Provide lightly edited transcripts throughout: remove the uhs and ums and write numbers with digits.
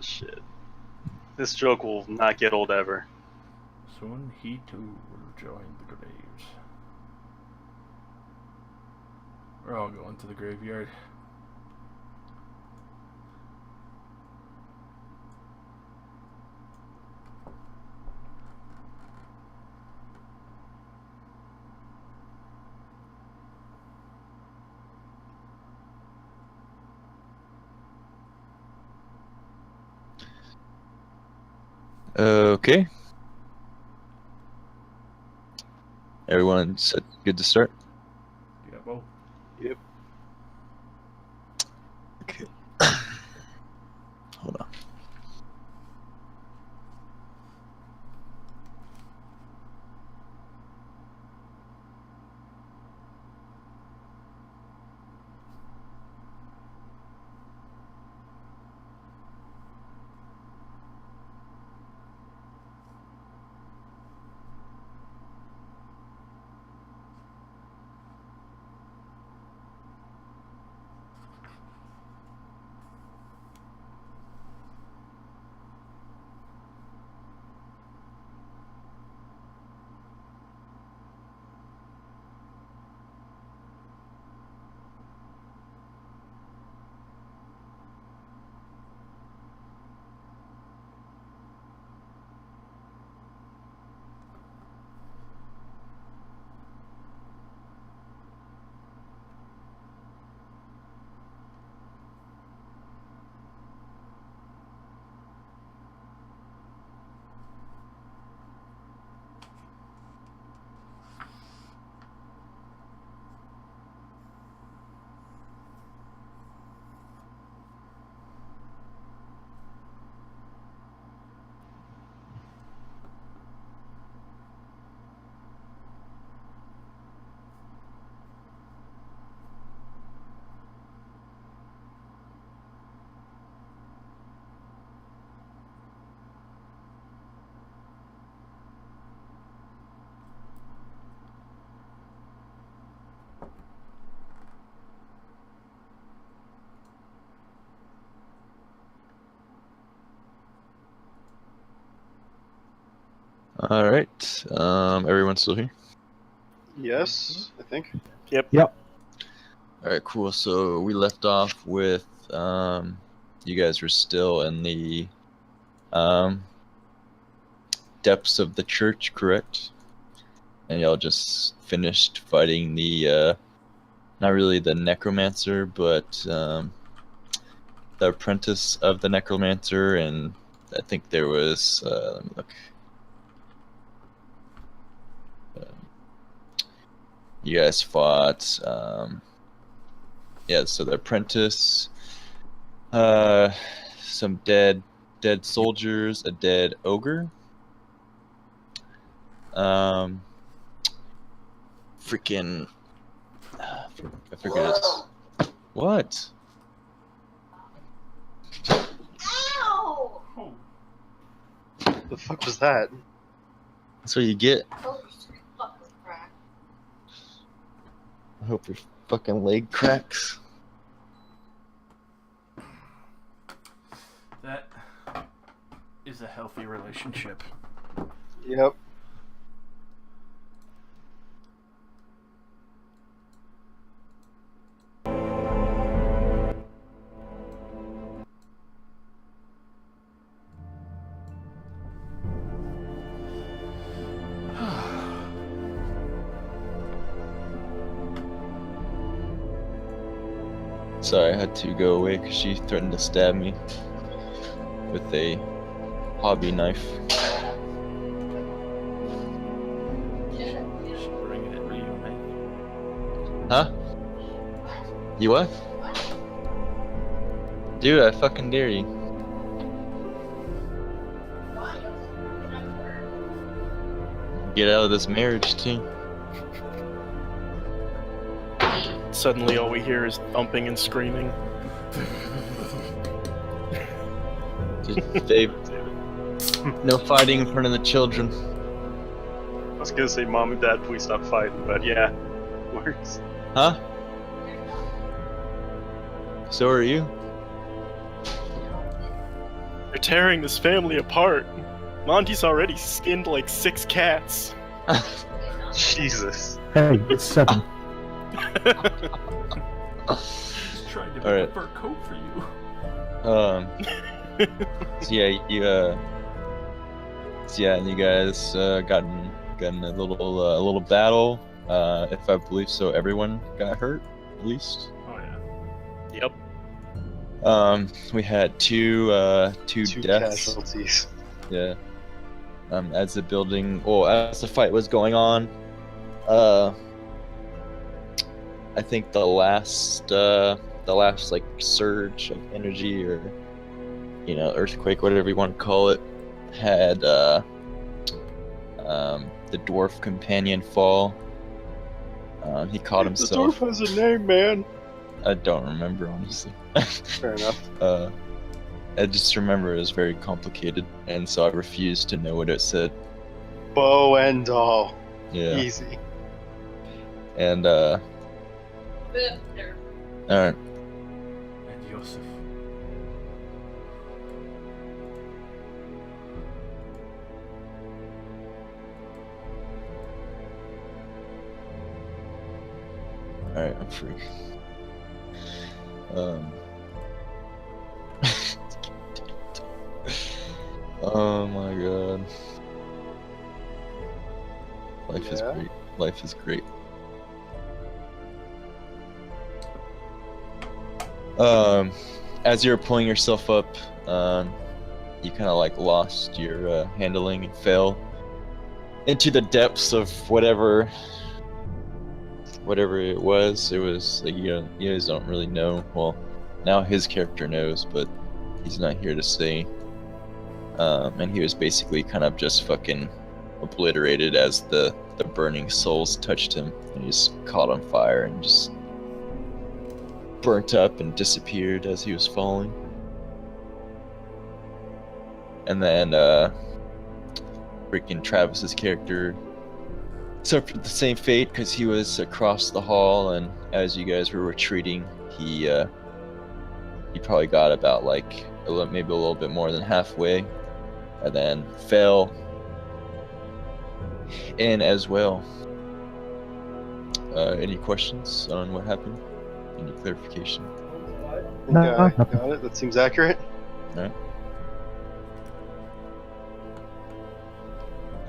Shit. This joke will not get old ever. Soon he too will join the graves. We're all going to the graveyard. Okay. Everyone said good to start? Yeah, well. Yep. Okay. Hold on. All right. Everyone's still here? Yes, I think. Yep. All right, cool. So we left off with you guys were still in the depths of the church, correct? And y'all just finished fighting the not really the necromancer, but the apprentice of the necromancer, and I think there was let me look. You guys fought yeah, so the apprentice, some dead soldiers, a dead ogre, freaking I forget it. What? Ow! The fuck was that? That's what you get. Oh, fucking crack. I hope your fucking leg cracks. That is a healthy relationship. Yep. Sorry, I had to go away because she threatened to stab me with a hobby knife. She's bringing it to you, man. Huh? You what? Dude, I fucking dare you. Get out of this marriage, too. Suddenly, all we hear is thumping and screaming. Dave, no fighting in front of the children. I was gonna say, Mom and Dad, please stop fighting, but yeah, works. Huh? So are you? They're tearing this family apart. Monty's already skinned like 6 cats. Jesus. Hey, it's 7. Just trying to make Alright. a fur coat for you. So yeah, you guys gotten a little battle. If I believe so, everyone got hurt at least. Oh yeah. Yep. We had two Two deaths. casualties. Yeah. As the fight was going on, I think the last like surge of energy, or earthquake, whatever you want to call it, had the dwarf companion fall. He caught The himself. dwarf has a name, man. I don't remember, honestly. Fair enough. I just remember it was very complicated, and so I refused to know what it said. Bow and all. Yeah. Easy. And There. alright. And Yosef. Alright, I'm free. Oh my god. Life is Yeah? great. Life is great. As you're pulling yourself up, you kind of like lost your handling and fell into the depths of whatever it was. It was like, you guys don't really know. Well, now his character knows, but he's not here to say. And he was basically kind of just fucking obliterated as the burning souls touched him, and he just caught on fire and just burnt up and disappeared as he was falling. And then freaking Travis's character suffered the same fate because he was across the hall, and as you guys were retreating, he probably got about like maybe a little bit more than halfway, and then fell in as well. Any questions on what happened? Any clarification? No, I no. got it. That seems accurate. No?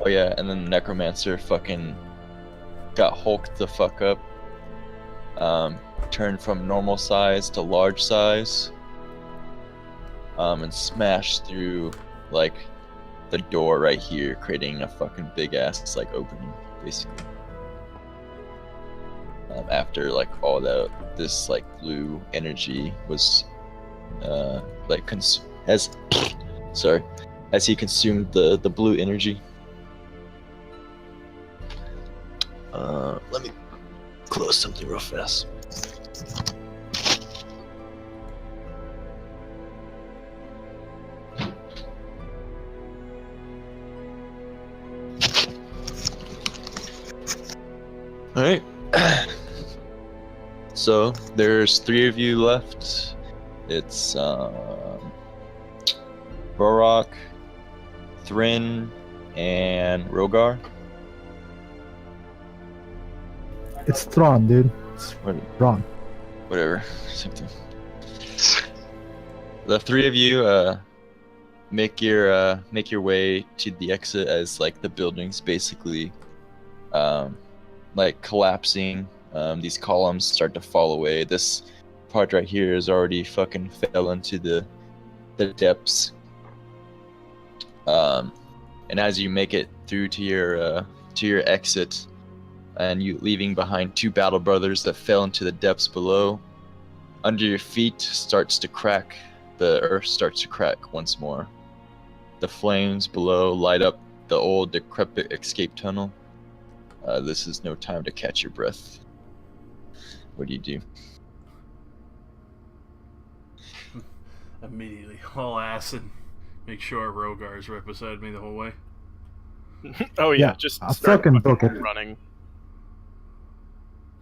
Oh yeah, and then the Necromancer fucking got hulked the fuck up. Turned from normal size to large size. And smashed through like the door right here, creating a fucking big ass like opening, basically. After like all this like blue energy was like as he consumed the blue energy. Let me close something real fast. All right. So there's 3 of you left. It's Borok, Thrin, and Rogar. It's Thrawn, dude. It's What- Thrawn. Whatever. Same thing. The 3 of you make your way to the exit as like the building's basically like collapsing. These columns start to fall away. This part right here is already fucking fell into the depths. And as you make it through to your exit, and you leaving behind 2 battle brothers that fell into the depths below, under your feet starts to crack. The earth starts to crack once more. The flames below light up the old decrepit escape tunnel. This is no time to catch your breath. What do you do? Immediately haul ass and make sure Rogar's right beside me the whole way. Oh yeah, Yeah, just I'll start fucking book it. running.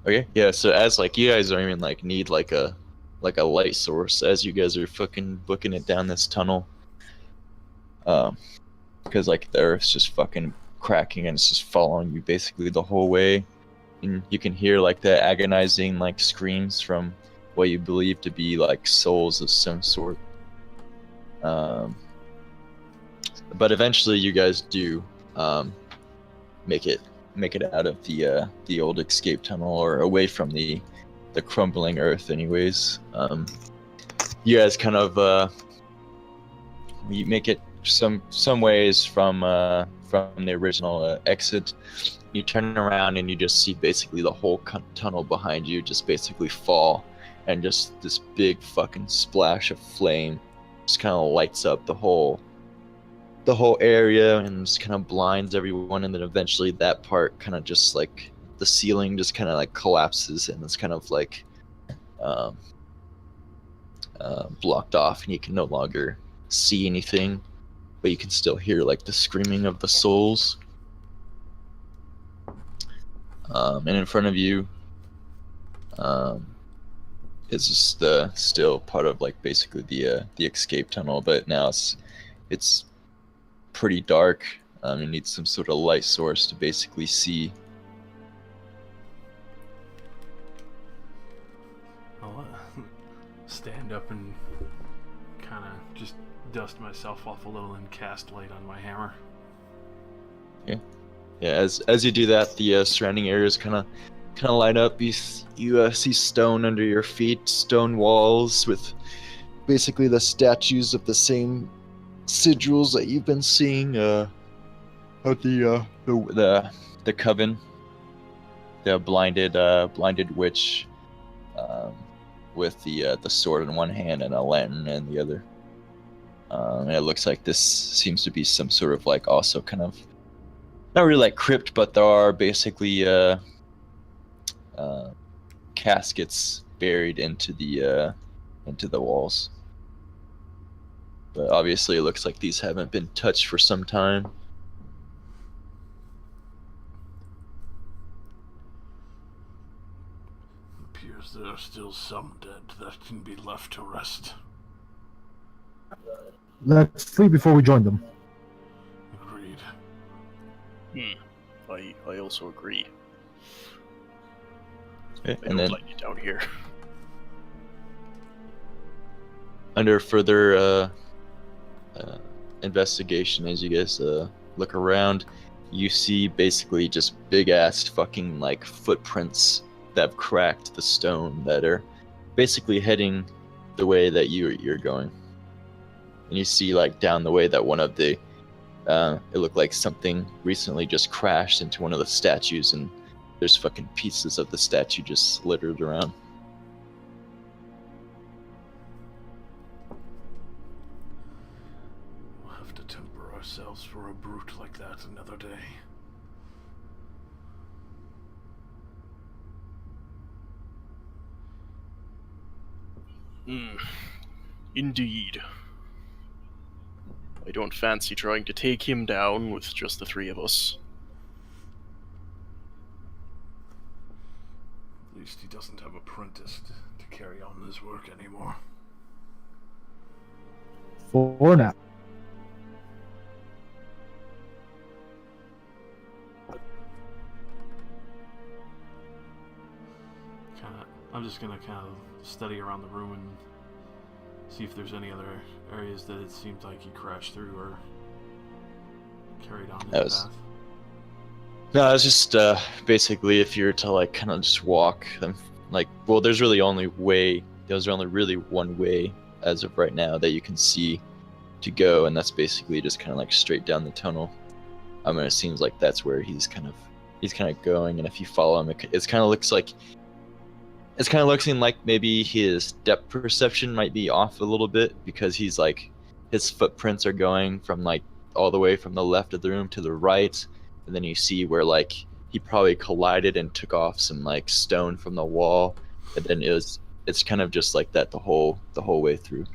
Okay, yeah. So as like you guys don't even like need like a light source, as you guys are fucking booking it down this tunnel, because like the earth's just fucking cracking and it's just following you basically the whole way, and you can hear like the agonizing like screams from what you believe to be like souls of some sort. But eventually you guys do make it out of the old escape tunnel, or away from the crumbling earth anyways. You guys kind of you make it some ways from the original exit. You turn around and you just see basically the whole tunnel behind you just basically fall, and just this big fucking splash of flame just kind of lights up the whole area and just kind of blinds everyone, and then eventually that part kind of just like the ceiling just kind of like collapses and it's kind of like blocked off, and you can no longer see anything, but you can still hear like the screaming of the souls. And in front of you is just still part of like basically the escape tunnel, but now it's pretty dark. You need some sort of light source to basically see. I'll stand up and kind of just dust myself off a little and cast light on my hammer. Yeah, as you do that, the surrounding areas kind of light up. You see stone under your feet, stone walls with basically the statues of the same sigils that you've been seeing of the coven, the blinded witch, with the sword in one hand and a lantern in the other. And it looks like this seems to be some sort of like also kind of not really like crypt, but there are basically caskets buried into the walls. But obviously it looks like these haven't been touched for some time. It appears there are still some dead that can be left to rest. Let's sleep before we join them. Agreed. I also agree. Okay, I and don't then like it down here. under further investigation, as you guys look around, you see basically just big ass fucking like footprints that have cracked the stone that are basically heading the way that you're going. And you see like down the way that one of the it looked like something recently just crashed into one of the statues, and there's fucking pieces of the statue just littered around. We'll have to temper ourselves for a brute like that another day. Indeed. I don't fancy trying to take him down with just the three of us. At least he doesn't have a apprentice to carry on his work anymore. For now. I'm just gonna kind of study around the room and see if there's any other areas that it seems like he crashed through or carried on his path. No, it's just basically if you were to like kind of just walk, like, well, there's really only really one way as of right now that you can see to go, and that's basically just kind of like straight down the tunnel. I mean, it seems like that's where he's kind of going, and if you follow him, it's kind of looking like maybe his depth perception might be off a little bit, because he's like, his footprints are going from like all the way from the left of the room to the right, and then you see where like he probably collided and took off some like stone from the wall, and then it's kind of just like that the whole way through.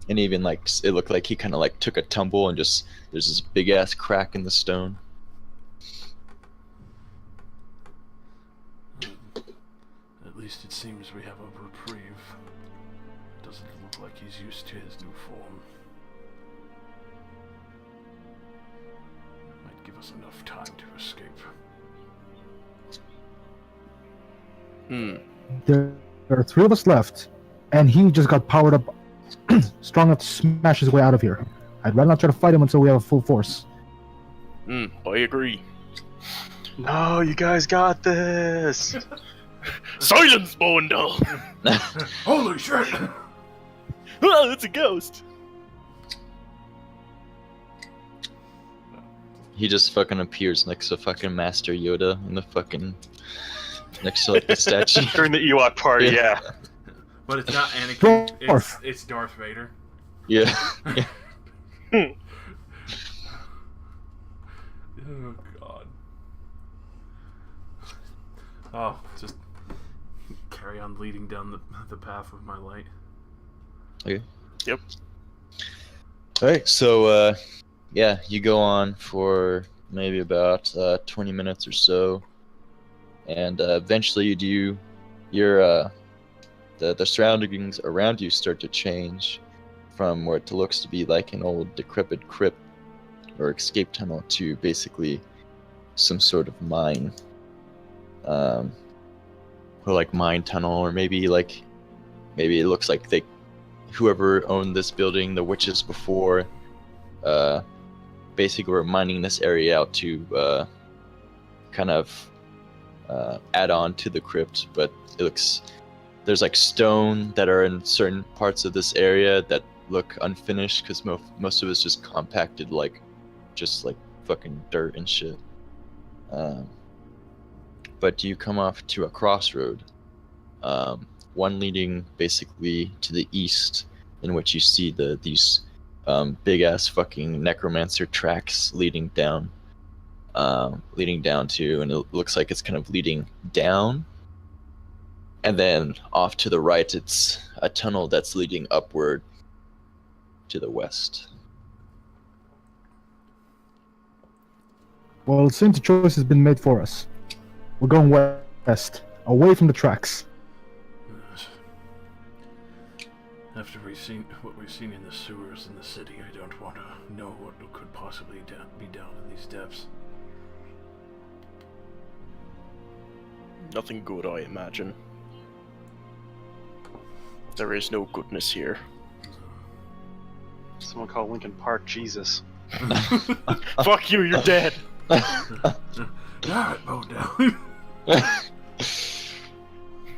And even like it looked like he kind of like took a tumble and just there's this big ass crack in the stone. At least it seems we have a reprieve. Doesn't look like he's used to his new form. us enough time to escape. There are 3 of us left, and he just got powered up strong enough to smash his way out of here. I'd rather not try to fight him until we have a full force. I agree. No, you guys got this. Silence, Bondel! Holy shit! Oh, it's a ghost! He just fucking appears next to fucking Master Yoda in the fucking next to like the statue. During the Ewok party, yeah. But it's not Anakin. Dwarf. It's Darth Vader. Yeah. Oh god. Oh, just carry on leading down the path with my light. Okay. Yep. Alright, so yeah, you go on for maybe about 20 minutes or so, and eventually you do the surroundings around you start to change from what it looks to be like an old decrepit crypt or escape tunnel to basically some sort of mine, or like mine tunnel, or maybe it looks like whoever owned this building, the witches before, basically were mining this area out to kind of add on to the crypt. But there's like stone that are in certain parts of this area that look unfinished because most of it's just compacted, just like fucking dirt and shit. But you come off to a crossroad, one leading basically to the east, in which you see these big ass fucking necromancer tracks leading down to, and it looks like it's kind of leading down. And then off to the right, it's a tunnel that's leading upward to the west. Well, it seems the choice has been made for us. We're going west, away from the tracks. Yes. After what we've seen in the sewers in the city, I don't want to know what could possibly be down in these depths. Nothing good, I imagine. There is no goodness here. Someone call Lincoln Park Jesus. Fuck you, you're dead! Alright, bow down.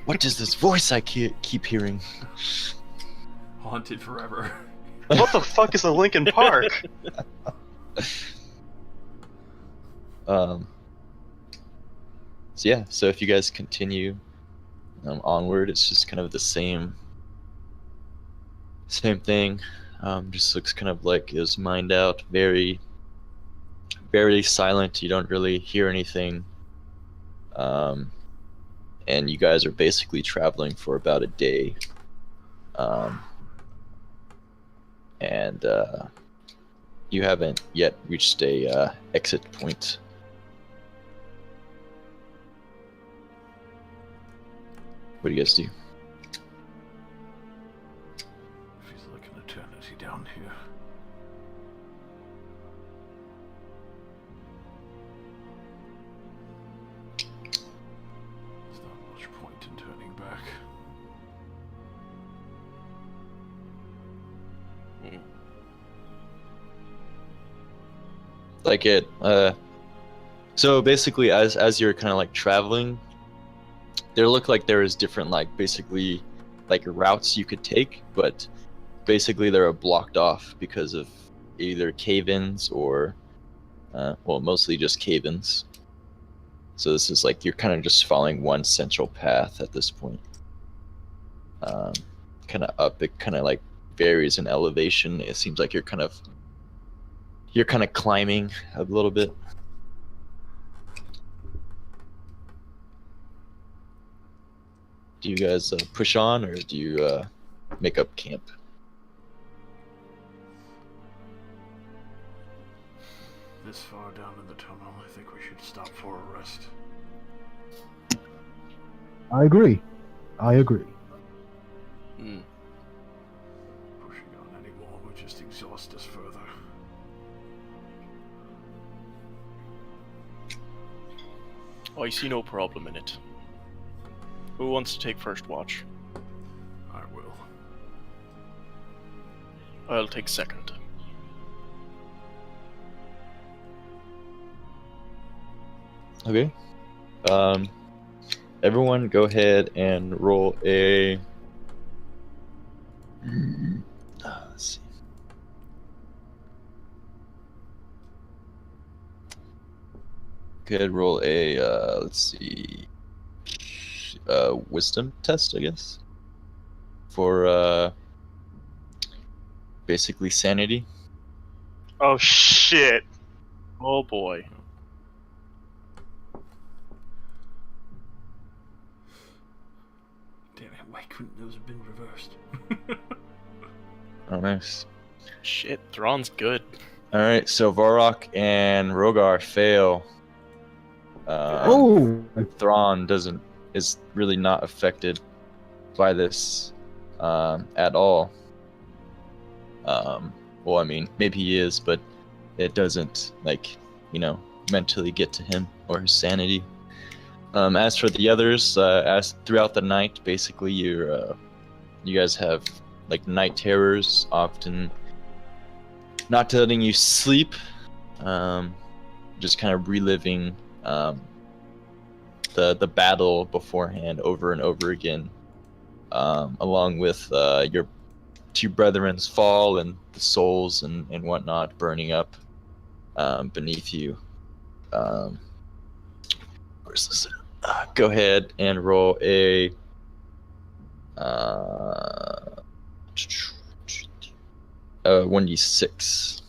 What is this voice I keep hearing? Haunted forever. What the fuck is a Lincoln Park? So yeah, so if you guys continue onward, it's just kind of the same thing. Just looks kind of like it was mined out, very, very silent. You don't really hear anything. And you guys are basically traveling for about a day. And you haven't yet reached a exit point. What do you guys do? Feels like an eternity down here. There's not much point in turning back. Like it, so basically as you're kind of like traveling, there look like there is different basically routes you could take, but basically they're blocked off because of either cave-ins or well, mostly just cave-ins. So this is you're kind of just following one central path at this point. Kind of up, it kind of varies in elevation. It seems like you're kind of climbing a little bit. Do you guys push on, or do you make up camp? This far down in the tunnel, I think we should stop for a rest. I agree. Pushing on anymore would just exhaust us further. I see no problem in it. Who wants to take first watch? I will. I'll take second. Okay. Everyone go ahead and roll a... let's see. Go ahead, roll a, let's see, wisdom test, I guess, for, basically sanity. Oh shit! Oh boy. Damn it, why couldn't those have been reversed? Oh, nice. Shit, Thrawn's good. Alright, so Varrock and Rogar fail. Oh, Thrawn is really not affected by this at all. Well, I mean, maybe he is, but it doesn't, like, you know, mentally get to him or his sanity. As for the others, as throughout the night, basically you guys have like night terrors, often not letting you sleep, just kind of reliving the battle beforehand over and over again, along with your two brethren's fall and the souls and whatnot burning up beneath you. Where's this? Go ahead and roll a 1d6.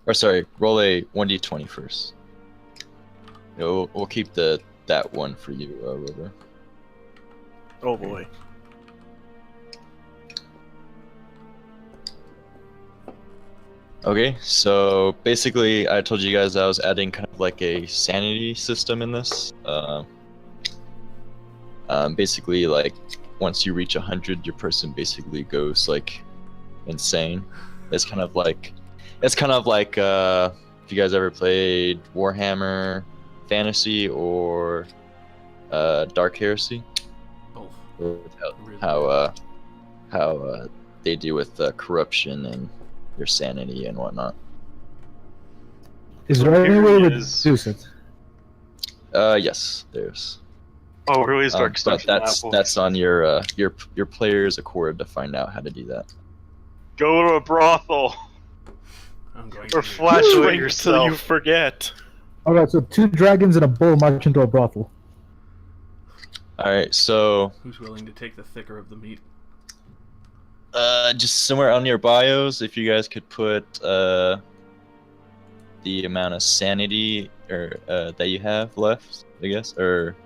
Or sorry, roll a 1d20 first. No, we'll keep that one for you, Rover. Oh boy. Okay, so basically, I told you guys I was adding kind of like a sanity system in this. Basically, like once you reach 100, your person basically goes like insane. It's kind of like if you guys ever played Warhammer Fantasy or Dark Heresy. Both. With how they deal with corruption and your sanity and whatnot. is there any way to Is- reduce it? Yes, there's. Oh, really? Is Dark But Extension that's on your player's accord to find out how to do that. Go to a brothel I'm going or to flatulate Drink till you yourself. forget. Alright, so 2 dragons and a bull march into a brothel. All right, so Who's willing to take the thicker of the meat? just somewhere on your bios, if you guys could put the amount of sanity or that you have left, I guess, or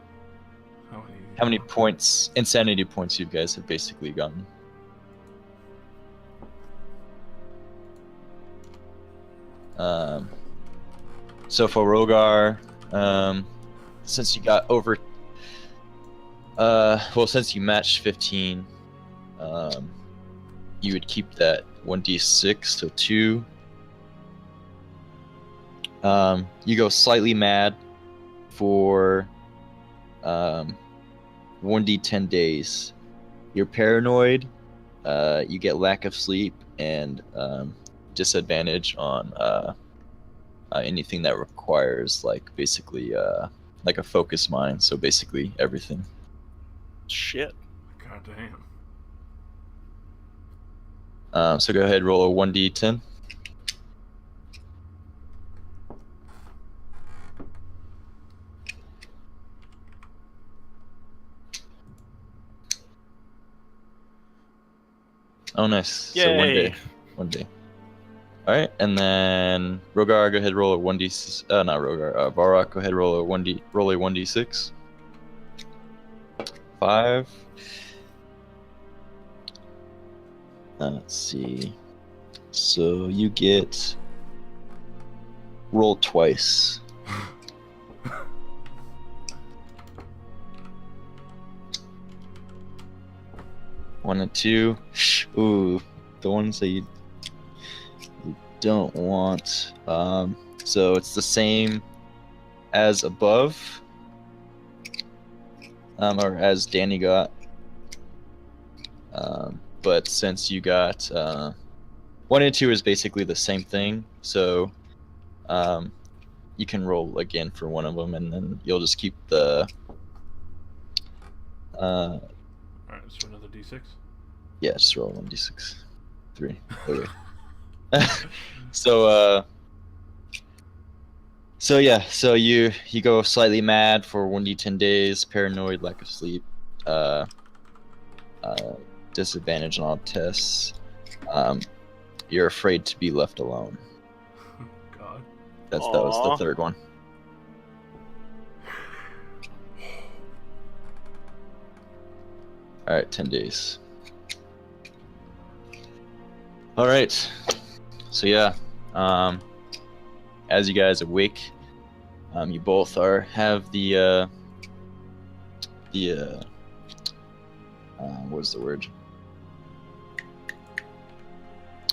how many points, insanity points you guys have basically gotten. So for Rogar, since you got over, well, since you matched 15, you would keep that 1d6, so 2. You go slightly mad for 1d10 days. You're paranoid, you get lack of sleep, and disadvantage on anything that requires like basically like a focus mind, so basically everything. Shit. God damn. So go ahead, roll a 1d10. Oh, nice. So Yay. one day. All right, and then Rogar, go ahead, roll a 1d. Not Rogar. Varrock, go ahead, roll a 1d6. 5. Let's see. So you get roll twice. One and 2. Ooh, the ones that you don't want. So it's the same as above, or as Danny got. But since you got 1 and 2 is basically the same thing, so you can roll again for one of them, and then you'll just keep the. Alright, so another d6. Yeah, just roll 1d6. 3. Okay. So yeah, so you go slightly mad for 1d10 days, paranoid, lack of sleep, disadvantage on all tests. You're afraid to be left alone. God. That was Aw. the third one. All right, 10 days. All right. So yeah, as you guys awake, you both have the what's the word?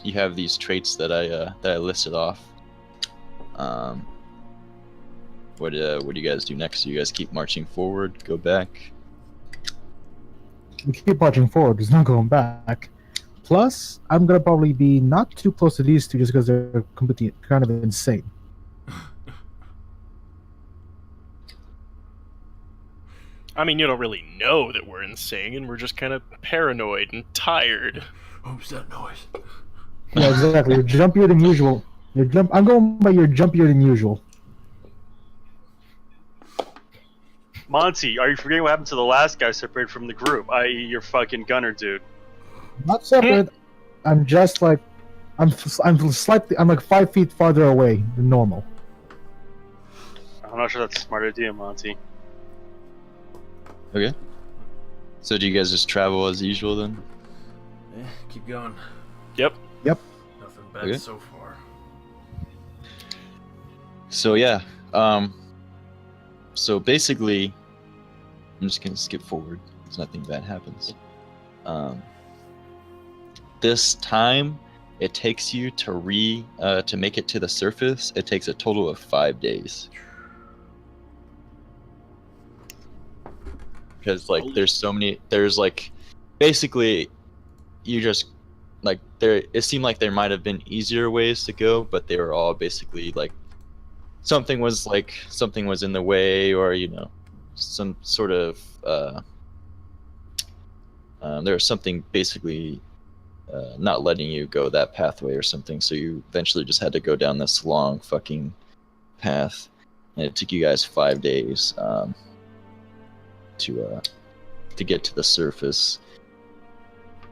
You have these traits that I listed off. What do you guys do next? Do you guys keep marching forward? Go back? We keep marching forward. There's no going back. Plus, I'm gonna probably be not too close to these two just because they're completely kind of insane. I mean, you don't really know that we're insane, and we're just kind of paranoid and tired. Who's that noise? Yeah, exactly. You're jumpier than usual. I'm going by you're jumpier than usual. Monty, are you forgetting what happened to the last guy separated from the group, i.e. your fucking gunner dude? Not separate. I'm just like, I'm like 5 feet farther away than normal. I'm not sure that's a smart idea, Monty. Okay. So do you guys just travel as usual then? Keep going. Yep. Nothing bad Okay. so far. So yeah, so basically, I'm just gonna skip forward because nothing bad happens. This time, it takes you to make it to the surface. It takes a total of 5 days. Because like there's like basically you just like it seemed like there might have been easier ways to go, but they were all basically like something was in the way, or some sort of there was something basically not letting you go that pathway or something, so you eventually just had to go down this long fucking path, and it took you guys 5 days to get to the surface.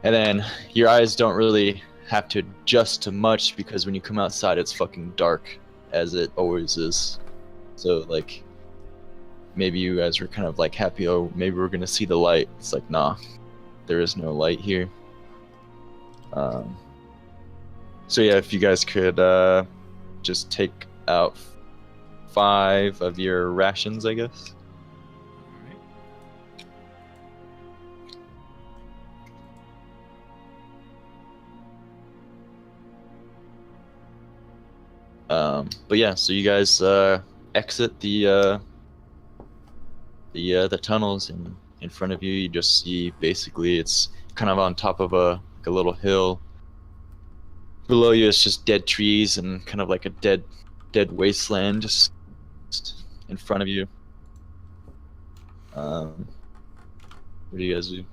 And then your eyes don't really have to adjust to much, because when you come outside it's fucking dark, as it always is. So like maybe you guys were kind of like happy, oh maybe we're gonna see the light. It's like, nah, there is no light here. So yeah, if you guys could just take out 5 of your rations, I guess. But yeah, so you guys exit the tunnels, and in front of you you just see basically it's kind of on top of a little hill. Below you it's just dead trees and kind of like a dead wasteland just in front of you. What do you guys do?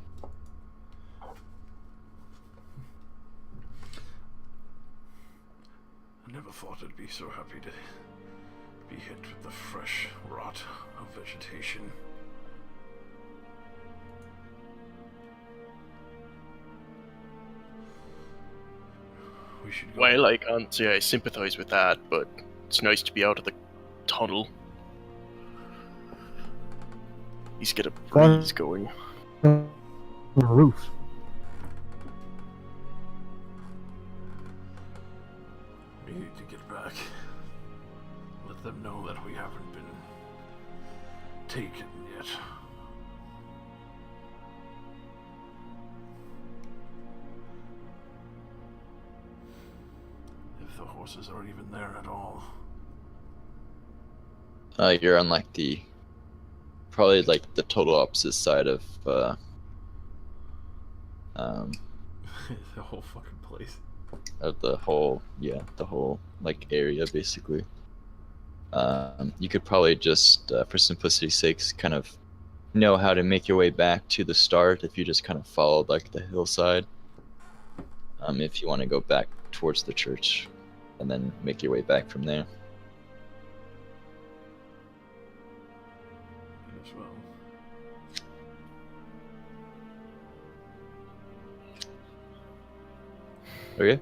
I never thought I'd be so happy to be hit with the fresh rot of vegetation. We should go. Well, I can't say I sympathize with that, but it's nice to be out of the tunnel. He's get a breeze going. The roof. We need to get back. Let them know that we haven't been taken yet. If the horses aren't even there at all. You're on like probably like the total opposite side of The whole fucking place. the whole like area basically. You could probably just for simplicity's sakes kind of know how to make your way back to the start if you just kind of followed like the hillside. If you want to go back towards the church and then make your way back from there. As well. Okay.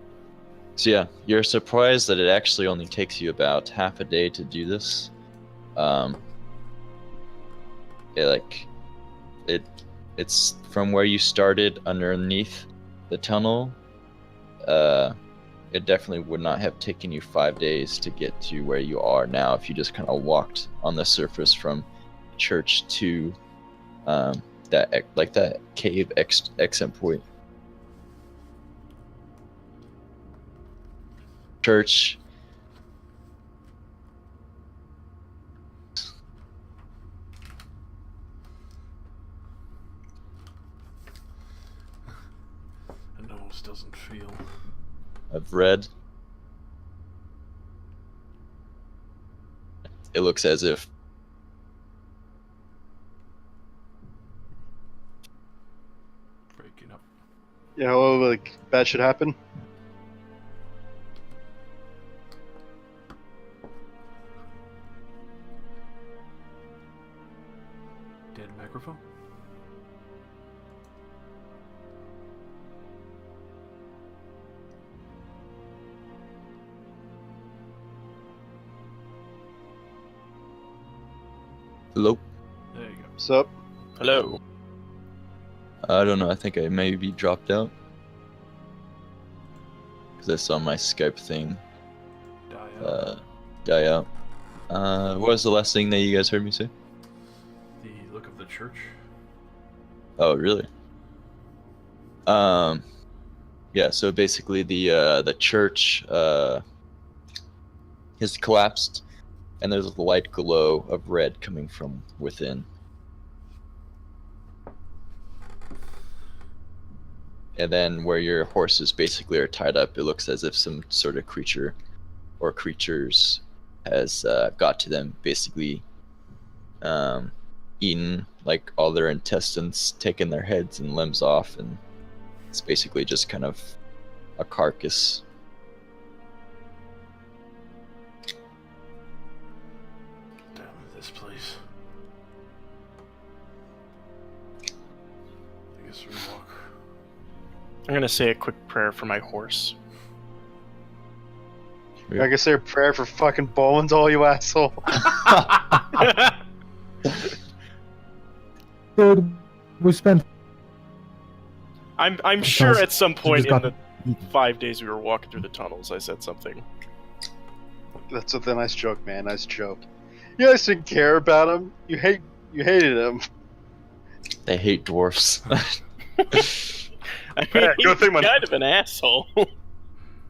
So yeah, you're surprised that it actually only takes you about half a day to do this. It's from where you started underneath the tunnel. It definitely would not have taken you 5 days to get to where you are now if you just kind of walked on the surface from church to that cave exit point. Church. It almost doesn't feel. Of red. It looks as if Breaking up. Yeah, hello, like, bad shit happen? Dead microphone? hello. There you go. What's up? Hello. I don't know. I think I maybe dropped out because I saw my Skype thing die out. What was the last thing that you guys heard me say? The look of the church. Oh, really? Yeah. So basically, the church has collapsed, and there's a light glow of red coming from within. And then where your horses basically are tied up, it looks as if some sort of creature or creatures has got to them, basically eaten like all their intestines, taken their heads and limbs off, and it's basically just kind of a carcass. Damn it, this place. I guess we walk. I'm gonna say a quick prayer for my horse. I can say a prayer for fucking bones, all you asshole. Dude, we spent. I'm sure at some point in got the 5 days we were walking through the tunnels, I said something. That's a nice joke, man. Nice joke. You guys didn't care about him. You hated him. They hate dwarfs. I mean, Yeah, he good was thing my- kind of an asshole.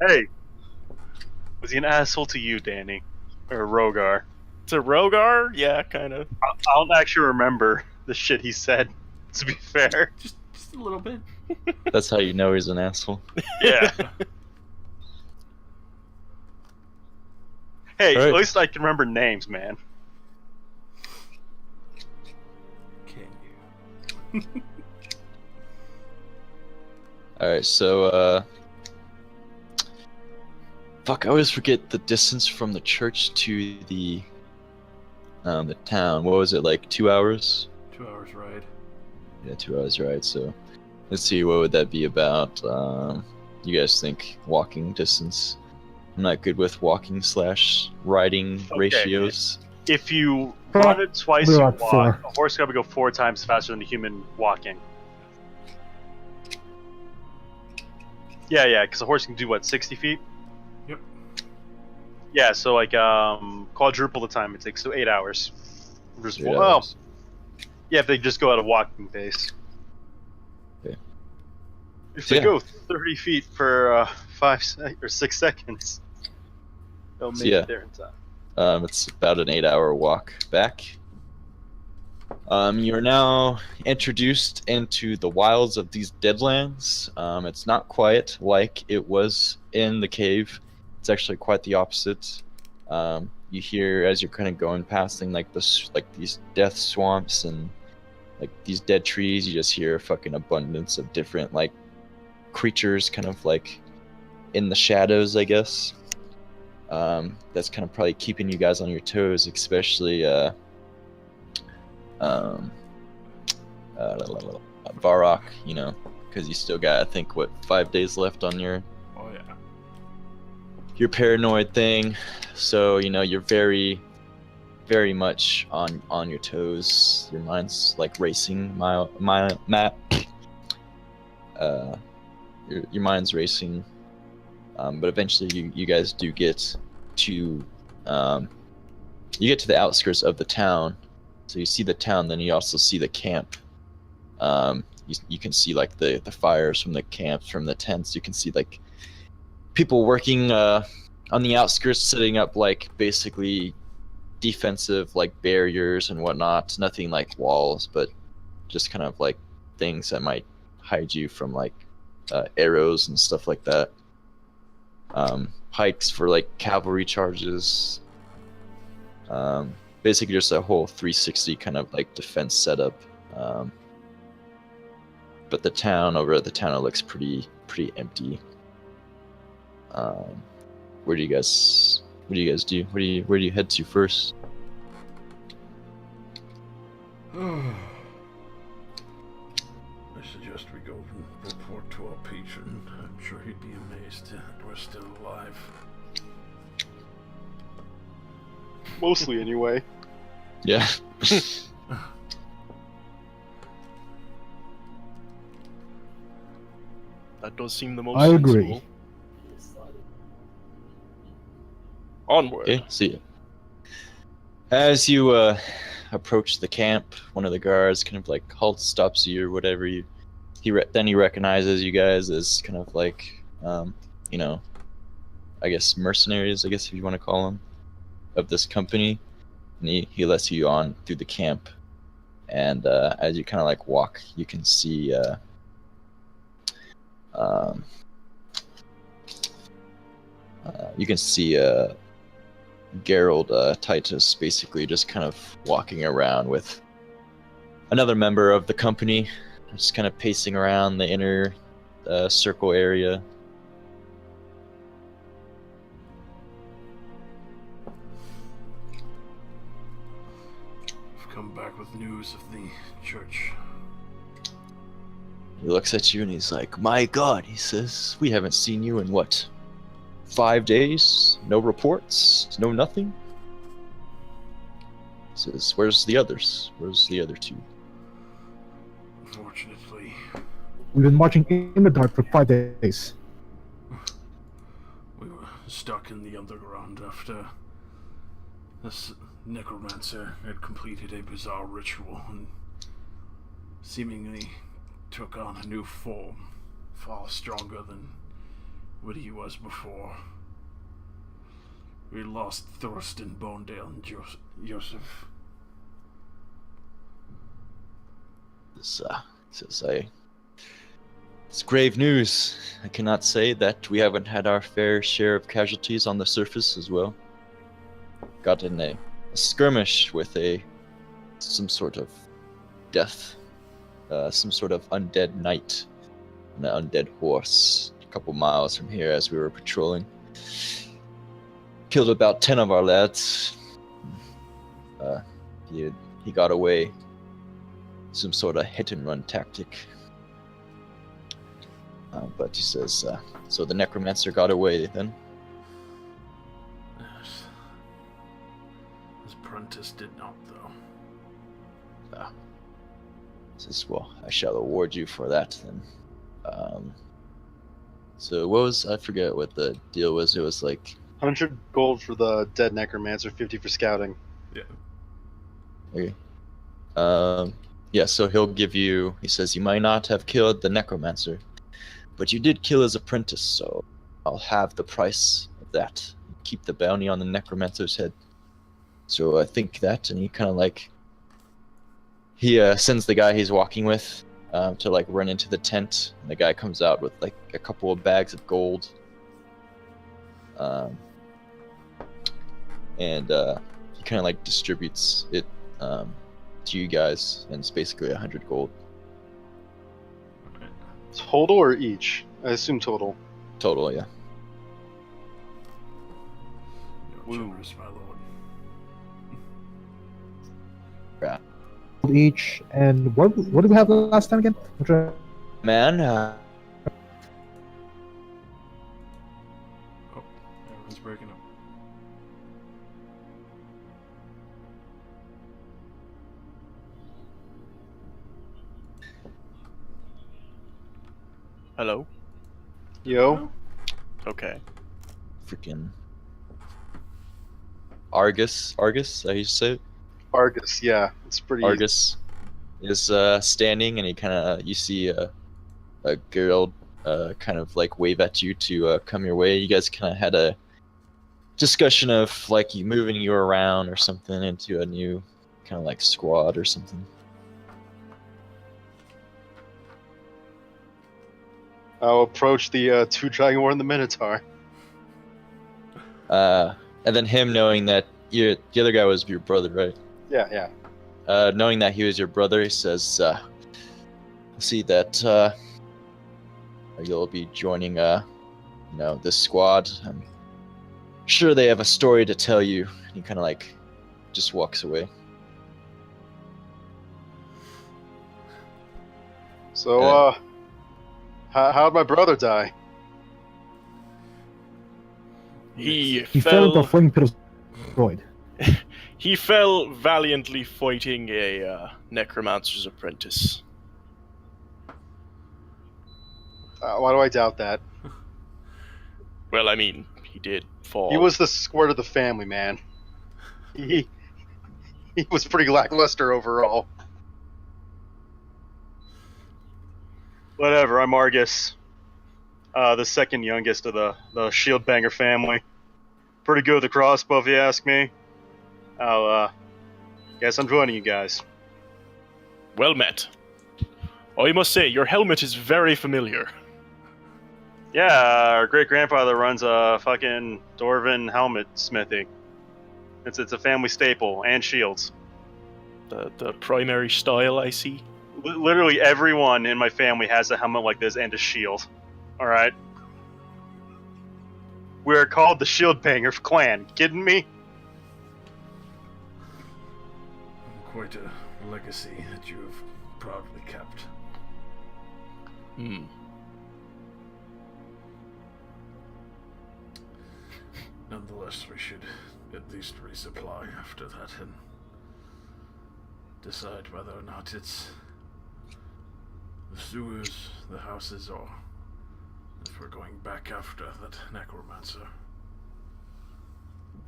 Hey, was he an asshole to you, Danny, or Rogar? To Rogar? Yeah, kind of. I don't actually remember the shit he said. To be fair. Just a little bit. That's how you know he's an asshole. Yeah. Hey, All right. at least I can remember names, man. Can you? Alright, so, fuck, I always forget the distance from the church to the town. What was it, like 2 hours? 2 hours ride. Yeah, 2 hours ride, so let's see, what would that be about? You guys think walking distance? I'm not good with walking / riding Okay. ratios. If you Well, run it twice, we're you at walk. 4. A horse got to go 4 times faster than a human walking. Yeah, because a horse can do what, 60 feet? Yep. Yeah, so like quadruple the time it takes, so 8 hours. Versus 8 well, hours. yeah, if they just go at a walking pace. Okay. If So they yeah. go 30 feet per 6 seconds. They'll So make yeah. it there in time. It's about an 8-hour walk back. You're now introduced into the wilds of these Deadlands. It's not quite like it was in the cave. It's actually quite the opposite. You hear as you're kind of going passing like these death swamps and like these dead trees. You just hear a fucking abundance of different like creatures, kind of like in the shadows, I guess. That's kind of probably keeping you guys on your toes, especially Varrock, you know, because you still got, I think, what, 5 days left on your Oh yeah. paranoid thing. So you know you're very, very much on your toes. Your mind's like racing. Your mind's racing. But eventually you guys do get to you get to the outskirts of the town. So you see the town, then you also see the camp. You can see like the fires from the camps, from the tents. You can see like people working on the outskirts, setting up like basically defensive like barriers and whatnot. Nothing like walls, but just kind of like things that might hide you from like arrows and stuff like that. Pikes for like cavalry charges. Basically just a whole 360 kind of like defense setup. But the town it looks pretty empty. What do you guys do? Where do you head to first? I suggest we go and report to our patron. I'm sure he'd be amazed that we're still alive. Mostly, anyway. Yeah. That does seem the most I agree. sensible. Onward. Okay, see you. As you approach the camp, one of the guards kind of like halts, stops you or whatever. Then he recognizes you guys as kind of like, you know, I guess mercenaries, I guess if you want to call them, of this company. And he lets you on through the camp. And as you kind of like walk, you can see Gerald Titus basically just kind of walking around with another member of the company, just kind of pacing around the inner circle area. I've come back with news of the church. He looks at you and he's like, "My God," he says, "we haven't seen you in what, 5 days? No reports? No nothing?" He says, "Where's the others? Where's the other two?" Unfortunately, We've been marching in the dark for 5 days. we were stuck in the underground after this necromancer had completed a bizarre ritual and seemingly took on a new form, far stronger than what he was before. We lost Thorsten, Bonedale, and Joseph. This says, it's grave news. I cannot say that we haven't had our fair share of casualties on the surface as well. Got in a skirmish with some sort of death, some sort of undead knight, and an undead horse a couple miles from here as we were patrolling. Killed about 10 of our lads. He got away. Some sort of hit and run tactic. But he says, so the necromancer got away then? Yes. His apprentice did not, though. Says, well, I shall award you for that then. So what was, I forget what the deal was. It was like 100 gold for the dead necromancer, 50 for scouting. Yeah. Okay. Yeah, so he'll give you, he says, you might not have killed the necromancer, but you did kill his apprentice, so I'll have the price of that. He keep the bounty on the necromancer's head. So I think that, and he kind of like he sends the guy he's walking with to like run into the tent. And the guy comes out with like a couple of bags of gold. And he kind of like distributes it to you guys, and it's basically 100 gold Total or each? I assume total. total. Yeah. No generous, my lord. Each, and what did we have the last time again? Man, Oh, everyone's breaking up. Hello? Yo, Okay. freaking Argus, how you say it? Argus. Yeah, it's pretty. Argus is standing, and he kind of you see a girl kind of like wave at you to come your way. You guys kind of had a discussion of like you moving you around or something into a new kind of like squad or something. I'll approach the two Dragonborn and the Minotaur. And then him knowing that the other guy was your brother, right? Yeah, yeah. Knowing that he was your brother, he says, "I see that you'll be joining, this squad. I'm sure they have a story to tell you." And he kind of like just walks away. So, Yeah. how'd my brother die? He fell into a fell. flaming pit of void. He fell valiantly fighting a necromancer's apprentice. Why do I doubt that? Well, I mean, he did fall. He was the squirt of the family, man. He was pretty lackluster overall. Whatever, I'm Argus. The second youngest of the Shield Banger family. Pretty good with the crossbow, if you ask me. I'll, guess I'm joining you guys. Well met. I must say, your helmet is very familiar. Yeah, our great-grandfather runs a fucking Dwarven helmet smithy. It's a family staple, and shields. The primary style, I see. Literally everyone in my family has a helmet like this and a shield. Alright? We're called the Shield Banger clan. Kidding me? Quite a legacy that you have proudly kept. Hmm. Nonetheless, we should at least resupply after that and decide whether or not it's the sewers, the houses, or if we're going back after that necromancer.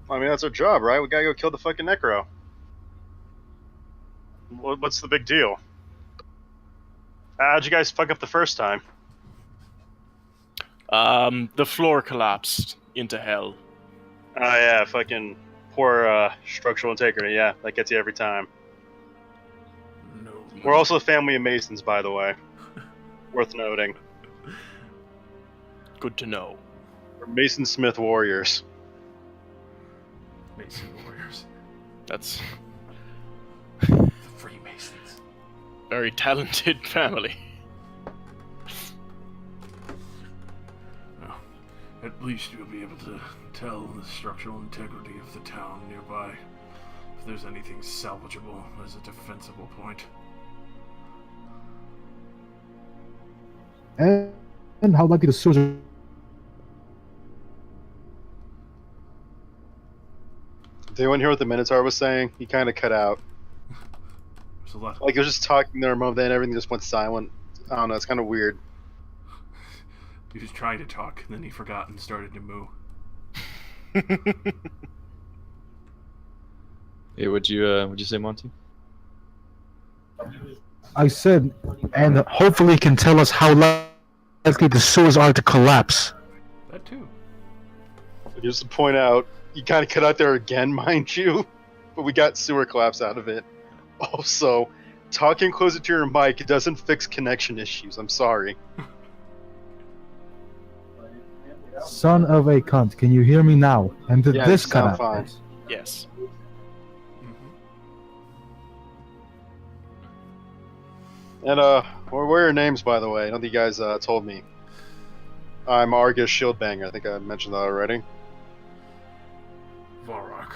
I mean, that's our job, right? We gotta go kill the fucking Necro. What's the big deal? How'd you guys fuck up the first time? The floor collapsed into hell. Oh yeah, fucking poor structural integrity. Yeah, that gets you every time. No. We're also a family of Masons, by the way. Worth noting. Good to know. We're Mason Smith warriors. Mason warriors. That's The Freemasons. very talented family. Well, at least you'll be able to tell the structural integrity of the town nearby. If there's anything salvageable as a defensible point. And how likely the sewers are. Did anyone hear what the Minotaur was saying? He kind of cut out. There's a lot. Like, he was just talking there a moment, then everything just went silent. I don't know, it's kind of weird. He was trying to talk, and then he forgot and started to moo. Hey, would you say, Monty? I said, and hopefully can tell us how likely the sewers are to collapse. That too. Just to point out, you kind of cut out there again, mind you, but we got sewer collapse out of it. Also, talking closer to your mic doesn't fix connection issues. I'm sorry. Son of a cunt, can you hear me now? And did Yeah, this you cut sound out? fine. Yes. And what are your names, by the way? I don't think you guys told me. I'm Argus Shieldbanger. I think I mentioned that already. Varrock.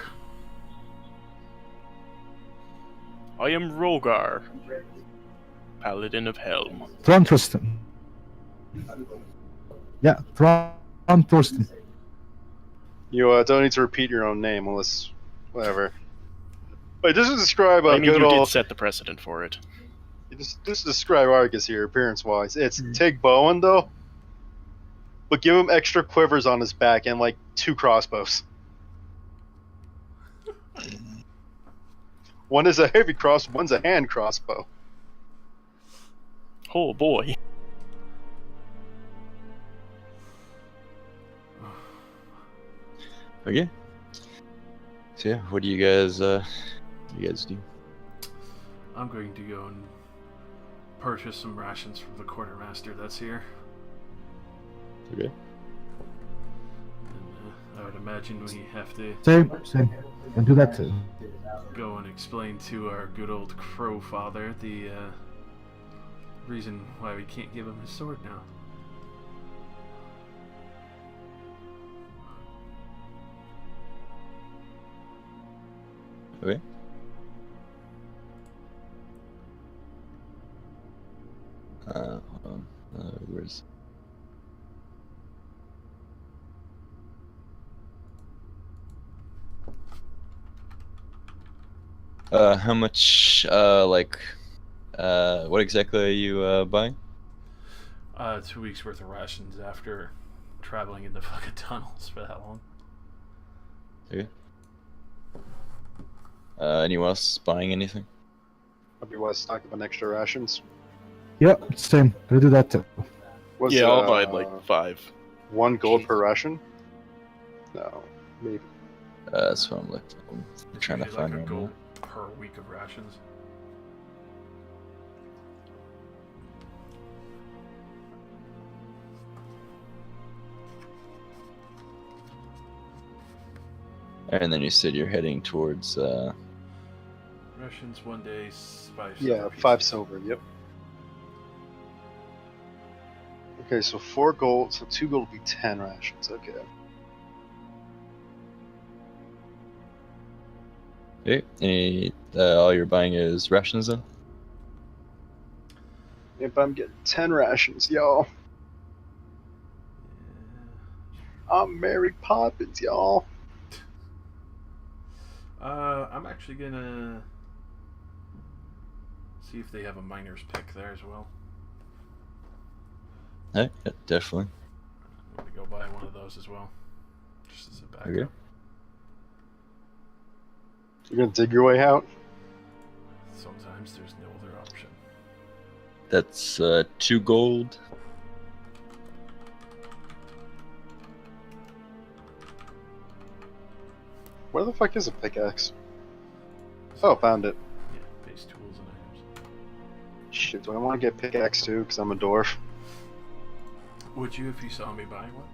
I am Rogar, Paladin of Helm. Thron Tristan. Yeah, Thron Tristan. You don't need to repeat your own name unless, whatever. But just to describe I mean, good you did old, set the precedent for it. just to describe Argus here, appearance-wise, it's take Bowen though, but give him extra quivers on his back and like 2 crossbows. One is a heavy cross, one's a hand crossbow. Oh boy. Okay. So yeah, what do you guys do? I'm going to go and purchase some rations from the quartermaster that's here. Okay. And I would imagine we have to Same. And do that too. go and explain to our good old crow father the reason why we can't give him his sword now. Okay. Hold on. Where's... how much, what exactly are you, buying? 2 weeks worth of rations after traveling in the fucking tunnels for that long. Okay. Anyone else buying anything? Hope you want to stock up on extra rations. Yeah, same. Gonna do that too. Was Yeah, it, I'll buy like 5. 1 gold per ration? No, maybe. That's what I'm looking. I'm It's trying to usually find like a one. gold per week of rations. And then you said you're heading towards. Rations 1 day, 5 Yeah, silver 5 pieces. silver, yep. Okay, so 4 gold, so 2 gold would be 10 rations, okay. Okay. Any? All you're buying is rations then? If I'm getting 10 rations, y'all. I'm Mary Poppins, y'all. I'm actually gonna see if they have a miner's pick there as well. Yeah, definitely. I'm gonna go buy one of those as well, just as a backup. Okay. You're gonna dig your way out? Sometimes there's no other option. That's 2 gold. Where the fuck is a pickaxe? Oh, found it. Yeah, base tools and items. Shit, do I want to get pickaxe too? Because I'm a dwarf. Would you if you saw me buying one?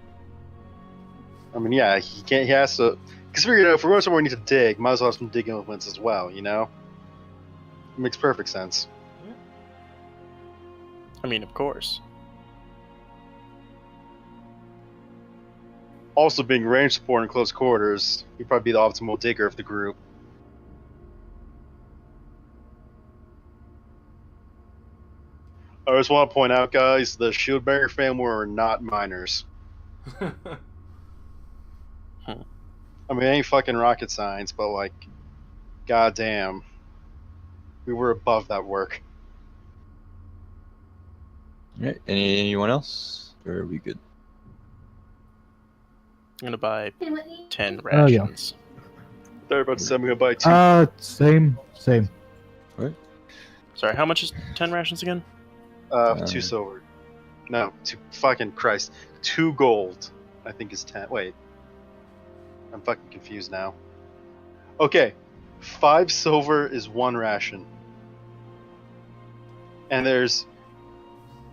I mean, yeah, he can't. He has to. Because figure, if we're going somewhere we need to dig, might as well have some digging implements as well. You know, it makes perfect sense. I mean, of course. Also, being range support in close quarters, he'd probably be the optimal digger of the group. I just want to point out, guys, the Shieldbanger family were not miners. I mean, it ain't fucking rocket science, but like, goddamn, we were above that work. Alright. Anyone else? Or are we good? I'm gonna buy 10 Oh, yeah. rations. They're about to send me a buy 2. Same. Sorry, how much is 10 rations again? 2 silver. No, 2 fucking Christ. 2 gold, I think is 10. Wait. I'm fucking confused now. Okay, 5 silver is 1 ration. And there's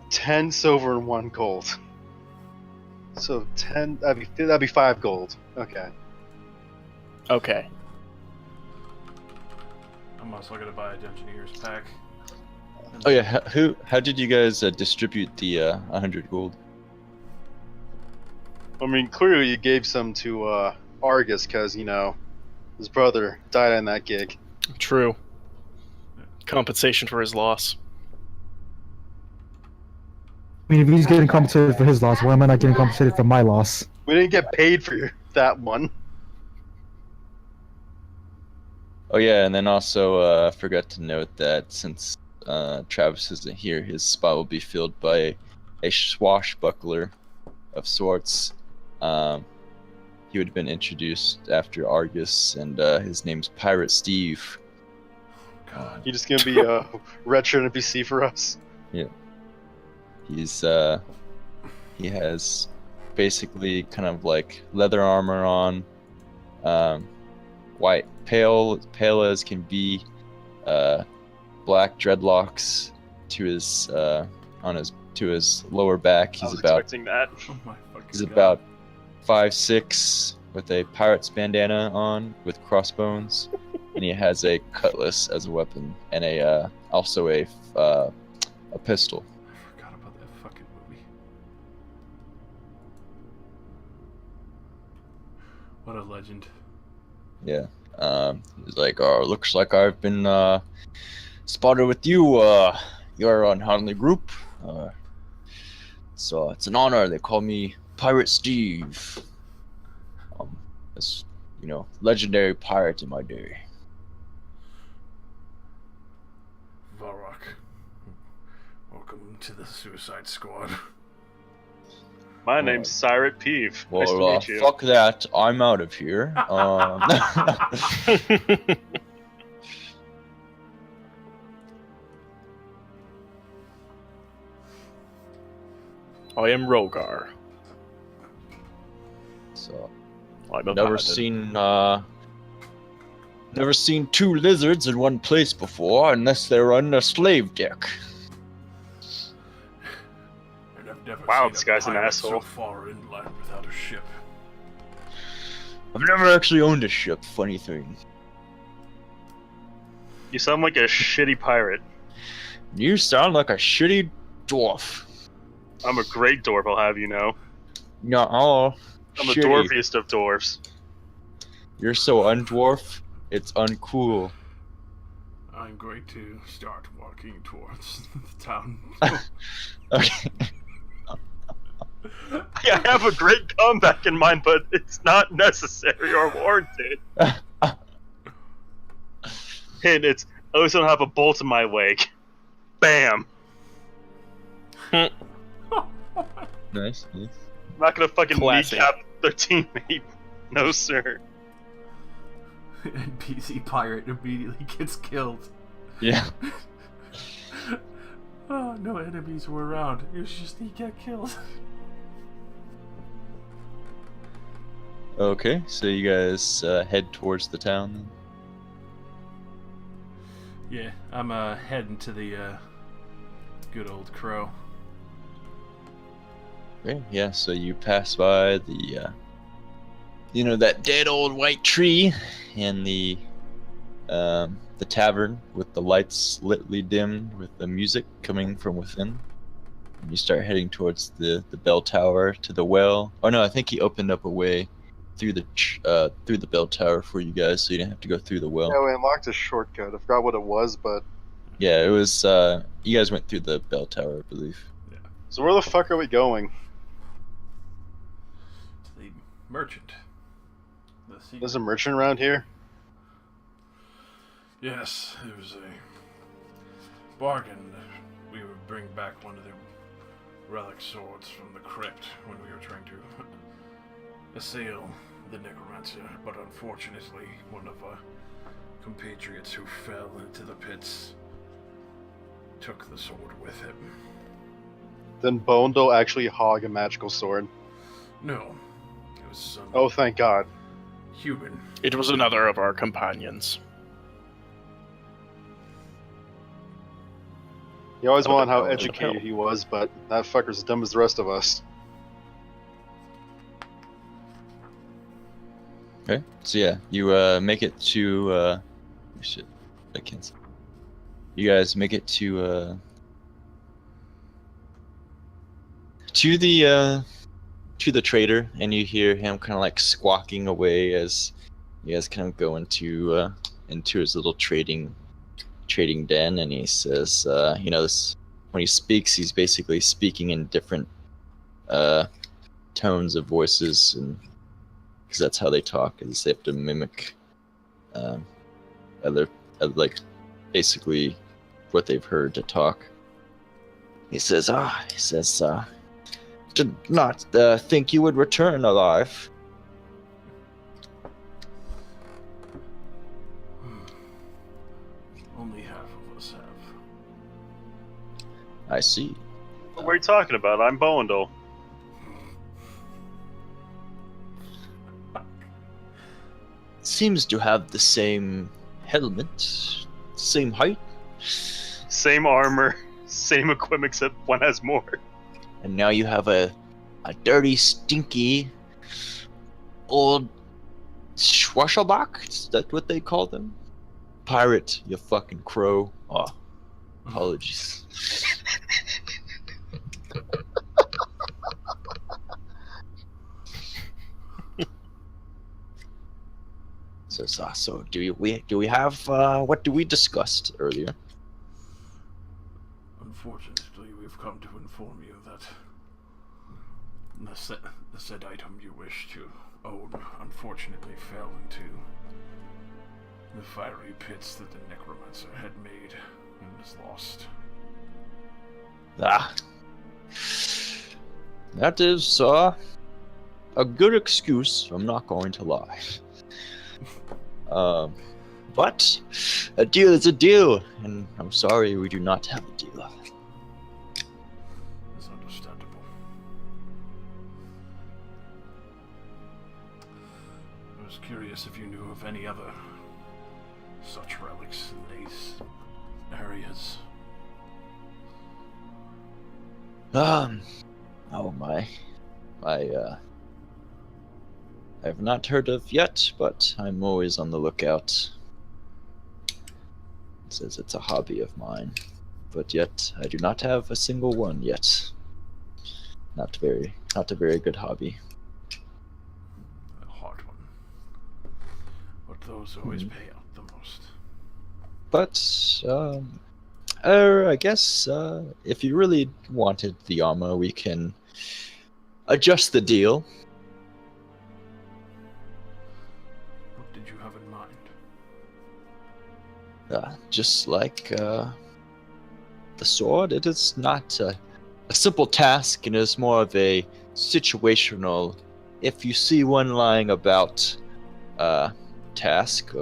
10 silver and 1 gold. So 10, that'd be 5 gold. Okay. Okay. I'm also gonna buy a Dungeoneer's pack. Oh yeah, how did you guys distribute the 100 gold? I mean, clearly you gave some to Argus because, you know, his brother died on that gig. True. Compensation for his loss. I mean, if he's getting compensated for his loss, why am I not getting compensated for my loss? We didn't get paid for that one. Oh yeah, and then also I forgot to note that since Travis isn't here, his spot will be filled by a swashbuckler of sorts. He would have been introduced after Argus, and his name's Pirate Steve. God. You're just gonna be a retro NPC for us. He's he has basically kind of like leather armor on, white, pale as can be, black dreadlocks to his lower back. I was expecting that. Oh my fucking He's God. about 5'6", with a pirate's bandana on with crossbones, and he has a cutlass as a weapon and also a pistol. I forgot about that fucking movie. What a legend. Yeah. He's like, oh, looks like I've been spotted with you. You're on Hanley Group. So it's an honor. They call me Pirate Steve. As you know, legendary pirate in my day. Varrock. Welcome to the Suicide Squad. My name's Siret Peeve. Nice to Well, meet you. fuck that. I'm out of here. I am Rogar. So I'm a never paladin. seen 2 lizards in one place before, unless they're on a slave deck. And I've never Wow, seen this a guy's an pirate asshole. so far inland without a ship. I've never actually owned a ship. Funny thing. You sound like a shitty pirate. You sound like a shitty dwarf. I'm a great dwarf, I'll have you know. No, I'm the dwarfiest of dwarves. You're so undwarf, it's uncool. I'm going to start walking towards the town. Okay. I have a great comeback in mind, but it's not necessary or warranted. And it's, I also don't have a bolt in my leg. Bam! Nice. I'm not gonna fucking Classic. kneecap their teammate. No, sir. NPC pirate immediately gets killed. Yeah. Oh, no enemies were around. It was just he got killed. Okay, so you guys head towards the town then? Yeah, I'm heading to the good old Crow. Okay, yeah, so you pass by the, that dead old white tree and the tavern with the lights slightly dimmed with the music coming from within. And you start heading towards the bell tower to the well. Oh no, I think he opened up a way through the bell tower for you guys, so you didn't have to go through the well. Yeah, we unlocked a shortcut. I forgot what it was, but... Yeah, it was, you guys went through the bell tower, I believe. So where the fuck are we going? To the merchant. The secret. There's a merchant around here? Yes, it was a bargain that we would bring back one of the relic swords from the crypt when we were trying to assail the necromancer, but unfortunately one of our compatriots who fell into the pits took the sword with him. Then Bondo actually hog a magical sword. No, it was some Oh, thank God. human. It was another of our companions. You always Oh, want how the educated hell. he was, but that fucker's as dumb as the rest of us. Okay. So yeah, you make it to shit. I can't say. You guys make it to the trader, and you hear him kind of like squawking away as you guys kind of go into his little trading den, and he says, this when he speaks, he's basically speaking in different tones of voices, and because that's how they talk, is they have to mimic other like basically what they've heard to talk. He says, did not think you would return alive. Only half of us have. I see. What are you talking about? I'm Boendel. Seems to have the same helmet, same height, Same armor, same equipment, except one has more. and now you have a dirty, stinky old Schwaschelbach? Is that what they call them? Pirate, you fucking crow. Oh, apologies. So do we have what we discussed earlier? Unfortunately, we've come to inform you that the said item you wish to own unfortunately fell into the fiery pits that the necromancer had made and is lost. Ah, that is a good excuse. I'm not going to lie. But a deal is a deal, and I'm sorry we do not have a deal. It's understandable. I was curious if you knew of any other such relics in these areas. Oh my, I have not heard of yet, but I'm always on the lookout. It says it's a hobby of mine, but yet I do not have a single one yet. Not a very good hobby. A hard one. But those always pay out the most. But I guess if you really wanted the armor, we can adjust the deal. What did you have in mind? Just like the sword, it is not a simple task, and is more of a situational. If you see one lying about, task.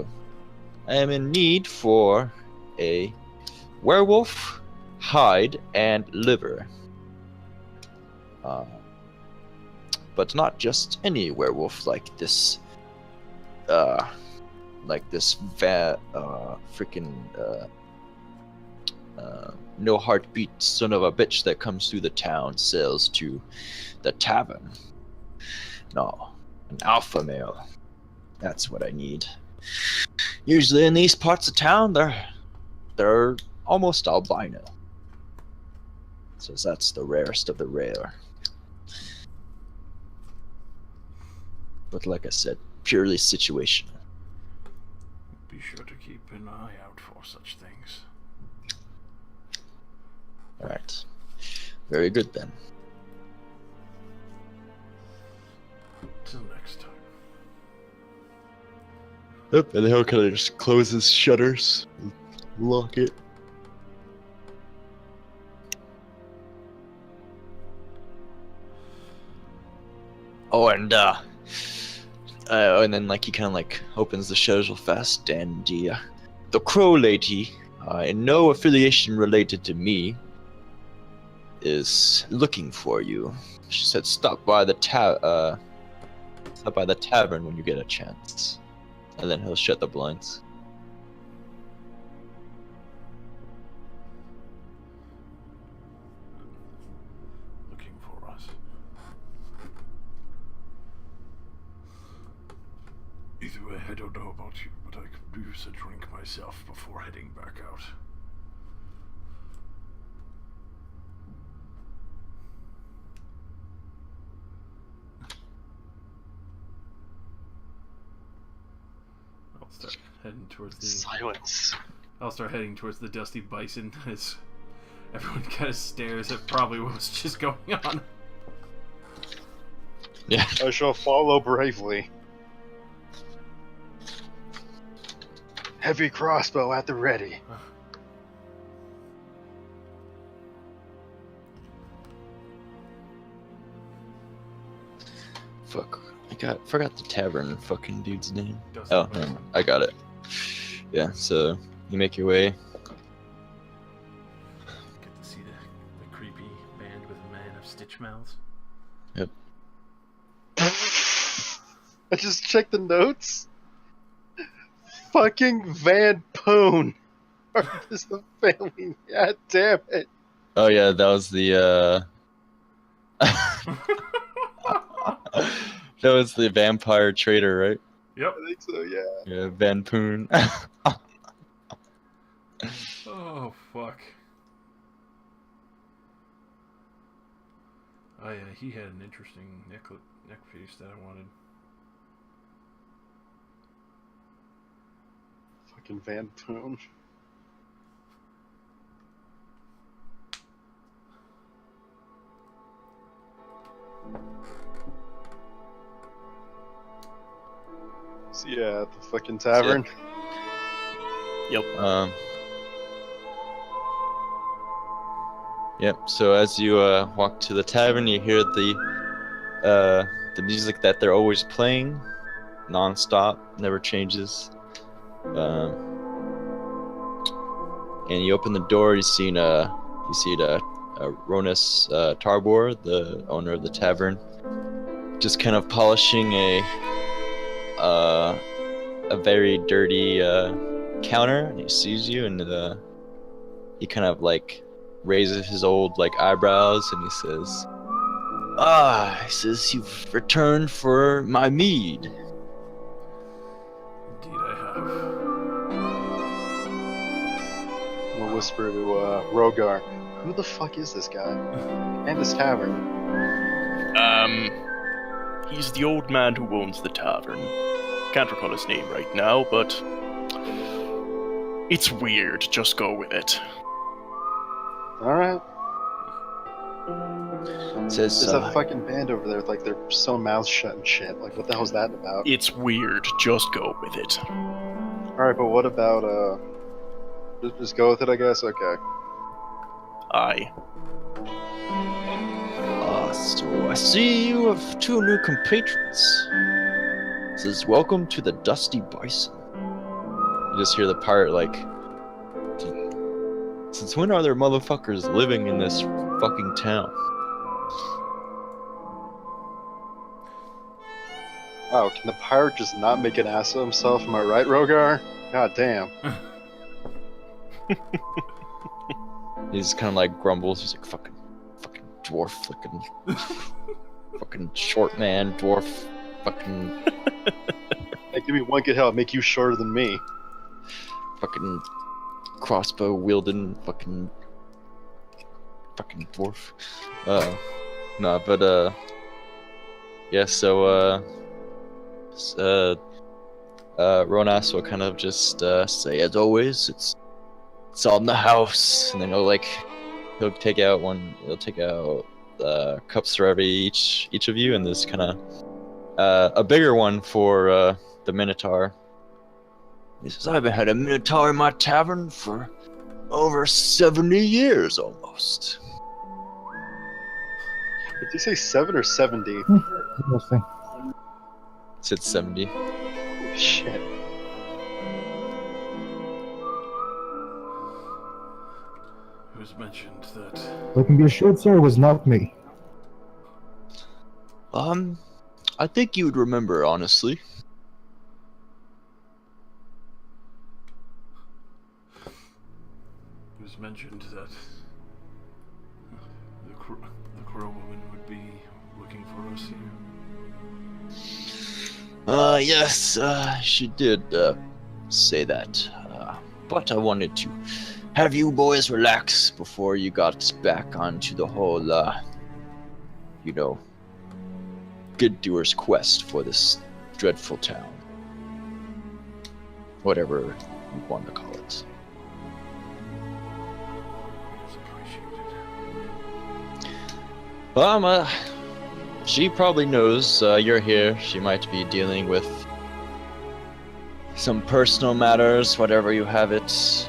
I am in need for a werewolf hide and liver. But not just any werewolf like this. No heartbeat son of a bitch that comes through the town sells to the tavern. No, an alpha male. That's what I need. Usually in these parts of town, they're almost albino. So that's the rarest of the rare. But like I said, purely situational. Be sure to keep an eye out for such things. Alright. Very good then. Till next time. Yep, and he'll kind of just close his shutters, lock it. Oh, and then like he kind of like opens the shutters real fast, and the crow lady, in no affiliation related to me, is looking for you. She said stop by the Stop by the tavern when you get a chance. And then he'll shut the blinds. Looking for us. Either way, I don't know about you, but I could use a drink myself before heading back out. I'll start heading towards the. Silence. I'll start heading towards the Dusty Bison as everyone kind of stares at probably what's just going on. Yeah. I shall follow bravely. Heavy crossbow at the ready. Fuck. Forgot the tavern fucking dude's name. Dusty Oh, Bison. never mind. I got it. Yeah, so you make your way. Get to see the creepy band with a man of stitch mouths. Yep. I just checked the notes. Fucking Van Poon. Part of the family. God damn it. Oh yeah, that was the that was the vampire trader, right? Yep. I think so, yeah. Yeah, Van Poon. Oh, fuck. Oh, yeah, he had an interesting neck piece that I wanted. Fucking Van Poon. So yeah, at the fucking tavern. Yep. Yep. So as you walk to the tavern, you hear the music that they're always playing, non-stop, never changes. And you open the door. You see Ronus Tarbor, the owner of the tavern, just kind of polishing a very dirty counter, and he sees you, and he kind of like raises his old like eyebrows, and he says, he says, you've returned for my mead. Indeed, I have. We'll whisper to Rogar, who the fuck is this guy? And this tavern. He's the old man who owns the tavern. Can't recall his name right now, but it's weird. Just go with it. Alright. Says, There's that fucking band over there with like their sewn mouths shut and shit. Like, what the hell's that about? It's weird. Just go with it. Alright, but what about, just go with it, I guess? Okay. Aye. So I see you have two new compatriots. Says, welcome to the Dusty Bison. You just hear the pirate like, since when are there motherfuckers living in this fucking town? Wow, can the pirate just not make an ass of himself? Am I right, Rogar? God damn. He just kind of like grumbles. He's like, fucking dwarf, fucking short man, dwarf, fucking Hey, give me one good help, make you shorter than me. fucking crossbow wielding, fucking dwarf. No, but yeah. So Ronas will kind of just say, as always, it's all in the house, and then he'll take out cups for each of you, and this kind of a bigger one for the Minotaur. He says, I haven't had a Minotaur in my tavern for over 70 years almost. Did you say 7 or 70? Interesting. Said 70. Holy shit. Who's mentioned that? But can be assured, sir, it was not me. I think you would remember, honestly. It was mentioned that the crow woman would be looking for us here. Yes, she did, say that. But I wanted to have you boys relax before you got back onto the whole, you know, good doer's quest for this dreadful town. Whatever you want to call it. It's appreciated. She probably knows you're here. She might be dealing with some personal matters, whatever you have it.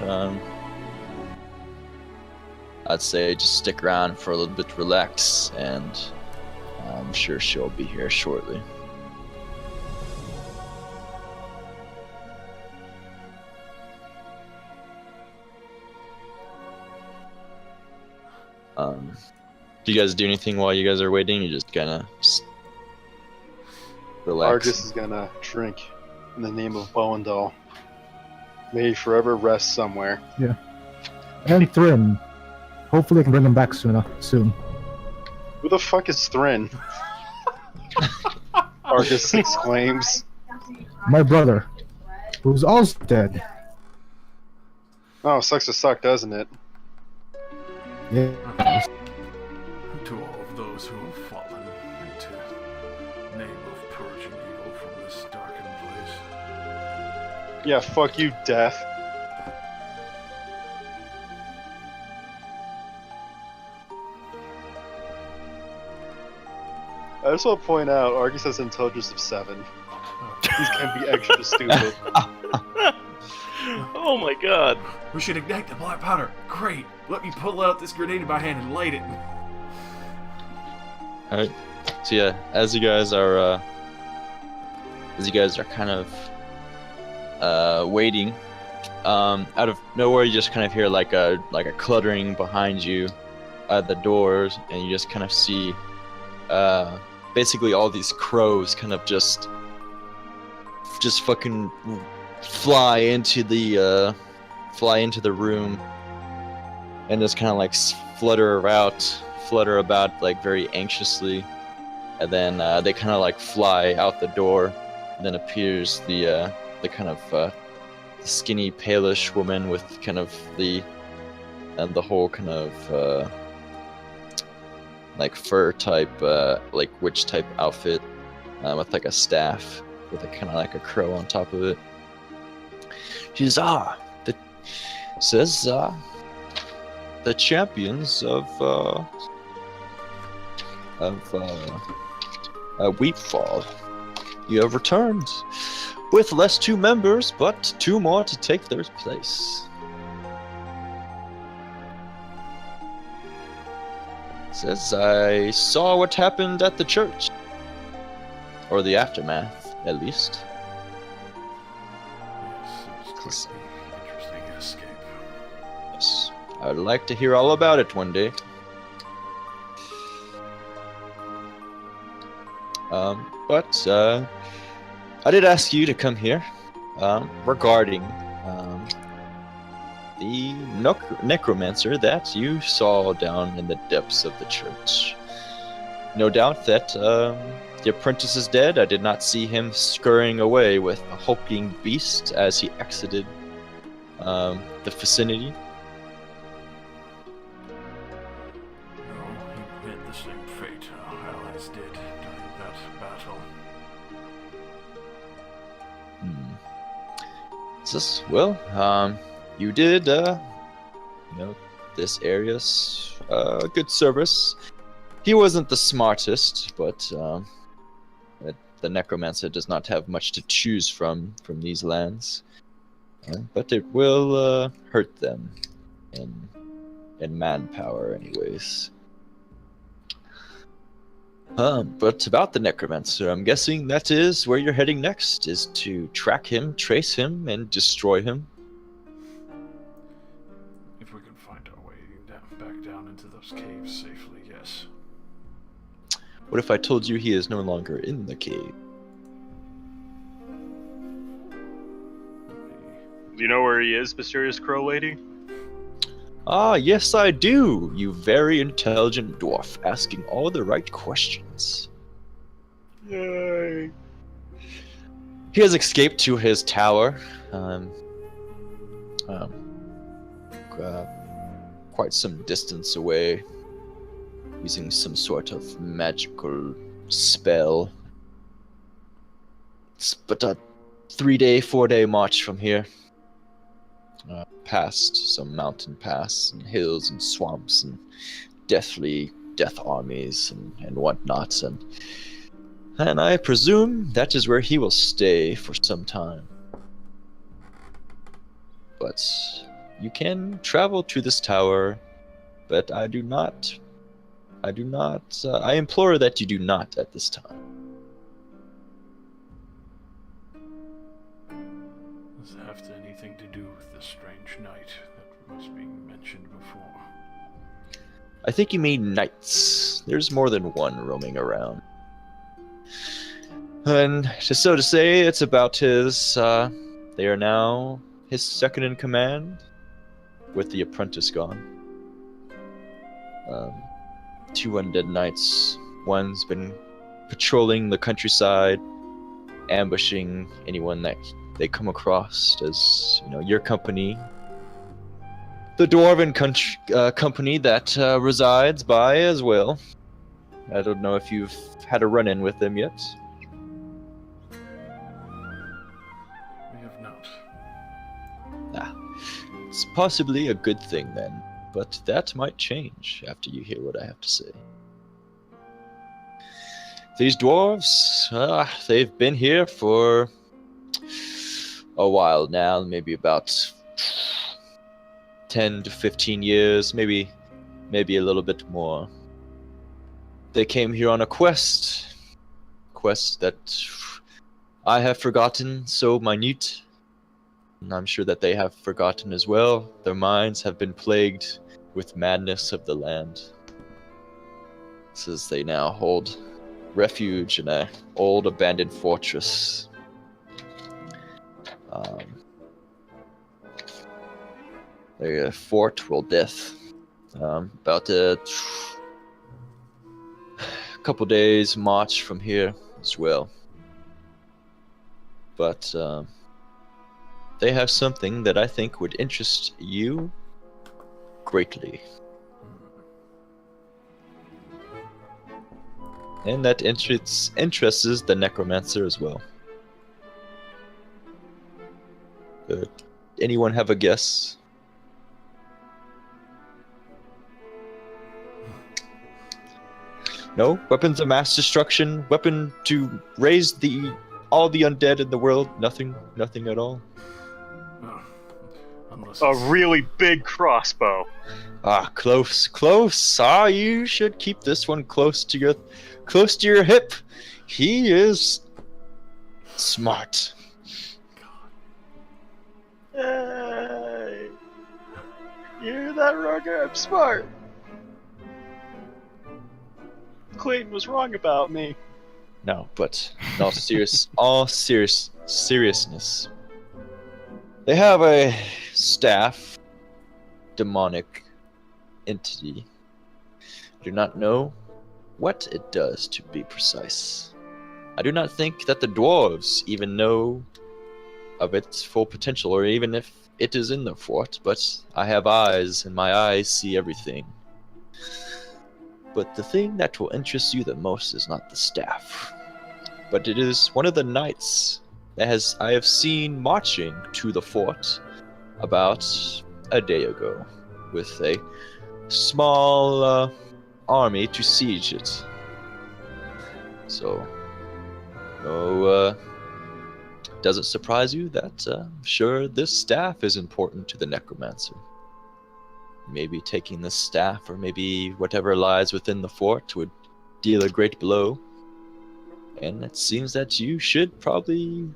I'd say just stick around for a little bit, relax, and I'm sure she'll be here shortly. Do you guys do anything while you guys are waiting? You just kind of relax. Argus is gonna drink in the name of Bowendahl. May he forever rest somewhere. And Thrin. Hopefully I can bring him back soon. Who the fuck is Thrin? Argus exclaims. My brother, who's also dead. Oh, sucks to suck, doesn't it? Yeah. To all of those who have fallen into the name of purging evil from this darkened place. Yeah, fuck you, Death. I just want to point out, Argus has an intelligence of 7. He's gonna be extra stupid. Oh my god. We should ignite the black powder. Great. Let me pull out this grenade in my hand and light it. Alright. So yeah, as you guys are kind of waiting, out of nowhere you just kind of hear like a cluttering behind you at the doors, and you just kind of see basically all these crows kind of just fucking fly into the room and just kind of like flutter about like very anxiously, and then they kind of like fly out the door, and then appears the kind of skinny palish woman with kind of the whole kind of like fur type like witch type outfit with like a staff with a kind of like a crow on top of it. She's says the champions of Weepfall, you have returned with less 2 members, but 2 more to take their place. Says I saw what happened at the church, or the aftermath, at least. Yes, it was quite the interesting escape. Yes, I'd like to hear all about it one day. But I did ask you to come here regarding the necromancer that you saw down in the depths of the church. No doubt that the apprentice is dead. I did not see him scurrying away with a hulking beast as he exited the vicinity. No, he met the same fate our allies did during that battle. Well, you did, this area's good service. He wasn't the smartest, but the necromancer does not have much to choose from these lands. But it will hurt them in manpower, anyways. But about the necromancer, I'm guessing that is where you're heading next, is to track him, trace him, and destroy him. If we can find our way back down into those caves safely, yes. What if I told you he is no longer in the cave? Do you know where he is, mysterious crow lady? Ah, yes, I do, you very intelligent dwarf, asking all the right questions. Yay. He has escaped to his tower, uh, quite some distance away, using some sort of magical spell. It's but a 3-day, 4-day march from here. Past some mountain pass and hills and swamps and death armies and whatnot, and I presume that is where he will stay for some time. But you can travel to this tower, but I implore that you do not at this time. Does it have anything to do with the strange knight that was being mentioned before? I think you mean knights. There's more than one roaming around. And just so to say, it's about his, they are now his second in command, with the apprentice gone. 2 undead knights. One's been patrolling the countryside, ambushing anyone that they come across, as, your company. The dwarven company that resides by as well. I don't know if you've had a run-in with them yet. We have not. It's possibly a good thing then, but that might change after you hear what I have to say. These dwarves, they've been here for a while now, maybe about 10 to 15 years, maybe a little bit more. They came here on a quest that I have forgotten so minute, and I'm sure that they have forgotten as well. Their minds have been plagued with madness of the land, since they now hold refuge in an old abandoned fortress. A fort will death. About a couple days march from here as well. But they have something that I think would interest you greatly. And that interests the necromancer as well. Anyone have a guess? No? Weapons of mass destruction? Weapon to raise all the undead in the world? Nothing at all? Oh, unless A it's- really big crossbow. Ah, close. Ah, you should keep this one close to your hip. He is smart. Yay! You hear that, Roger? I'm smart. Clayton was wrong about me. No, but in all seriousness. They have a staff, demonic entity. I do not know what it does, to be precise. I do not think that the dwarves even know of its full potential, or even if it is in the fort, but I have eyes, and my eyes see everything. But the thing that will interest you the most is not the staff, but it is one of the knights that I have seen marching to the fort about a day ago, with a small army to siege it. So, does it surprise you that I'm sure this staff is important to the necromancer? Maybe taking this staff, or maybe whatever lies within the fort, would deal a great blow. And it seems that you should probably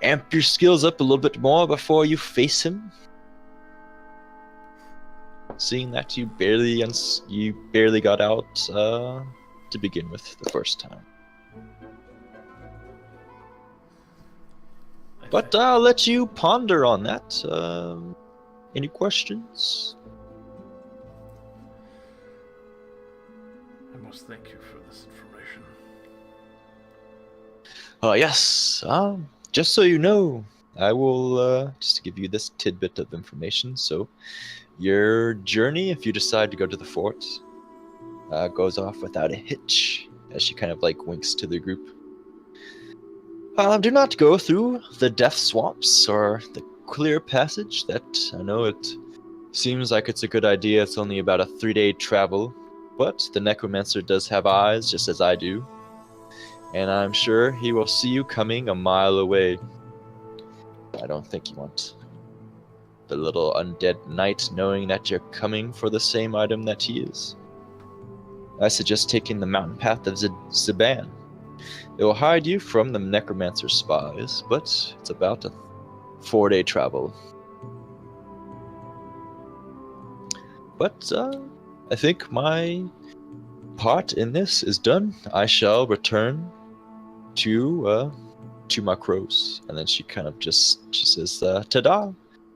amp your skills up a little bit more before you face him. Seeing that you barely got out to begin with the first time. But I'll let you ponder on that. Any questions? I must thank you for this information. Yes. Just so you know, I will just give you this tidbit of information. So, your journey, if you decide to go to the fort, goes off without a hitch. As she kind of like winks to the group. Do not go through the death swamps or the clear passage. That I know it seems like it's a good idea. It's only about a 3-day travel, but the necromancer does have eyes, just as I do, and I'm sure he will see you coming a mile away. I don't think you want the little undead knight knowing that you're coming for the same item that he is. I suggest taking the mountain path of Zaban. It will hide you from the necromancer's spies, but it's about a 4-day travel. But I think my part in this is done. I shall return to my crows, and then she kind of she says ta-da,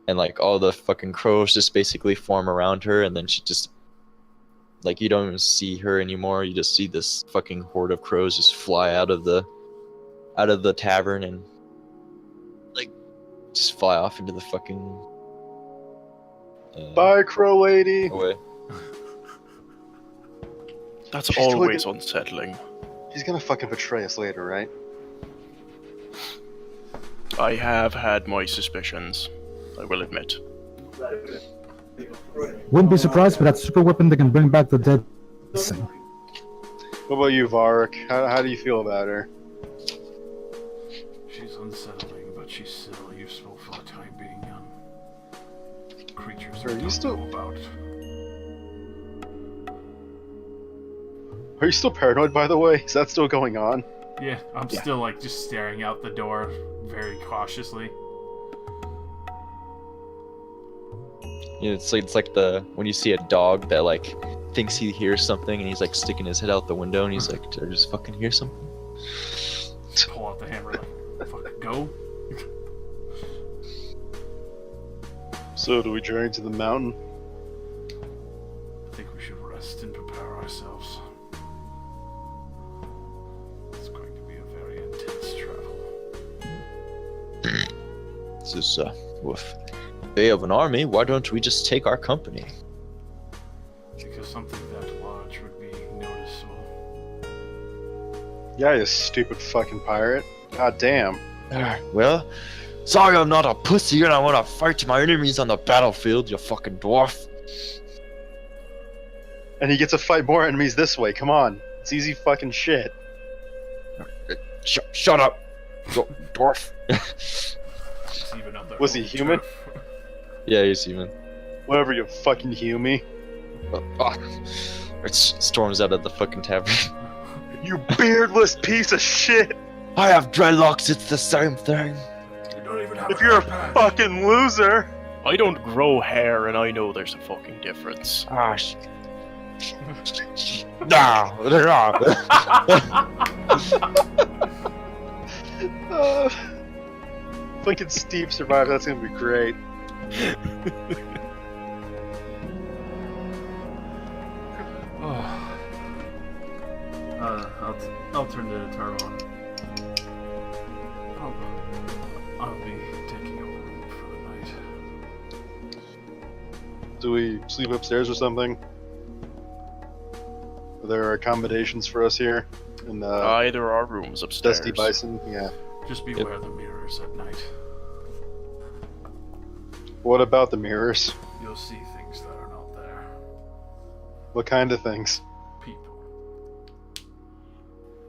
and like all the fucking crows just basically form around her, and then she just like you don't even see her anymore. You just see this fucking horde of crows just fly out of the tavern and like just fly off into the fucking Bye, crow lady. away. That's She's always doing unsettling. She's gonna fucking betray us later, right? I have had my suspicions, I will admit. Wouldn't be surprised with that super weapon that can bring back the dead. What about you, Varric? How do you feel about her? She's unsettling, but she's still useful for the time being. Creatures Are I you don't still- know about. Are you still paranoid, by the way? Is that still going on? Yeah, I'm still like just staring out the door very cautiously. You know, it's like the when you see a dog that like thinks he hears something and he's like sticking his head out the window and he's like, did I just fucking hear something? Pull out the hammer, like, fucking go. So, do we journey to the mountain? I think we should rest and prepare ourselves. It's going to be a very intense travel. This is with Bay of an army. Why don't we just take our company? Because something that large would be noticeable. Yeah, you stupid fucking pirate. God damn. Well, sorry I'm not a pussy and I want to fight my enemies on the battlefield, you fucking dwarf. And he gets to fight more enemies this way. Come on. It's easy fucking shit. Shut up, dwarf. It's even on their Was he own human? turf. Yeah, he's human. Whatever, you fucking Hume. It storms out of the fucking tavern. You beardless piece of shit! I have dreadlocks, it's the same thing. You don't even have If you're a patch. fucking loser! I don't grow hair, and I know there's a fucking difference. Fucking Steve survived, that's gonna be great. I'll turn to Tarvon. I'll be taking a room for the night. Do we sleep upstairs or something? Are there accommodations for us here? In There are rooms upstairs. Dusty Bison? Yeah. Just beware the mirrors at night. What about the mirrors? You'll see things that are not there. What kind of things? People.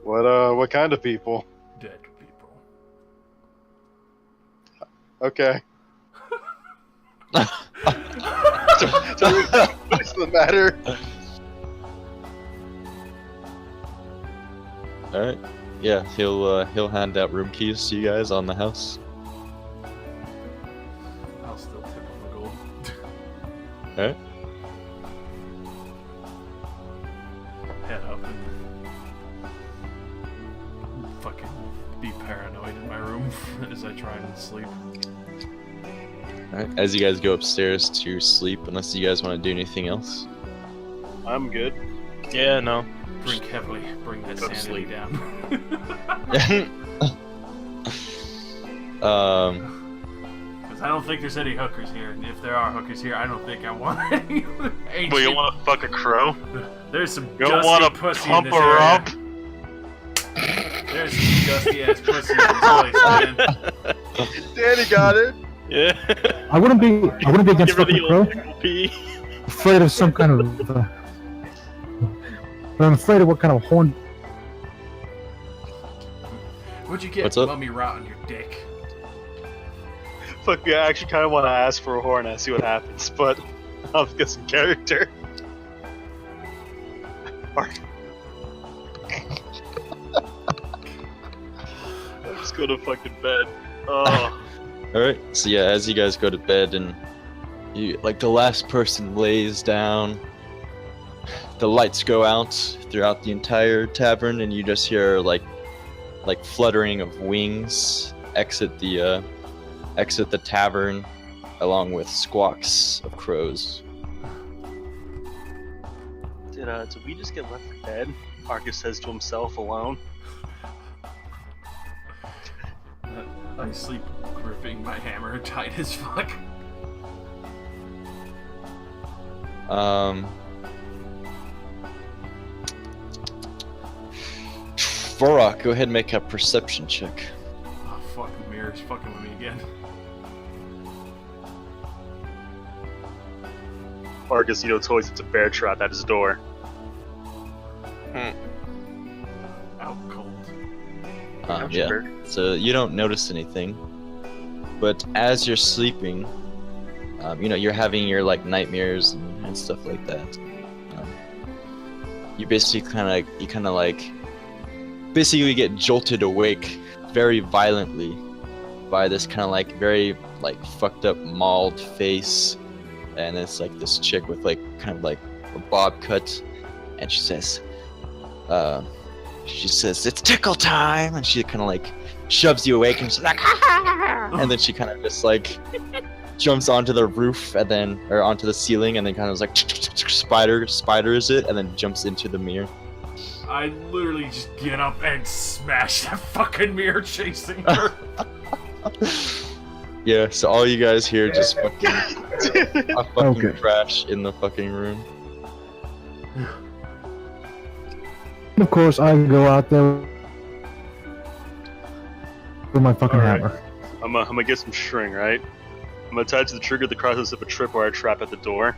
What kind of people? Dead people. Okay. What's the matter? All right. Yeah, he'll hand out room keys to you guys on the house. I'll still tip him the gold. All right. Head up and be paranoid in my room as I try and sleep. Alright, as you guys go upstairs to sleep, unless you guys want to do anything else. I'm good. Yeah, no. Drink heavily, bring that Go to sanity sleep. down. Because I don't think there's any hookers here. And if there are hookers here, I don't think I want any. Well, you want to fuck a crow? There's some You don't dusty want to pussy pump in this her area. up? There's some dusty ass pussy in this place, man. Danny got it. Yeah. I wouldn't be against Give her fucking the crow. old pickle pee. Afraid of some kind of. But I'm afraid of what kind of horn. What'd you get, What's up? mummy rot on your dick? Fuck me, I actually kind of want to ask for a horn and see what happens, but I'll get some character. I'm just going to fucking bed. Oh. Alright, so yeah, as you guys go to bed and you, like, the last person lays down, the lights go out throughout the entire tavern and you just hear like fluttering of wings exit the tavern along with squawks of crows. Did we just get left for dead? Marcus says to himself alone. I sleep gripping my hammer tight as fuck. Vorok, go ahead and make a perception check. Oh, fuck, the mirror's fucking with me again. Marcus, toys it's a bear trap at his door. Out cold. Yeah. So you don't notice anything, but as you're sleeping, you're having your like nightmares and stuff like that. You basically basically get jolted awake very violently by this kind of like very like fucked up mauled face, and it's like this chick with like kind of like a bob cut, and she says, it's tickle time, and she kind of like shoves you awake, and she's like, and then she kind of just like jumps onto the roof and then or onto the ceiling, and then kind of like spiders it, and then jumps into the mirror. I literally just get up and smash that fucking mirror chasing her. Yeah, so all you guys hear just fucking a fucking Okay. crash in the fucking room. Of course, I go out there with my fucking Alright. hammer. I'm gonna get some string, right? I'm gonna tie it to the trigger of the process of a tripwire trap at the door.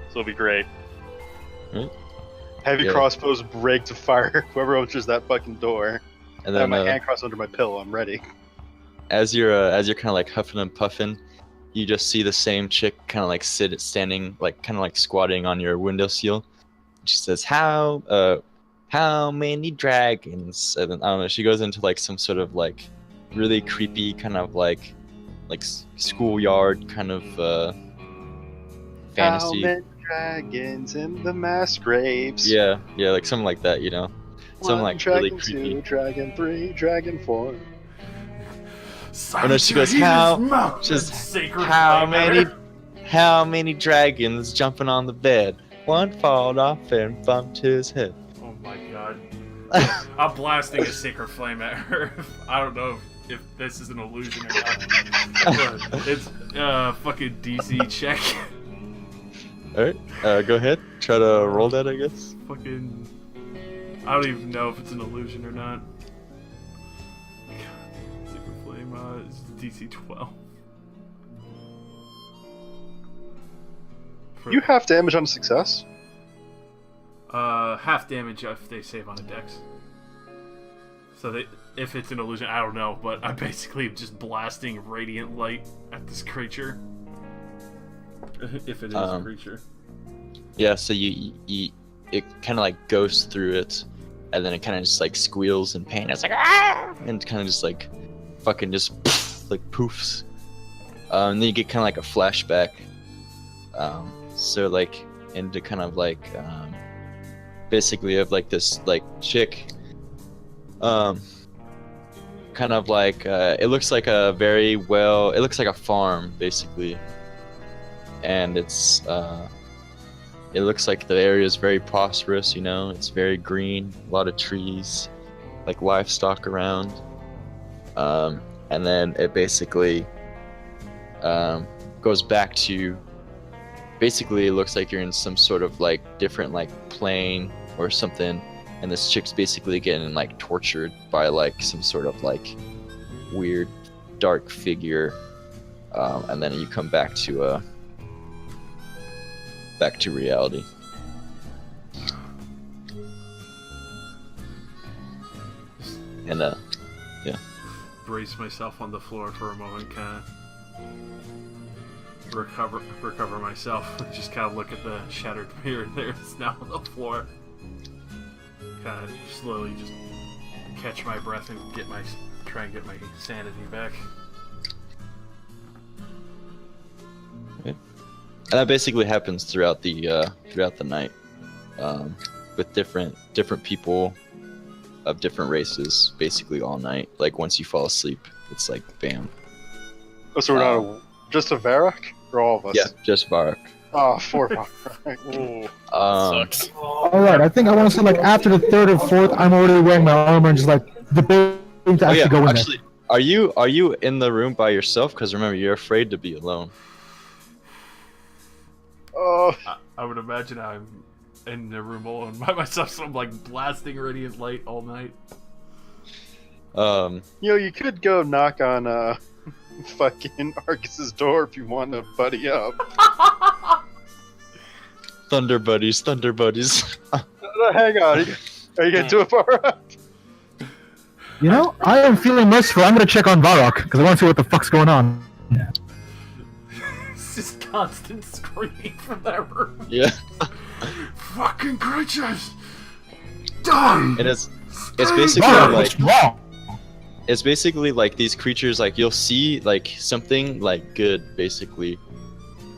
So it'll be great. Hmm? Heavy Yeah. crossbows break to fire whoever opens that fucking door. And I have then my hand crossed under my pillow. I'm ready. as you're kind of like huffing and puffing, you just see the same chick kind of like standing like kind of like squatting on your windowsill. She says, "How many dragons?" And then, I don't know. She goes into like some sort of like really creepy kind of like schoolyard kind of fantasy. How many dragons in the mass graves? Yeah, like something like that, Something One like dragon, really creepy. 2, dragon 3, dragon 4. Oh, no, she goes, "How- just How many dragons jumping on the bed? One fall off and bumped his head." Oh my god. I'm blasting a sacred flame at her. I don't know if this is an illusion or not. But it's fucking DC check. Alright, go ahead. Try to roll that, I guess. Fucking. I don't even know if it's an illusion or not. Sacred flame is DC 12. You have damage on success. Half damage if they save on a dex. So if it's an illusion, I don't know, but I'm basically just blasting radiant light at this creature. If it is a creature. Yeah, so it kind of like goes through it, and then it kind of just like squeals in pain. It's like, "Ah!" And kind of just like fucking just like poofs. And then you get kind of like a flashback. So like into kind of like basically of like this like chick kind of like it looks like a it looks like a farm basically, and it looks like the area is very prosperous. You know, it's very green, a lot of trees, like livestock around, and then it basically goes back to basically it looks like you're in some sort of like different like plane or something, and this chick's basically getting like tortured by like some sort of like weird dark figure, and then you come back to reality. And Brace myself on the floor for a moment, kind of recover myself. Just kind of look at the shattered mirror there. It's now on the floor. Kind of slowly just catch my breath and try and get my sanity back. and that basically happens throughout the night, with different people of different races, basically all night. Like once you fall asleep, it's like bam. Oh, so we're not just a Varrock? Or all of us? Yeah, just Varrock. Oh, 4 Varrock. Ooh, sucks. Alright, I think I want to say like after the third or fourth, I'm already wearing my armor and just like debating to actually go in actually, are you in the room by yourself? Because remember, you're afraid to be alone. Oh, I would imagine I'm in the room alone by myself, so I'm like blasting radiant light all night. you could go knock on fucking Argus's door if you want to buddy up. Thunder buddies. Hang on, are you gonna do it, Varrock? You know, I am feeling merciful. I'm gonna check on Varrock because I want to see what the fuck's going on. It's just constant screaming from that room. Yeah. Fucking creatures! Die! And it's basically Varrock, like what's wrong? it's basically like these creatures, like you'll see like something like good basically,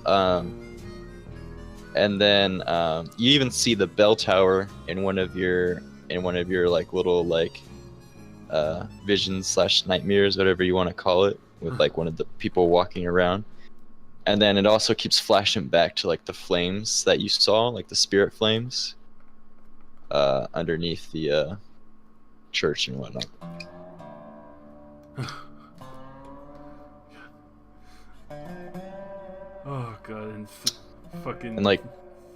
and then you even see the bell tower in one of your like little like visions / nightmares, whatever you want to call it, with like one of the people walking around. And then it also keeps flashing back to like the flames that you saw, like the spirit flames underneath the church and whatnot. Oh god, and fucking And like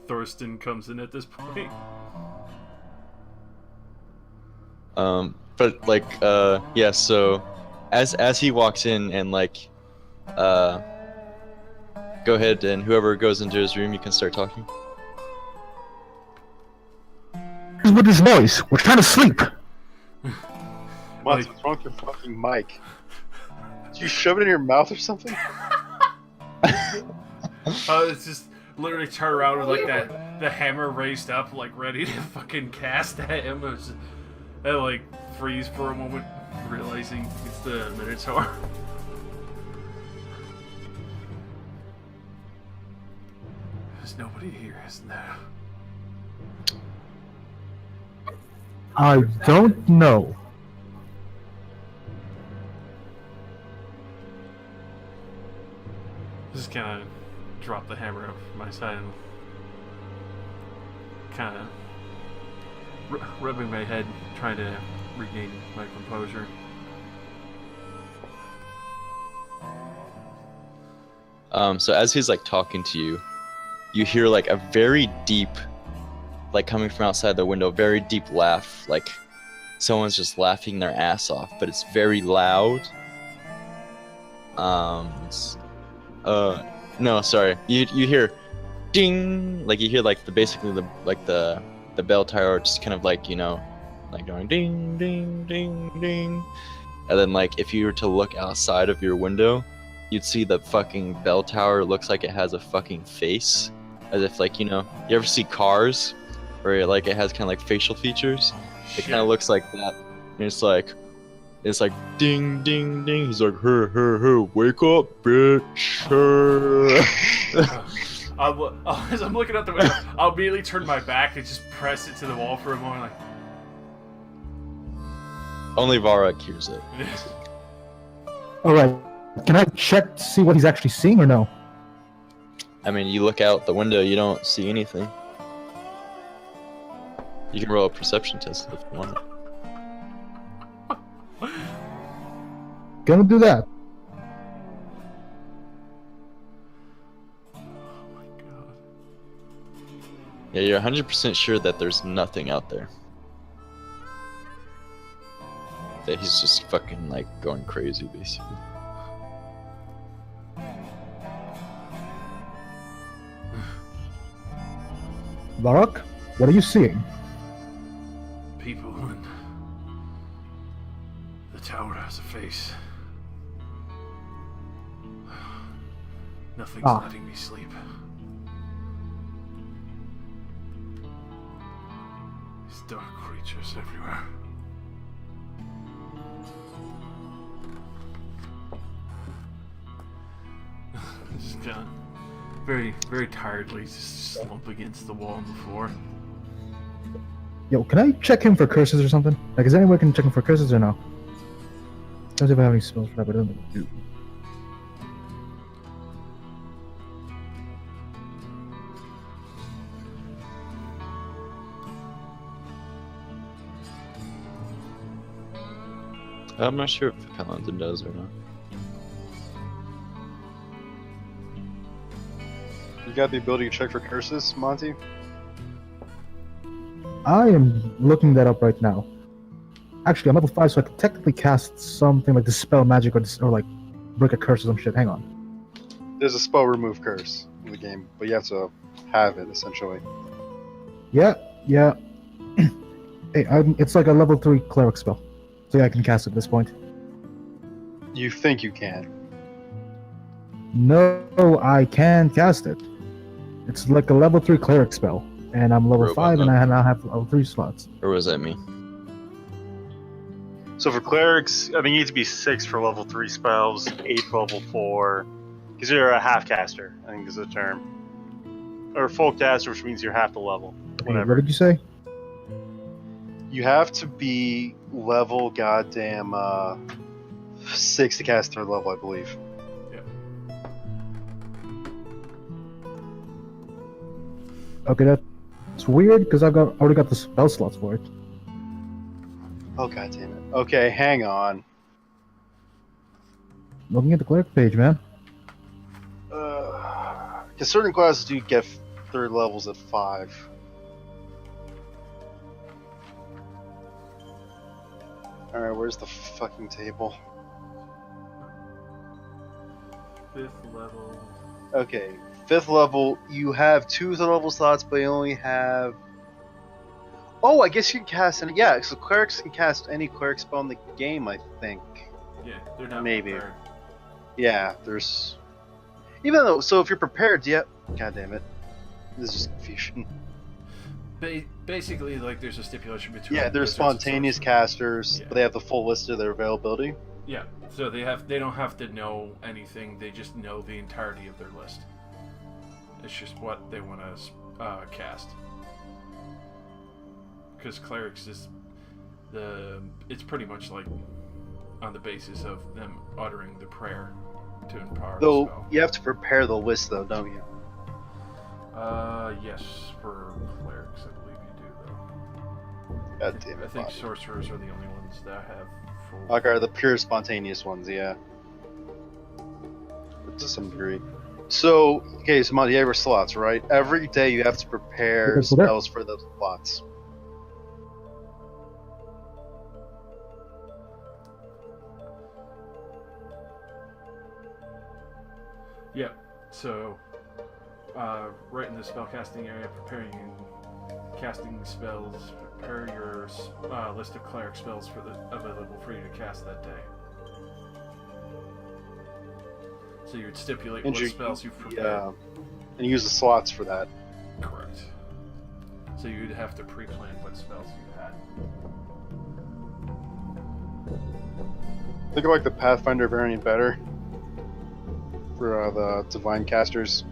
Thorsten comes in at this point. but like yeah, so as he walks in and like go ahead, and whoever goes into his room, you can start talking. What's with this voice? We're trying to sleep. What's wrong with your fucking mic? Did you shove it in your mouth or something? It's just literally turn around with like the hammer raised up, like ready to fucking cast at him. And like freeze for a moment, realizing it's the Minotaur. There's nobody here, isn't there? I don't know. Just kind of drop the hammer up my side and kind of rubbing my head, trying to regain my composure. So as he's like talking to you, you hear like a very deep, like coming from outside the window, very deep laugh, like someone's just laughing their ass off, but it's very loud. No, sorry. You hear ding, like you hear like the bell tower just kind of like, you know, like going ding ding ding ding. And then like if you were to look outside of your window, you'd see the fucking bell tower looks like it has a fucking face, as if like, you know, you ever see Cars where like it has kind of like facial features? It kind of looks like that. And it's like ding ding ding. He's like, hey, wake up, bitch. As I'm looking out the window, I'll immediately turn my back and just press it to the wall for a moment, like. Only Varrock hears it. Alright. Can I check to see what he's actually seeing or no? I mean, you look out the window, you don't see anything. You can roll a perception test if you want. Gonna do that. Oh my god. Yeah, you're 100% sure that there's nothing out there. That he's just fucking like going crazy, basically. Varrock, what are you seeing? People and the tower has a face. Nothing's Ah. letting me sleep. These dark creatures everywhere. Just very, very tiredly just slump against the wall on the floor. Yo, can I check him for curses or something? Like, is there any way I can check him for curses or no? Don't know if I have any spells for that, but I don't think I do. I'm not sure if Paladin does or not. You got the ability to check for curses, Monty? I am looking that up right now. Actually, I'm level 5, so I can technically cast something like Dispel Magic or like Break a Curse or some shit. Hang on. There's a spell remove curse in the game, but you have to have it, essentially. Yeah. Hey, it's like a level 3 Cleric spell. So yeah, I can cast it at this point. You think you can. No, I can cast it. It's like a level 3 Cleric spell. And I'm level Robot 5 and up. I now have level 3 slots. Or what does that mean? So for clerics, I think you need to be 6 for level 3 spells, 8 for level 4. Because you're a half caster, I think is the term. Or full caster, which means you're half the level. Hey, Whatever. what did you say? You have to be level goddamn 6 to cast 3rd level, I believe. Okay, that's weird because already got the spell slots for it. Oh god damn it. Okay, hang on. Looking at the Cleric page, man. Because certain classes do get 3rd levels at 5. Alright, where's the fucking table? 5th level. Okay, 5th level, you have 2 level slots, but you only have... Oh, I guess you can cast any... Yeah, so clerics can cast any cleric spell in the game, I think. Yeah, they're not Maybe. prepared. Yeah, there's... Even though, so if you're prepared, yeah... God damn it. This is confusion. Basically, like, there's a stipulation between... Yeah, they're wizards and spontaneous sorcerers. casters, Yeah. but they have the full list of their availability. Yeah, so they don't have to know anything, they just know the entirety of their list. It's just what they want to cast. Because clerics is it's pretty much like on the basis of them uttering the prayer to empower the Though, spell. you have to prepare the list, though, don't you? Yes, for clerics, I believe you do, though. God damn it. I think Bobby. sorcerers are the only ones that have full... Like are the pure spontaneous ones, yeah. To some degree. So, okay, so Monty, you have your slots, right? Every day you have to prepare Okay, so there- spells for those slots. Yeah, so right in the spellcasting area, preparing and casting spells, prepare your list of cleric spells for available for you to cast that day. So you would stipulate And what you- spells you've prepared. Yeah. And use the slots for that. Correct. So you'd have to pre-plan what spells you had. Think of like the Pathfinder variant better. For the divine casters.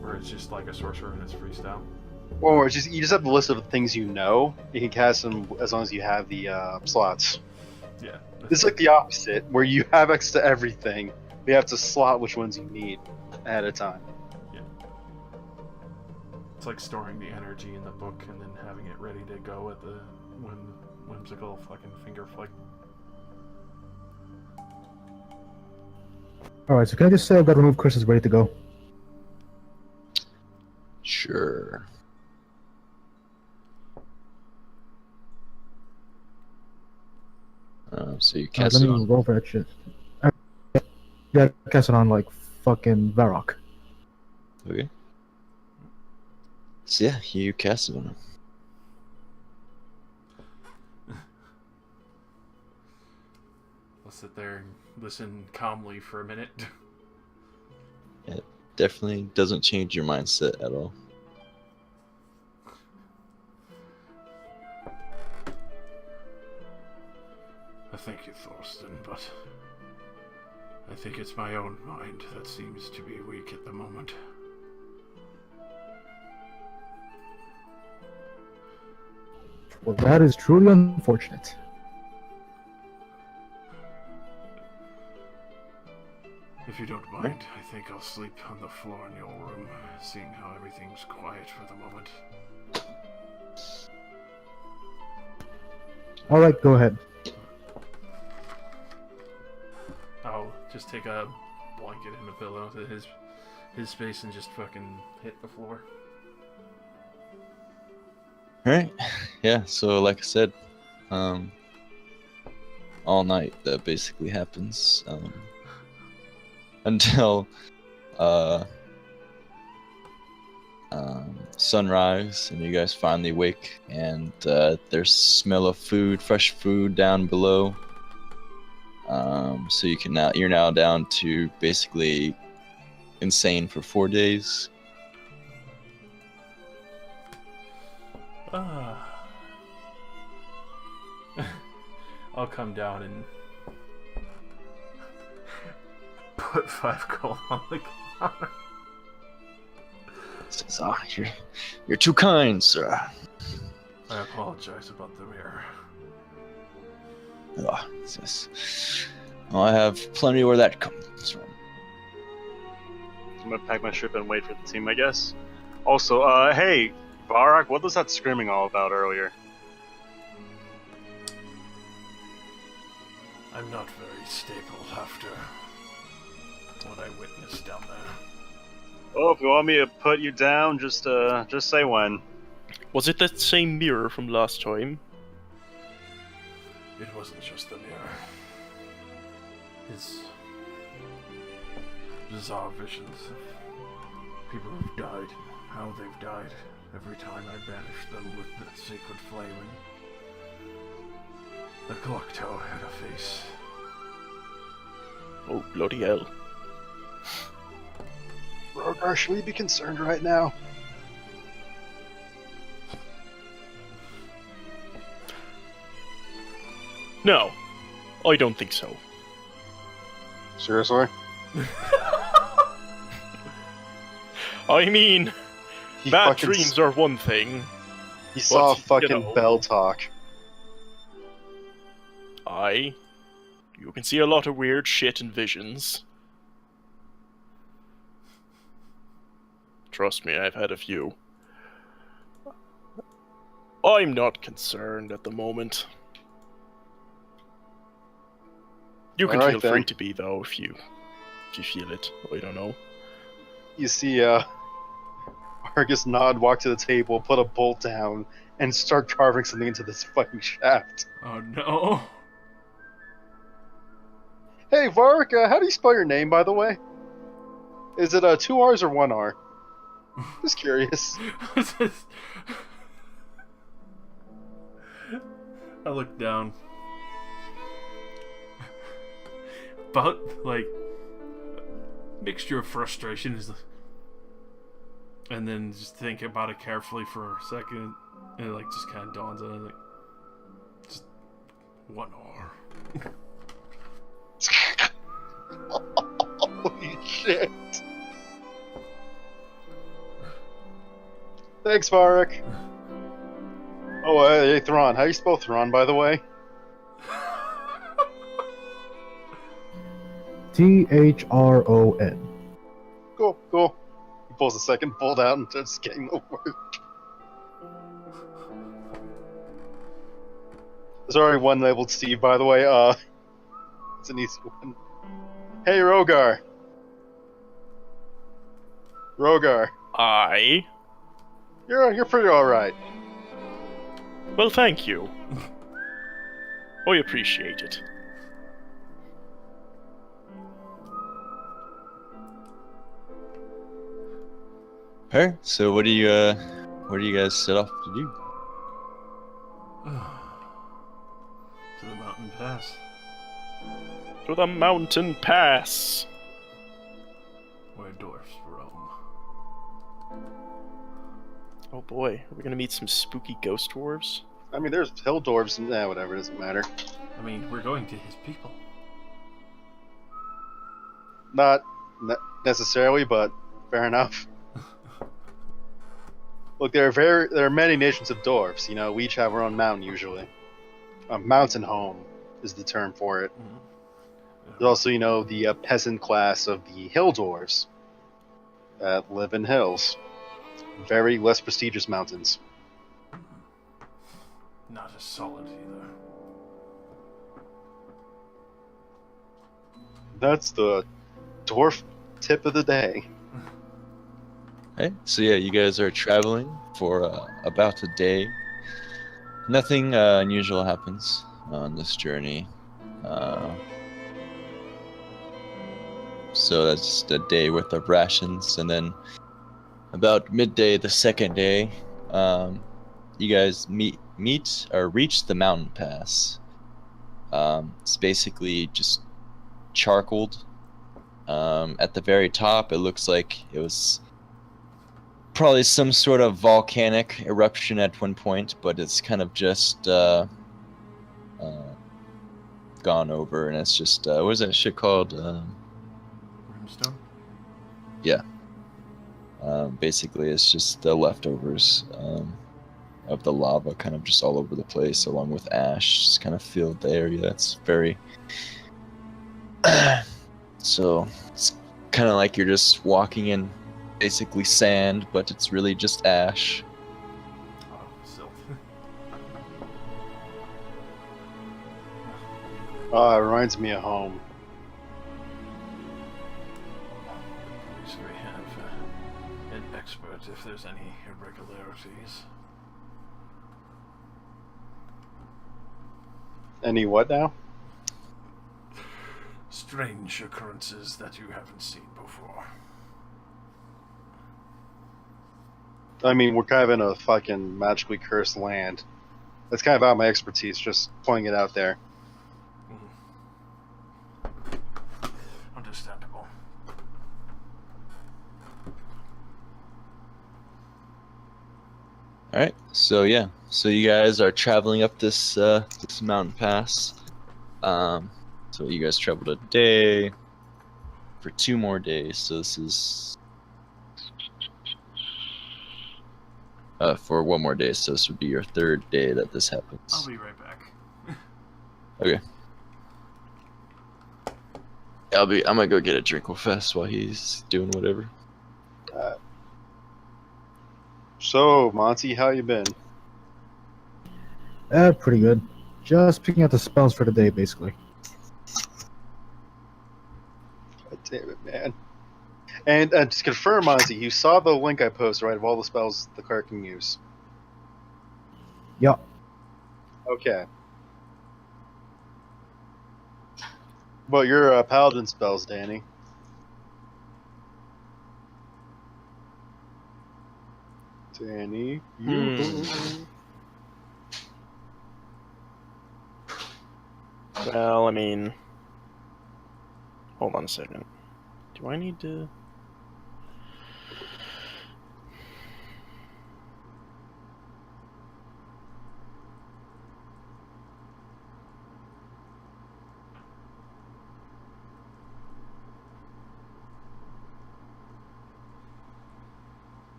Where it's just like a sorcerer and it's freestyle. Or just you just have the list of things you know. You can cast them as long as you have the slots. Yeah. It's like the opposite, where you have access to everything. You have to slot which ones you need at a time. It's like storing the energy in the book and then having it ready to go at the whimsical fucking finger flick. Alright, so can I just say I've got remove curses ready to go? Sure. So you cast Let it me on. roll for that shit. Yeah, cast it on like fucking Varrock. Okay. So yeah, you cast it on him. I'll sit there and listen calmly for a minute. Definitely doesn't change your mindset at all. I thank you, Thorsten, but I think it's my own mind that seems to be weak at the moment. Well, that is truly unfortunate. If you don't mind, I think I'll sleep on the floor in your room, seeing how everything's quiet for the moment. Alright, go ahead. I'll just take a blanket and a pillow to his space and just fucking hit the floor. Alright. Yeah, so like I said, all night that basically happens. Until sunrise, and you guys finally wake, and there's smell of food, fresh food down below. So you're now down to basically insane for 4 days. I'll come down and put 5 gold on the counter. Says, you're too kind, sir. I apologize about the mirror. Oh, says, I have plenty where that comes from. I'm gonna pack my ship and wait for the team, I guess. Also, hey, Varrock, what was that screaming all about earlier? I'm not very stable after what I witnessed down there. Oh, if you want me to put you down, just say when. Was it that same mirror from last time? It wasn't just the mirror. His bizarre visions of people who've died, how they've died, every time I banished them with the sacred flame. The Glocto had a face. Oh, bloody hell. Rogar, should we be concerned right now? No, I don't think so. Seriously? I mean, He bad fucking dreams are one thing. He saw you fucking know. Bell talk. You can see a lot of weird shit and visions. Trust me, I've had a few. I'm not concerned at the moment. You can Alright, feel then. free to be, though, if you feel it. I don't know. You see, Argus nod, walk to the table, put a bolt down, and start carving something into this fucking shaft. Oh no! Hey, Vark, how do you spell your name, by the way? Is it 2 R's or 1 R? Just curious. I look down. About, like, mixture of frustration is, and then just think about it carefully for a second, and it, like, just kind of dawns on it, like, just 1 R. Holy shit. Thanks, Varric. Oh, hey, Thrawn. How you spell Thrawn, by the way? Thron. Cool, cool. He pulls a second bolt out and starts getting the word. There's already one labeled Steve, by the way. It's an easy one. Hey, Rogar. Rogar. You're pretty alright. Well, thank you. We appreciate it. Alright, so what do you guys set off to do? To the mountain pass. To the mountain pass. Where dwarfs roam. Oh boy, are we gonna meet some spooky ghost dwarves? I mean, there's hill dwarves and whatever, doesn't matter. I mean, we're going to his people. Not necessarily, but fair enough. Look, there are many nations of dwarves. You know, we each have our own mountain usually. A mountain home is the term for it. There's also, you know, the peasant class of the hill dwarves that live in hills. Very less prestigious mountains. Not as solid either. That's the dwarf tip of the day. Okay, so yeah, you guys are traveling for about a day. Nothing unusual happens on this journey. So that's just a day worth of rations, and then about midday the second day, you guys meet or reach the mountain pass. It's basically just charcoaled. At the very top, it looks like it was probably some sort of volcanic eruption at one point, but it's kind of just gone over, and it's just what is that shit called? Brimstone? Yeah. Basically, it's just the leftovers of the lava, kind of just all over the place, along with ash, just kind of filled the area. It's very so it's kind of like you're just walking in basically sand, but it's really just ash. Oh, silt. It reminds me of home. At least we have an expert if there's any irregularities. Any what now? Strange occurrences that you haven't seen before. I mean, we're kind of in a fucking magically cursed land. That's kind of out of my expertise, just pointing it out there. Understandable. All right, so yeah, so you guys are traveling up this this mountain pass. So you guys traveled a day for 2 more days. So this is for 1 more day. So this would be your 3rd day that this happens. I'll be right back. Okay. I'm gonna go get a drink real fast while he's doing whatever. So, Monty, how you been? Pretty good. Just picking out the spells for the day, basically. God damn it, man. And to confirm, Monty, you saw the link I posted, right, of all the spells the cleric can use? Yup. Okay. Well, your paladin spells, Danny. Danny, Well, I mean... Hold on a second. Do I need to...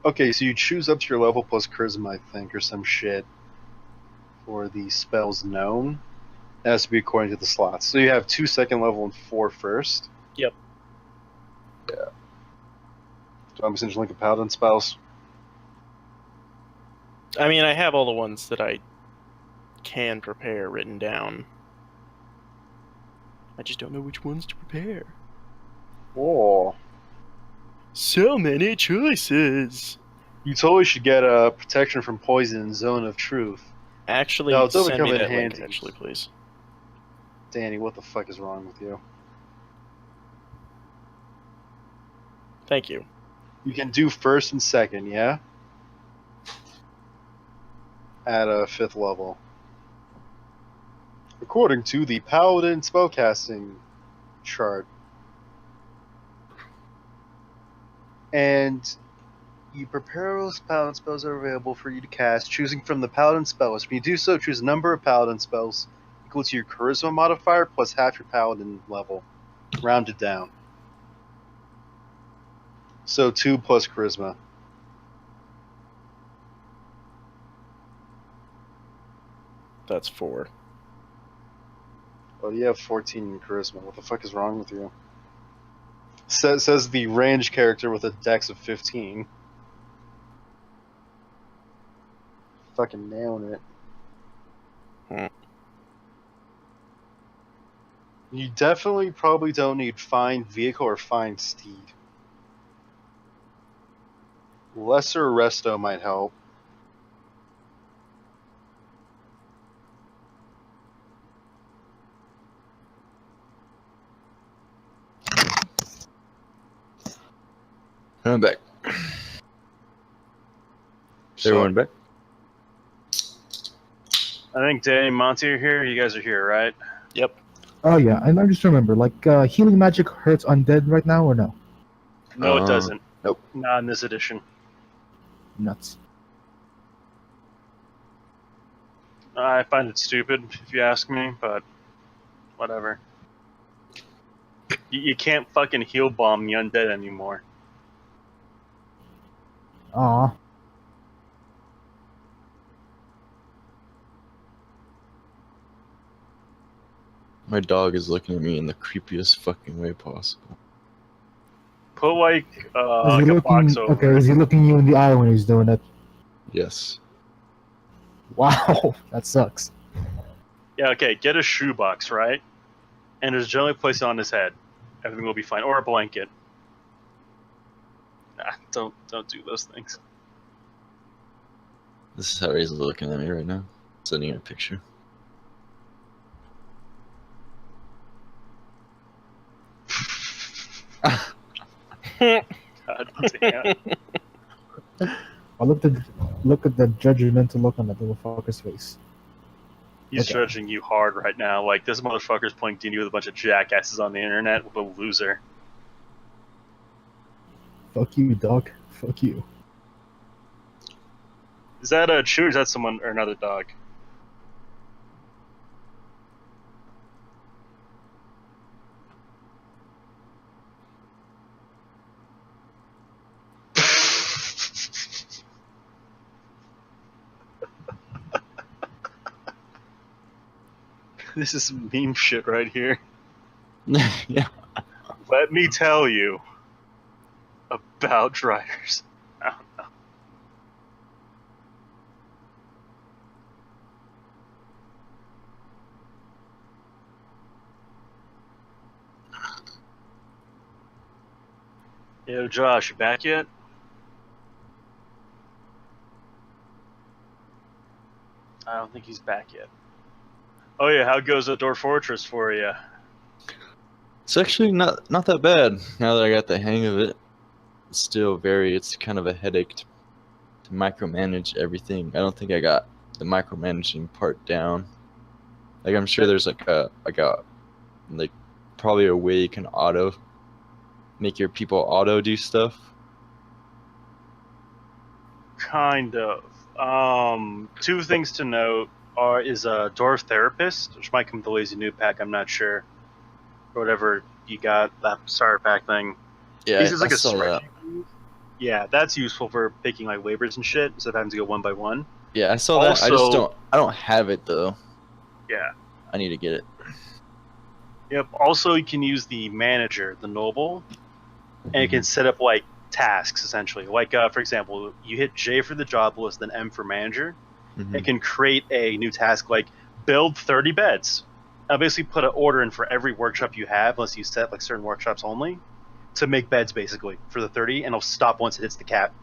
Okay, so you choose up to your level plus charisma, I think, or some shit for the spells known. It has to be according to the slots. So you have 2 second level and 4 first. Yep. Yeah. So I'm essentially like a paladin spells. I mean, I have all the ones that I can prepare written down. I just don't know which ones to prepare. Oh. So many choices. You totally should get a protection from poison in Zone of Truth. Actually, No, it's only send me come in that link handy. eventually, please. Danny, what the fuck is wrong with you? Thank you. You can do first and second, yeah? At a 5th level. According to the Paladin spellcasting chart. And you prepare those Paladin spells that are available for you to cast, choosing from the Paladin spell list. When you do so, choose a number of Paladin spells equal to your Charisma modifier plus half your Paladin level, rounded down. So 2 plus Charisma. That's 4. Oh, you have 14 in Charisma. What the fuck is wrong with you? Says the range character with a dex of 15. Fucking nailing it. Hmm. You definitely probably don't need Find Vehicle or Find Steed. Lesser Resto might help. I'm back. So, Everyone back? I think Danny and Monty are here. You guys are here, right? Yep. Oh yeah, and I just remember, like, healing magic hurts undead right now or no? No, it doesn't. Nope. Not in this edition. Nuts. I find it stupid, if you ask me, but whatever. You can't fucking heal bomb the undead anymore. Aw. My dog is looking at me in the creepiest fucking way possible. Put like Is a he box looking? over. Okay, is he looking you in the eye when he's doing it? Yes. Wow, that sucks. Yeah, okay, get a shoebox, right? And just generally place it on his head. Everything will be fine. Or a blanket. Nah, don't do those things. This is how he's looking at me right now. Sending a picture. God damn. I look at the judgmental look on that little fucker's face. He's Okay. judging you hard right now. Like, this motherfucker's playing D&D with a bunch of jackasses on the internet with a loser. Fuck you, dog. Fuck you. Is that a Chew or is that someone or another dog? This is some meme shit right here. Yeah. Let me tell you about dryers. I don't know. Yo, Josh, you back yet? I don't think he's back yet. Oh yeah, how goes the Door Fortress for you? It's actually not that bad now that I got the hang of it. It's still it's kind of a headache to micromanage everything. I don't think I got the micromanaging part down. Like I'm sure there's like probably a way you can make your people auto do stuff. Kind of. Two things to note is a Dwarf Therapist, which might come with the Lazy Noob pack, I'm not sure. Or whatever you got, that starter pack thing. Yeah, He's just like I a saw that. spreadsheet. Yeah, that's useful for picking like waivers and shit instead of having to go one by one. Yeah, I saw that. I just Also- don't have it though. Yeah. I need to get it. Yep. Also, you can use the manager, the noble, and you can set up like tasks essentially. Like, for example, you hit J for the job list, then M for manager. Mhm. It can create a new task like build 30 beds. I'll basically put an order in for every workshop you have, unless you set like certain workshops only, to make beds basically for the 30, and it'll stop once it hits the cap.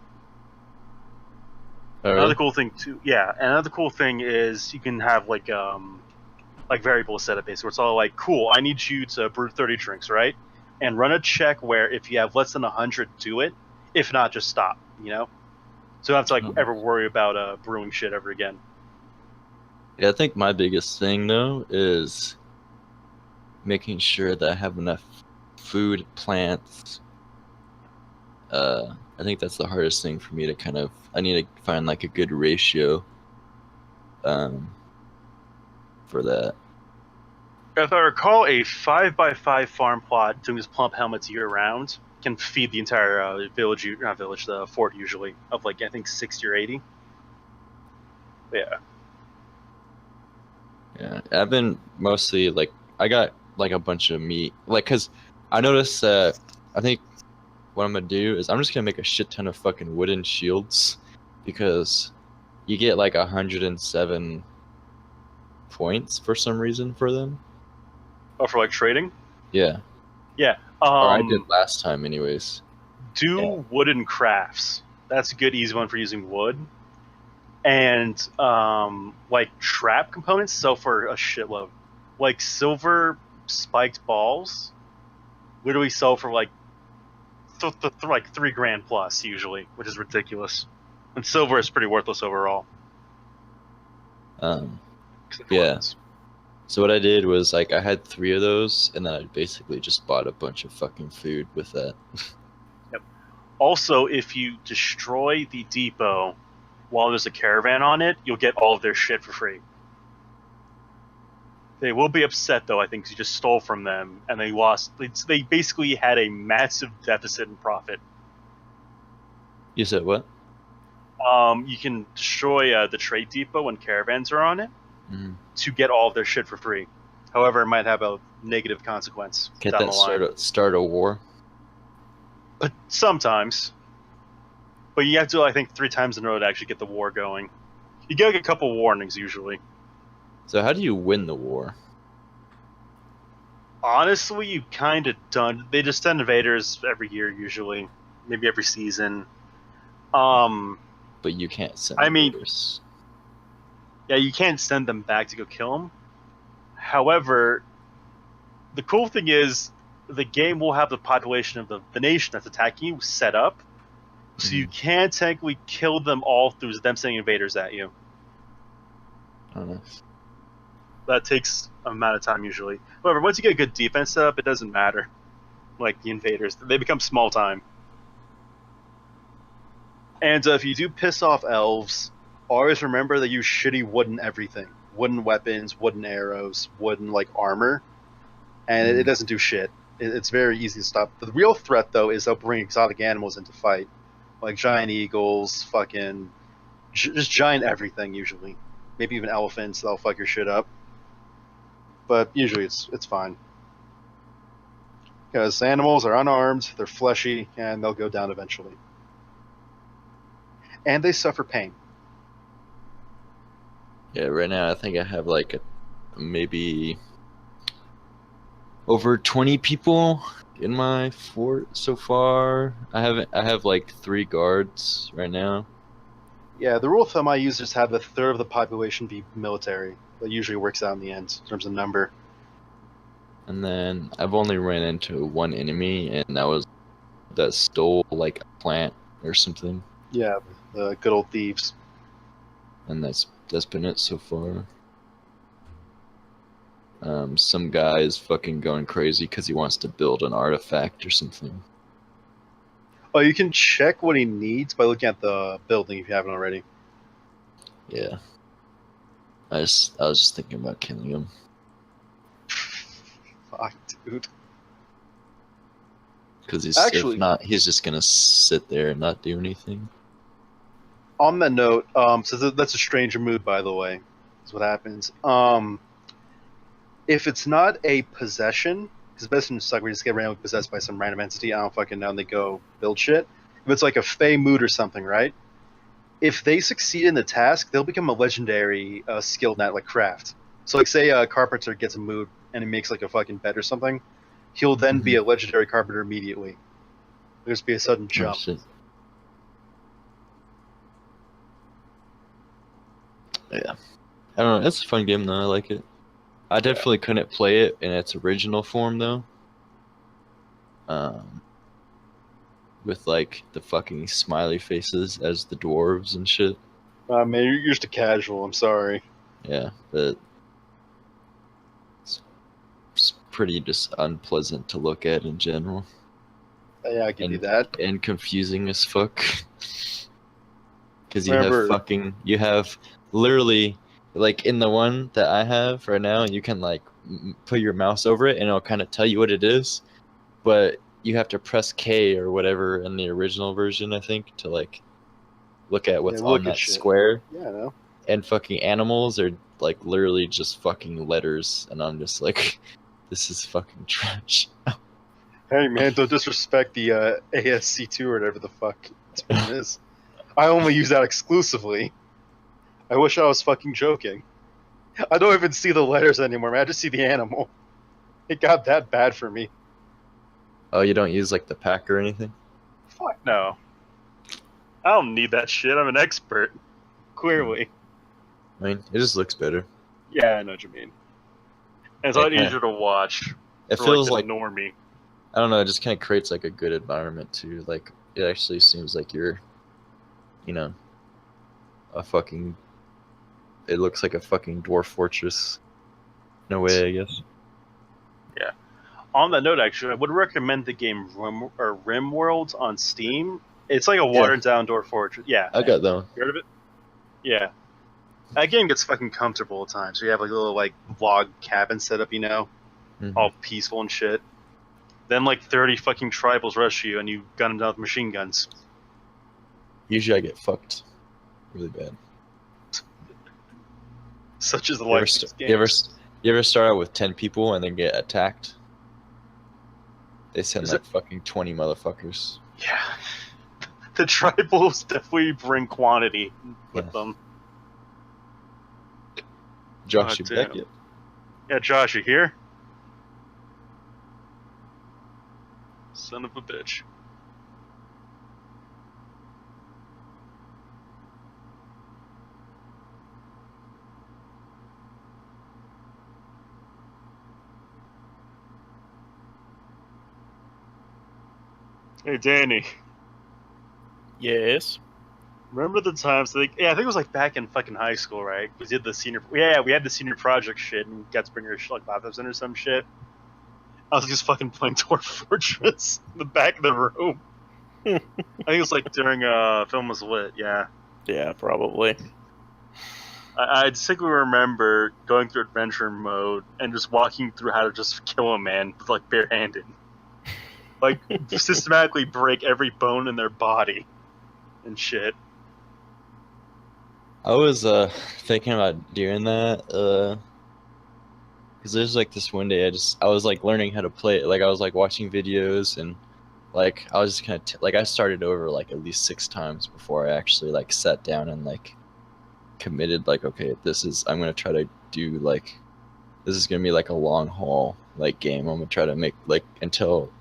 Oh, Another really? cool thing too, yeah. Another cool thing is you can have like variable setup basically. Where it's all like, cool, I need you to brew 30 drinks, right? And run a check where if you have less than 100, do it. If not, just stop. You know, so you don't have to like Mhm. ever worry about brewing shit ever again. Yeah, I think my biggest thing though is making sure that I have enough food, plants. I think that's the hardest thing for me to kind of. I need to find like a good ratio. For that. If I recall, a 5x5 farm plot doing his plump helmets year round can feed the entire the fort usually of like I think 60 or 80. But yeah. Yeah, I've been mostly like I got like a bunch of meat, like because I noticed that I think what I'm gonna do is I'm just gonna make a shit ton of fucking wooden shields because you get like 107 points for some reason for them. Oh, for like trading? Yeah, Yeah. or I did last time, anyways. Do Yeah. wooden crafts. That's a good, easy one for using wood. And like trap components sell for a shitload. Like silver spiked balls, literally sell for like like $3,000 plus usually, which is ridiculous. And silver is pretty worthless overall. Yeah. So what I did was like I had 3 of those, and then I basically just bought a bunch of fucking food with that. Yep. Also, if you destroy the depot while there's a caravan on it, you'll get all of their shit for free. They will be upset though, I think, 'cause you just stole from them and they lost. They basically had a massive deficit in profit. You said what? You can destroy the trade depot when caravans are on it Mhm. to get all of their shit for free. However, it might have a negative consequence Can't down that the line. start a war? But sometimes. But you have to, I think, 3 times in a row to actually get the war going. You get like a couple warnings usually. So how do you win the war? Honestly, you kind of done. They just send invaders every year usually, maybe every season. But you can't send I mean- invaders. Yeah, you can't send them back to go kill them. However, the cool thing is the game will have the population of the nation that's attacking you set up, so you can technically kill them all through them sending invaders at you. I don't know. That takes an amount of time usually. However, once you get a good defense set up, it doesn't matter. Like the invaders, they become small time. And if you do piss off elves, always remember they use shitty wooden everything. Wooden weapons, wooden arrows, wooden like armor. And it doesn't do shit. It's very easy to stop. The real threat though is they'll bring exotic animals into fight. Like giant eagles, fucking just giant everything usually. Maybe even elephants, they'll fuck your shit up. But usually it's fine. Because animals are unarmed, they're fleshy, and they'll go down eventually. And they suffer pain. Yeah, right now I think I have like maybe over 20 people in my fort so far. I have like 3 guards right now. Yeah, the rule of thumb I use is have a third of the population be military. That usually works out in the end in terms of number. And then I've only ran into 1 enemy, and that stole like a plant or something. Yeah, the good old thieves. And that's been it so far. Some guy is fucking going crazy because he wants to build an artifact or something. Oh, you can check what he needs by looking at the building if you haven't already. Yeah. I was just thinking about killing him. Fuck, dude. Because Actually- if not, he's just gonna sit there and not do anything. On that note, that's a stranger mood, by the way. Is what happens. If it's not a possession, because possessions suck. We just get randomly possessed by some random entity. I don't fucking know, and they go build shit. If it's like a fey mood or something, right? If they succeed in the task, they'll become a legendary skill net, like craft. So, like, say a carpenter gets a mood and he makes like a fucking bed or something, he'll then be a legendary carpenter immediately. There's be a sudden Oh, jump. shit. Yeah. I don't know. It's a fun game though. I like it. I definitely couldn't play it in its original form though. With like the fucking smiley faces as the dwarves and shit. Man, you're just a casual. I'm sorry. Yeah, but it's pretty just unpleasant to look at in general. Yeah, I give you And- that. And confusing as fuck. Because Remember- you have literally, like in the one that I have right now, you can like put your mouse over it and it'll kind of tell you what it is, but you have to press K or whatever in the original version, I think, to like look at what's look on at that shit. square. Yeah, I know. And fucking animals are like literally just fucking letters, and I'm just like, this is fucking trash. Hey man, don't disrespect the ASC2 or whatever the fuck its name is. I only use that exclusively. I wish I was fucking joking. I don't even see the letters anymore, man. I just see the animal. It got that bad for me. Oh, you don't use like the pack or anything? Fuck no. I don't need that shit. I'm an expert. Clearly. I mean, it just looks better. Yeah, I know what you mean. And it's a lot easier to watch. It for, feels the like normie. I don't know. It just kind of creates like a good environment too. Like it actually seems like you're, a fucking. It looks like a fucking dwarf fortress. No way, I guess. On that note, actually, I would recommend the game Rim World on Steam. It's like a watered down door fortress. Yeah. I got that one. You heard of it? Yeah. That game gets fucking comfortable at times. You have like a little like log cabin set up, Mhm. all peaceful and shit. Then like 30 fucking tribals rush you and you gun them down with machine guns. Usually I get fucked really bad. Such is the You life ever, of these st- games. you ever start out with 10 people and then get attacked? They send Is like fucking 20 motherfuckers. Yeah. The tribals definitely bring quantity with Yeah. them. Josh, God you damn. back yet? Yeah, Josh, you here? Son of a bitch. Hey, Danny. Yes. Remember the times? I think it was like back in fucking high school, right? We did the senior. Yeah, we had the senior project shit, and we got to bring our like laptops in or some shit. I was just fucking playing Dwarf Fortress in the back of the room. I think it was like during film was lit. Yeah, Yeah, probably. I distinctly remember going through adventure mode and just walking through how to just kill a man with like barehanded, like systematically break every bone in their body and shit. I was thinking about doing that because there's like this one day I was like learning how to play it. Like I was like watching videos and like I was just kind of like I started over like at least 6 times before I actually like sat down and like committed like okay, I'm gonna try to do like this is gonna be like a long haul like game. I'm gonna try to make like until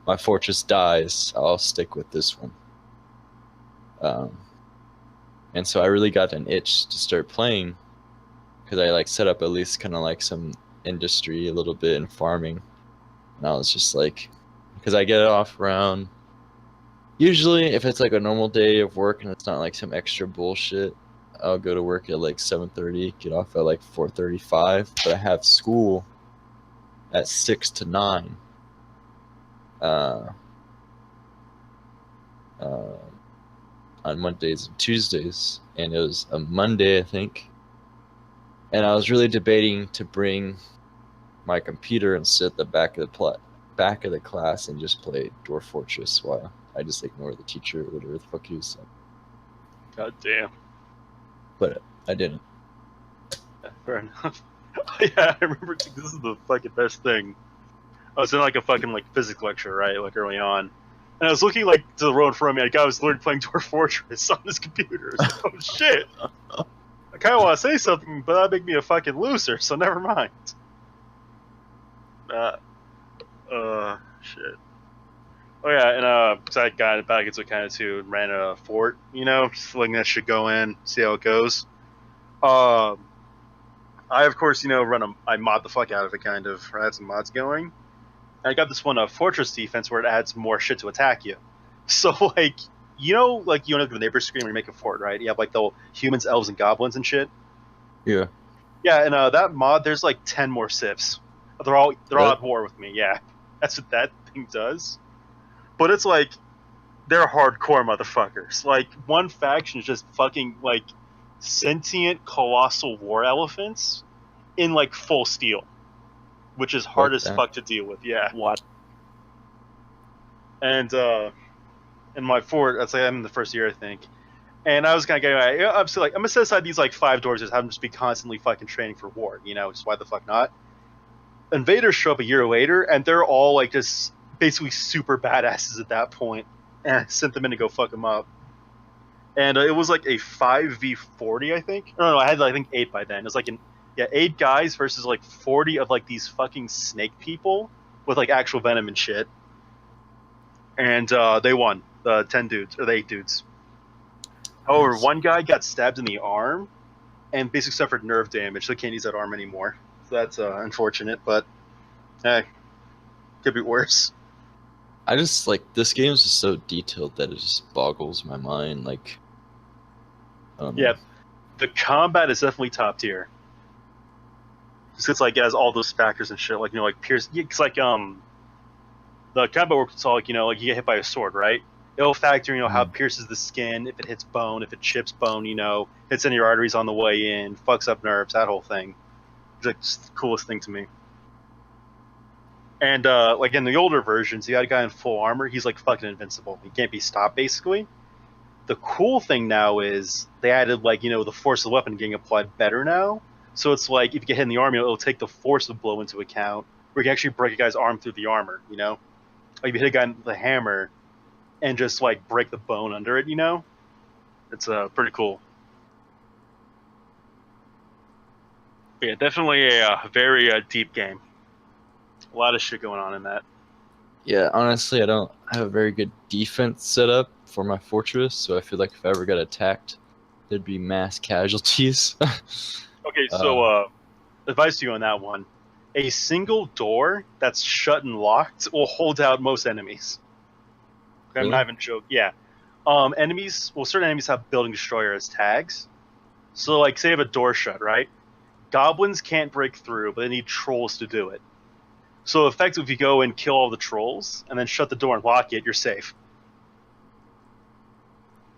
my fortress dies. I'll stick with this one. And so I really got an itch to start playing because I like set up at least kind of like some industry a little bit in farming. And I was just like, because I get off around, usually if it's like a normal day of work and it's not like some extra bullshit, I'll go to work at like 7:30, get off at like 4:35, but I have school at 6 to 9. On Mondays and Tuesdays, and it was a Monday, I think. And I was really debating to bring my computer and sit at the back of back of the class and just play Dwarf Fortress while I just ignore the teacher or whatever the fuck he was saying. God damn. But I didn't. Yeah, fair enough. Yeah, I remember this is the fucking best thing. I was in like a fucking like physics lecture, right, like early on, and I was looking like to the road in front of me. A guy was literally playing Dwarf Fortress on his computer. I was like, oh shit! I kind of want to say something, but that'd make me a fucking loser. So never mind. Shit. Oh yeah, and so I got back into it kind of too, and ran a fort. You know, just letting that shit go in, see how it goes. I of course, you know, I mod the fuck out of it, kind of. I had some mods going. And I got this one, Fortress Defense, where it adds more shit to attack you. So, like, you know the neighbor screen when you make a fort, right? You have, like, the humans, elves, and goblins and shit. Yeah. Yeah, and that mod, there's, like, 10 more civs. They're all at war with me, yeah. That's what that thing does. But it's, like, they're hardcore motherfuckers. Like, one faction is just fucking, like, sentient colossal war elephants in, like, full steel. Which is hard as fuck to deal with, yeah. What? And in my fort, I'd say I'm in the first year, I think. And I was kind of getting, I'm gonna set aside these like 5 doors, just have them just be constantly fucking training for war, you know? Just why the fuck not? Invaders show up a year later, and they're all like just basically super badasses at that point. And I sent them in to go fuck them up. And it was like a 5v40, I think. No, I had I think 8 by then. It was like 8 guys versus like 40 of like these fucking snake people with like actual venom and shit. And they won. The 10 dudes, or the 8 dudes. However, one guy got stabbed in the arm and basically suffered nerve damage, so he can't use that arm anymore. So that's unfortunate, but hey, could be worse. I just like this game is just so detailed that it just boggles my mind. Like, yeah, the combat is definitely top tier. Because it's like it has all those factors and shit, like you know, like pierce. It's like the combat works. It's all like you know, like you get hit by a sword, right? It'll factor, you know, how it pierces the skin, if it hits bone, if it chips bone, you know, hits in your arteries on the way in, fucks up nerves, that whole thing. It's like just the coolest thing to me. And like in the older versions, you got a guy in full armor. He's like fucking invincible. He can't be stopped, basically. The cool thing now is they added like you know the force of the weapon getting applied better now. So it's like if you get hit in the arm, it'll take the force of the blow into account, where you can actually break a guy's arm through the armor. You know, like if you hit a guy with a hammer and just like break the bone under it. You know, it's pretty cool. But yeah, definitely a very deep game. A lot of shit going on in that. yeah, honestly, I don't have a very good defense set up for my fortress, so I feel like if I ever got attacked, there'd be mass casualties. Okay, so advice to you on that one. A single door that's shut and locked will hold out most enemies. I'm Really? not even joking. Yeah. Certain enemies have building destroyer as tags. So, like, say you have a door shut, right? Goblins can't break through, but they need trolls to do it. So, effectively, if you go and kill all the trolls, and then shut the door and lock it, you're safe.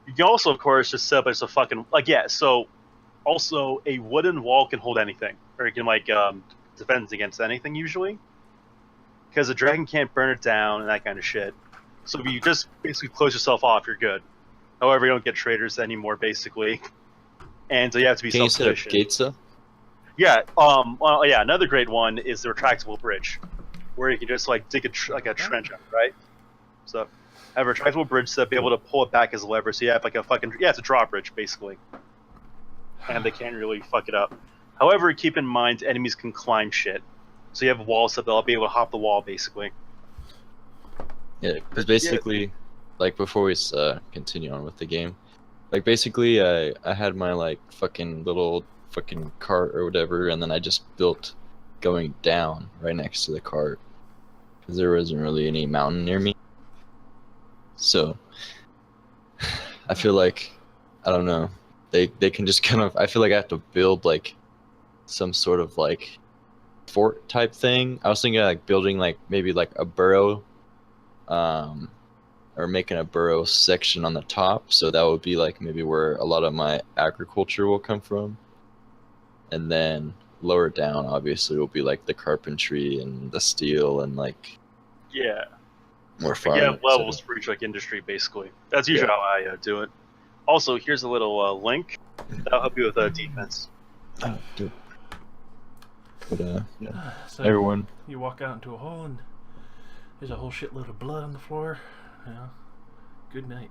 You can also, of course, just set up as a fucking... Like, yeah, so... Also, a wooden wall can hold anything. Or it can, like, defend against anything, usually. Because the dragon can't burn it down and that kind of shit. So if you just basically close yourself off, you're good. However, you don't get traders anymore, basically. And so you have to be Can you set up self-sufficient. gates though? Yeah, well, yeah, another great one is the retractable bridge. Where you can just, like, dig a trench out, right? So, have a retractable bridge set, be able to pull it back as a lever, so you have, like, a fucking... Yeah, it's a drawbridge, basically. And they can't really fuck it up. However, keep in mind, enemies can climb shit. So you have walls that they'll be able to hop the wall, basically. Yeah, because basically, like before we continue on with the game, like basically I had my like fucking little fucking cart or whatever, and then I just built going down right next to the cart because there wasn't really any mountain near me. So I feel like I don't know. They can just kind of. I feel like I have to build like some sort of like fort type thing. I was thinking like building like maybe like a burrow, or making a burrow section on the top. So that would be like maybe where a lot of my agriculture will come from. And then lower down, obviously, will be like the carpentry and the steel and like Yeah. More You farming. have levels for each like industry, basically. That's usually how I do it. Also, here's a little link that'll help you with defense. Oh, dude. But yeah, So everyone. you walk out into a hall and there's a whole shitload of blood on the floor. Yeah. Good night.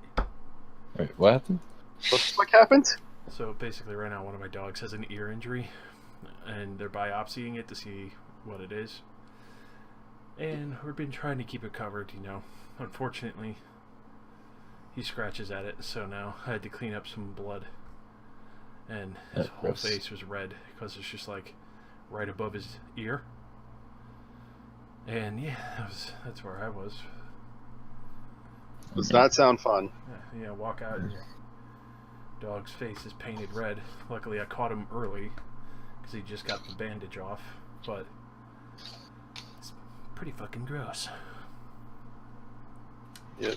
Wait, what happened? What the fuck happened? So basically, right now, one of my dogs has an ear injury, and they're biopsying it to see what it is. And we've been trying to keep it covered, you know. Unfortunately, he scratches at it, so now I had to clean up some blood. And his whole gross. face was red because it's just like right above his ear. And yeah, that's where I was. Does not sound fun. Yeah, walk out and your dog's face is painted red. Luckily, I caught him early because he just got the bandage off. But it's pretty fucking gross. Yep.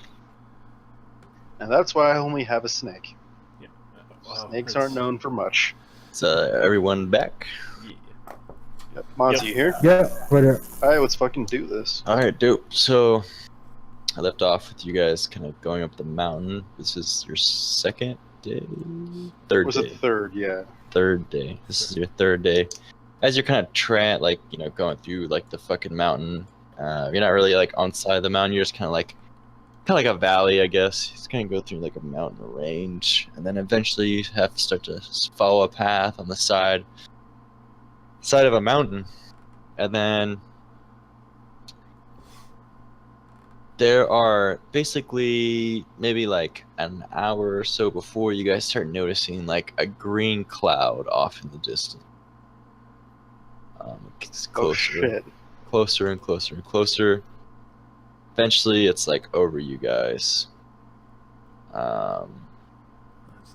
And that's why I only have a snake. Yeah. Well, Snakes it's- aren't known for much. Is everyone back? Yeah. Yep. Monty, Yep. you here? Yeah, but Alright, let's fucking do this. Alright, dope. So, I left off with you guys kind of going up the mountain. This is your second day? Third Was day. it the third? Yeah. Third day. This is your third day. As you're kind of going through like the fucking mountain. You're not really like on side of the mountain. You're just kind of like a valley, I guess. You just kind of go through like a mountain range, and then eventually you have to start to follow a path on the side of a mountain, and then there are basically maybe like an hour or so before you guys start noticing like a green cloud off in the distance. It's Oh closer, shit. closer and closer and closer. Eventually, it's like over you guys. That's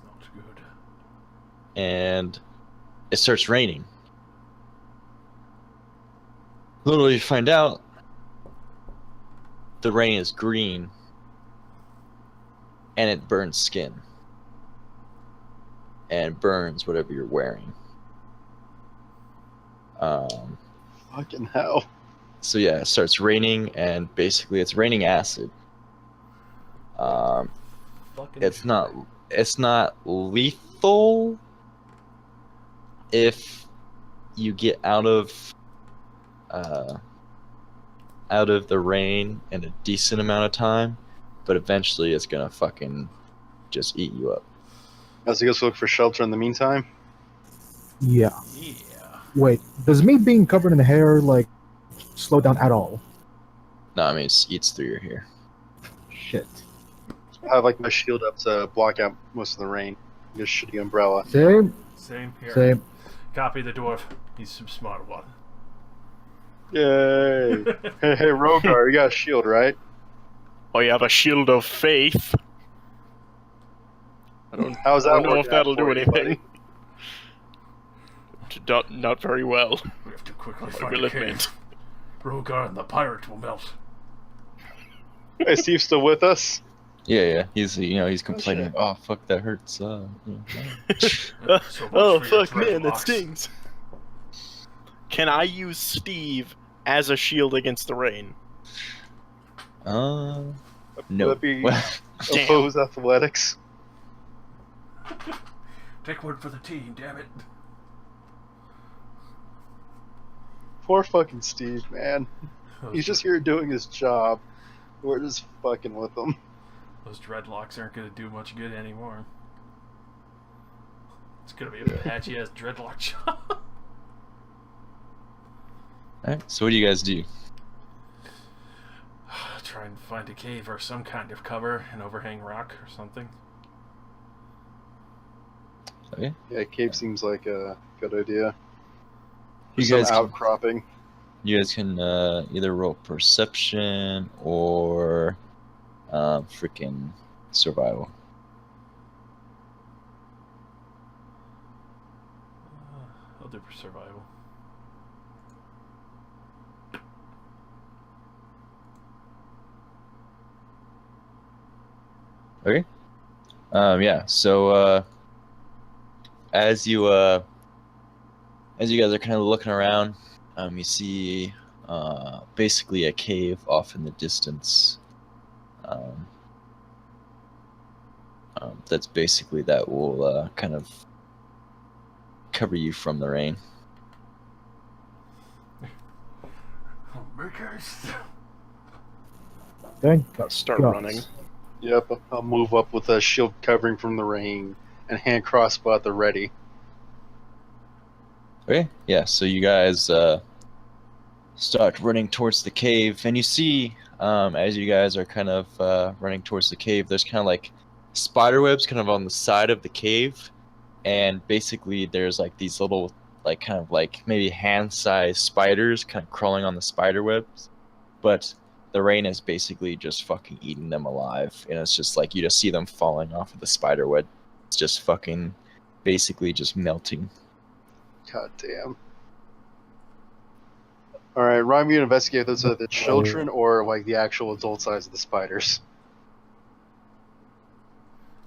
not good. And it starts raining. Little you find out, the rain is green, and it burns skin, and burns whatever you're wearing. Fucking hell. So yeah, it starts raining, and basically it's raining acid. Fucking It's not lethal if you get out of the rain in a decent amount of time, but eventually it's gonna fucking just eat you up. As he goes to look for shelter in the meantime. yeah. Yeah. Wait, does me being covered in hair like slow down at all? No, I mean it eats through your hair. Shit. I have like my shield up to block out most of the rain. Get a shitty umbrella. Same. Same here. Same. Copy the dwarf. He's some smart one. Yay! Hey, Rogar, you got a shield, right? I have a shield of faith. I don't, How's that I don't know working if that'll out for do you, buddy? anything. Not very well. We have to quickly I find will a cave. admit. Rogar and the pirate will melt. Hey, Steve's still with us? Yeah. He's complaining. shit. Oh fuck, that hurts. So much Oh for your fuck, man, that dreadlocks. stings. Can I use Steve as a shield against the rain? No. Would that be Well, Damn. opposed athletics? Take one for the team, damn it. Poor fucking Steve, man. He's just here doing his job. We're just fucking with him. Those dreadlocks aren't going to do much good anymore. It's going to be a patchy ass dreadlock job. Alright, so what do you guys do? Try and find a cave or some kind of cover, an overhang rock or something. Okay. Yeah, cave seems like a good idea. You Some guys can, outcropping. either roll perception or freaking survival. I'll do survival. Okay. Yeah. So as you guys are kind of looking around, you see basically a cave off in the distance. That's basically that will kind of cover you from the rain. Make haste. Thank I'll start God. running. Yep, I'll move up with a shield covering from the rain and hand crossbow at the ready. Okay, yeah, so you guys start running towards the cave, and you see, as you guys are kind of running towards the cave, there's kind of like spider webs kind of on the side of the cave, and basically there's like these little, like kind of like maybe hand-sized spiders kind of crawling on the spider webs, but the rain is basically just fucking eating them alive, and it's just like you just see them falling off of the spider web. It's just fucking basically just melting. God damn. Alright, remind me to investigate those are the children or like the actual adult size of the spiders.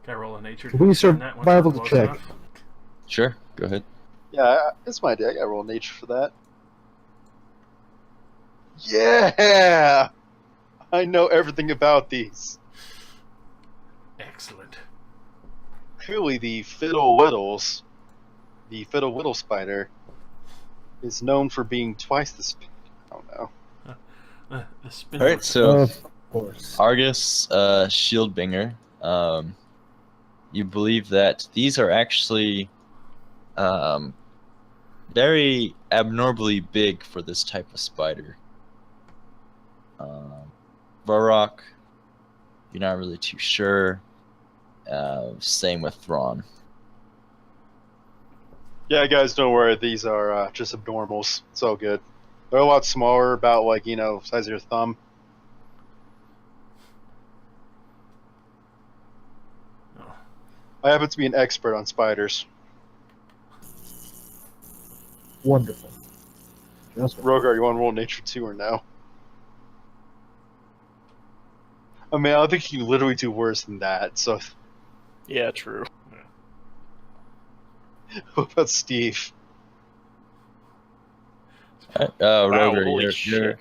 Can I roll a nature? We check on that once survival we're close check. enough? Sure, go ahead. Yeah, it's my idea. I gotta roll nature for that. Yeah! I know everything about these. Excellent. Clearly, the fiddle whittles, the fiddle whittle spider, is known for being twice this big. I don't know. The spindle. Alright, so Of course. Argus Shieldbinger, you believe that these are actually very abnormally big for this type of spider. Varrock, you're not really too sure. Same with Thrawn. Yeah, guys, don't worry. These are just abnormals. It's all good. They're a lot smaller, about like, size of your thumb. Oh. I happen to be an expert on spiders. Wonderful. Just Rogar, you want to roll nature 2 or no? I mean, I don't think you can literally do worse than that, so Yeah, true. what about Steve? Wow, Roger, holy you're shit.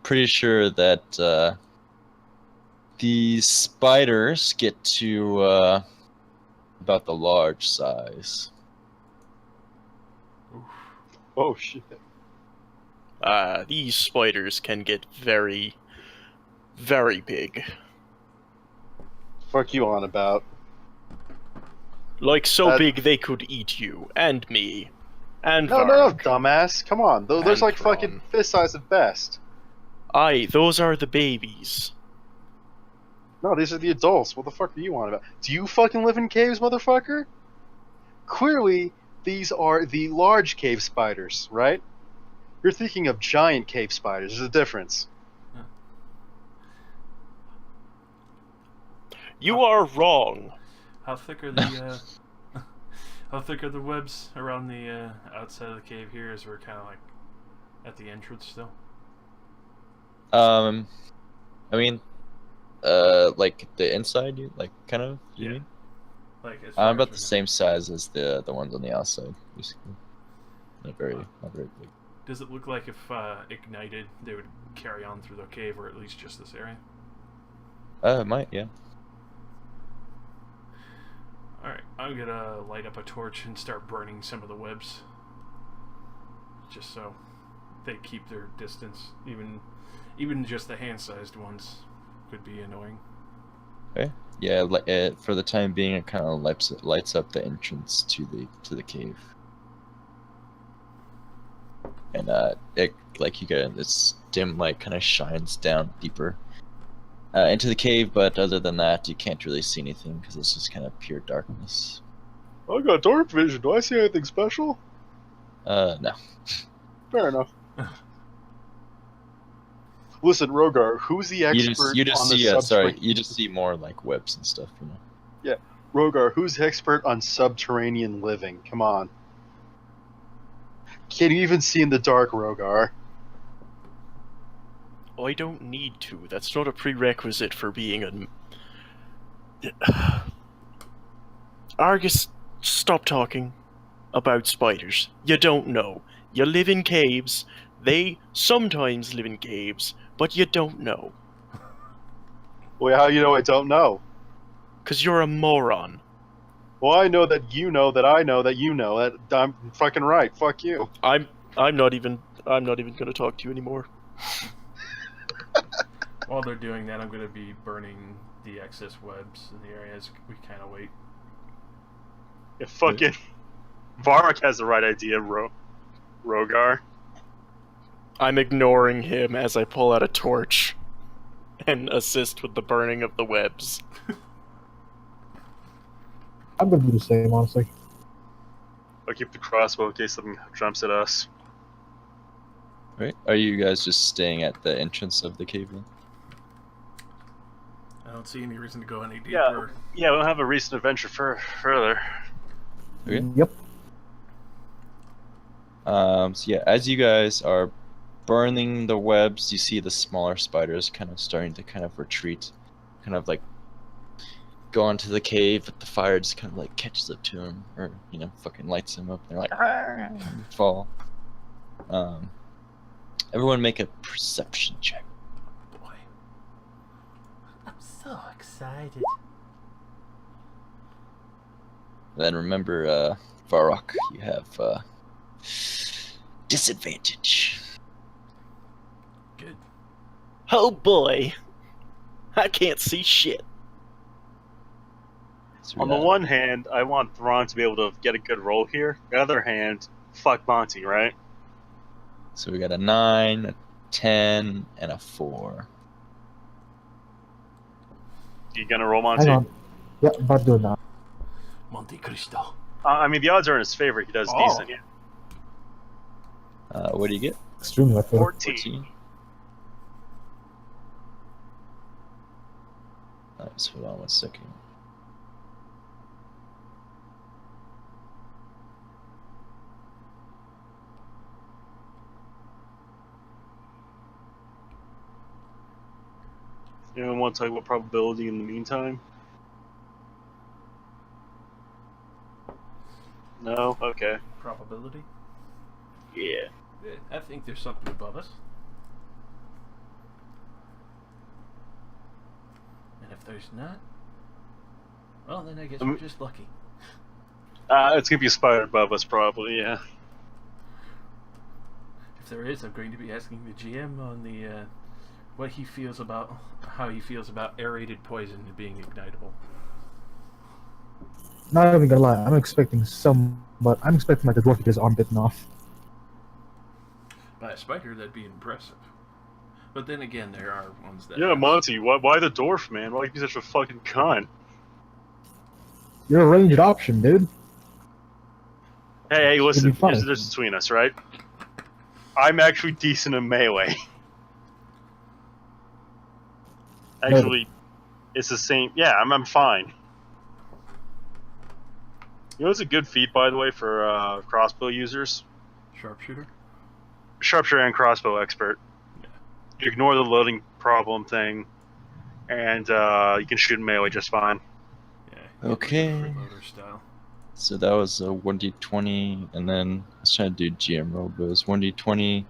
pretty sure that these spiders get to about the large size. Oh, shit. These spiders can get very, very big. Fuck you on about. Like, so That- big they could eat you, and me, and No, Varg. dumbass. Come on. There's And like Thrawn. fucking fist size at best. Aye, those are the babies. No, these are the adults. What the fuck are you on about? Do you fucking live in caves, motherfucker? Clearly, these are the large cave spiders, right? You're thinking of giant cave spiders. There's a difference. You are wrong. How thick are the how thick are the webs around the outside of the cave here? As we're kind of like at the entrance still. I mean, like the inside, you like kind of. You Yeah. mean? Like as far About as the we same size as the ones on the outside, basically. Not very big. know. Does it look like if ignited, they would carry on through the cave, or at least just this area? It might, yeah. All right, I'm gonna light up a torch and start burning some of the webs, just so they keep their distance. Even just the hand-sized ones could be annoying. Okay. Yeah, for the time being, it kind of lights up the entrance to the cave, and it like you get this dim light kind of shines down deeper into the cave. But other than that, you can't really see anything because it's just kind of pure darkness. I got dark vision. Do I see anything special? No. Fair enough. Listen, Rogar, who's the expert You just on see the sorry, you just see more like webs and stuff, you know. Rogar, who's the expert on subterranean living? Come on. Can you even see in the dark, Rogar? I don't need to. That's not a prerequisite for being Argus, stop talking about spiders. You don't know. You live in caves. They sometimes live in caves, but you don't know. Well, how you know I don't know? 'Cause you're a moron. Well, I know that you know that I know that you know that I'm fucking right. Fuck you. I'm not even gonna talk to you anymore. While they're doing that, I'm going to be burning the excess webs in the area as we kind of wait. If fucking Varrock has the right idea, Rogar. I'm ignoring him as I pull out a torch and assist with the burning of the webs. I'm gonna do the same, honestly. I'll keep the crossbow in case something jumps at us. Right? Are you guys just staying at the entrance of the cave then? I don't see any reason to go any deeper. Yeah, we don't have a recent adventure further. Okay. Yep. So yeah, as you guys are burning the webs, you see the smaller spiders kind of starting to kind of retreat, kind of like go into the cave, but the fire just kind of like catches up to them, or fucking lights them up. They're like, "Arr!" and fall. Everyone make a perception check. Boy. I'm so excited. Then remember, Varrock, you have disadvantage. Good. Oh boy! I can't see shit. So On we the got- one hand, I want Thrawn to be able to get a good roll here. The other hand, fuck Monty, right? So we got a 9, a 10, and a 4. You gonna roll Monty? Hang on. Yep, about to do it now. Monte Cristo. I mean, the odds are in his favor. He does Oh. decent. What do you get? Extremely lucky. 14. Nice, hold on one second. Anyone want to talk about probability in the meantime? No? Okay. Probability? Yeah. I think there's something above us. And if there's not, well, then I guess we're just lucky. It's gonna be a spider above us, probably, yeah. If there is, I'm going to be asking the GM on the what he feels about how he feels about aerated poison being ignitable. Not even gonna lie, I'm expecting like the dwarf to get his arm bitten off. By a spider, that'd be impressive. But then again, there are ones that. Yeah, Monty, why the dwarf, man? Why you be such a fucking cunt? You're a ranged option, dude. Hey, listen, funny. here's the difference between us, right? I'm actually decent in melee. Actually, it's the same. Yeah, I'm fine. You know what's a good feat, by the way, for crossbow users? Sharpshooter? Sharpshooter and crossbow expert. Yeah. You ignore the loading problem thing, and you can shoot in melee just fine. Yeah. Okay. Freeloader style. So that was a 1d20, and then I was trying to do GM roll, but it was 1d20,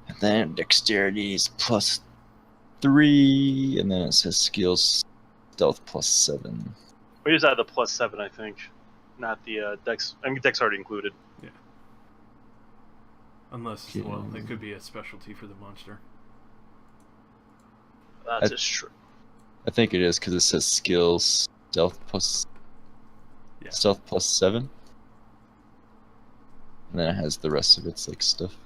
and then dexterity is +3, and then it says skills stealth +7. We just add the +7, I think. Not the dex. I mean, dex already included. Yeah. Unless, Okay. well, it could be a specialty for the monster. That's just true. I think it is because it says skills stealth Yeah. stealth +7, and then it has the rest of its like stuff.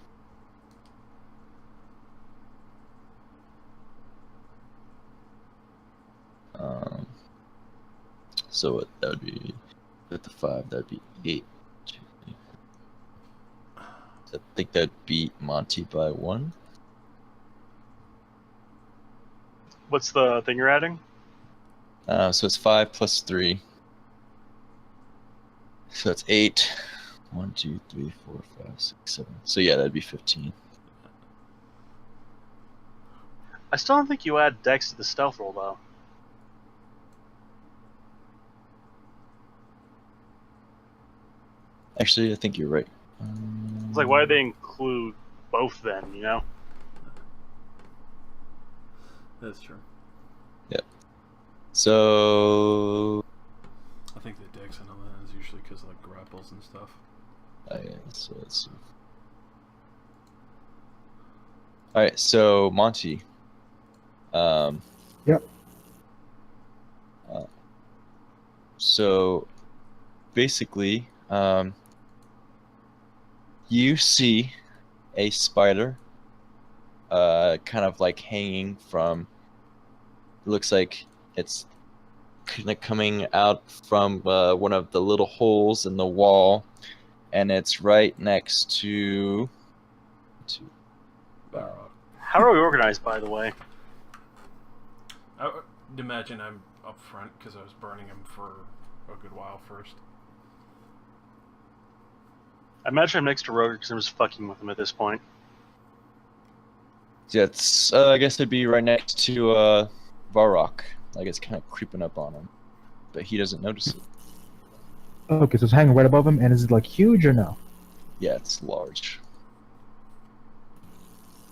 So what that would be with the 5, that'd be 8. I think that'd beat Monty by 1. What's the thing you're adding? So it's 5 + 3. So it's 8. 1, 2, 3, 4, 5, 6, 7. So yeah, that'd be 15. I still don't think you add dex to the stealth roll, though. Actually, I think you're right. It's like, why do they include both then, you know? That's true. So, I think the dex and all that is usually because like grapples and stuff. yeah, so let's see. All right, so Monty. Yep. So basically, you see a spider, kind of like hanging from. It looks like it's kind of coming out from one of the little holes in the wall, and it's right next to. Balrog. How are we organized, by the way? I would imagine I'm up front because I was burning him for a good while first. I imagine I'm next to Roger because I'm just fucking with him at this point. Yeah, it's I guess it'd be right next to Varrock. Like it's kind of creeping up on him, but he doesn't notice it. Okay, so it's hanging right above him, and is it like huge or no? Yeah, it's large.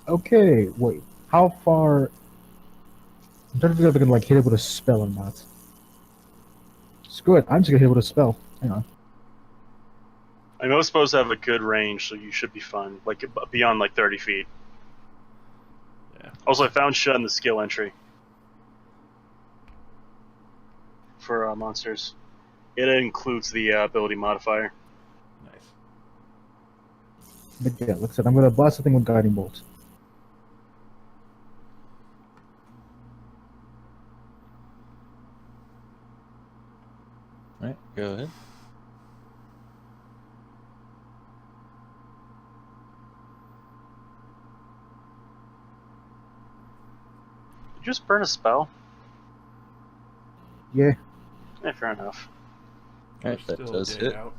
Okay, wait. How far? I'm trying to figure out if I can like hit it with a spell or not. Screw it. I'm just gonna hit it with a spell. Hang on. I know it's supposed to have a good range, so you should be fine. Like beyond like 30 feet. Yeah. Also, I found shut in the skill entry for monsters. It includes the ability modifier. Nice. But yeah, like I said, I'm gonna blast the thing with guiding bolt. All right, go ahead. Did you just burn a spell? Yeah. Yeah, fair enough. All right, We're that still does a day hit. out.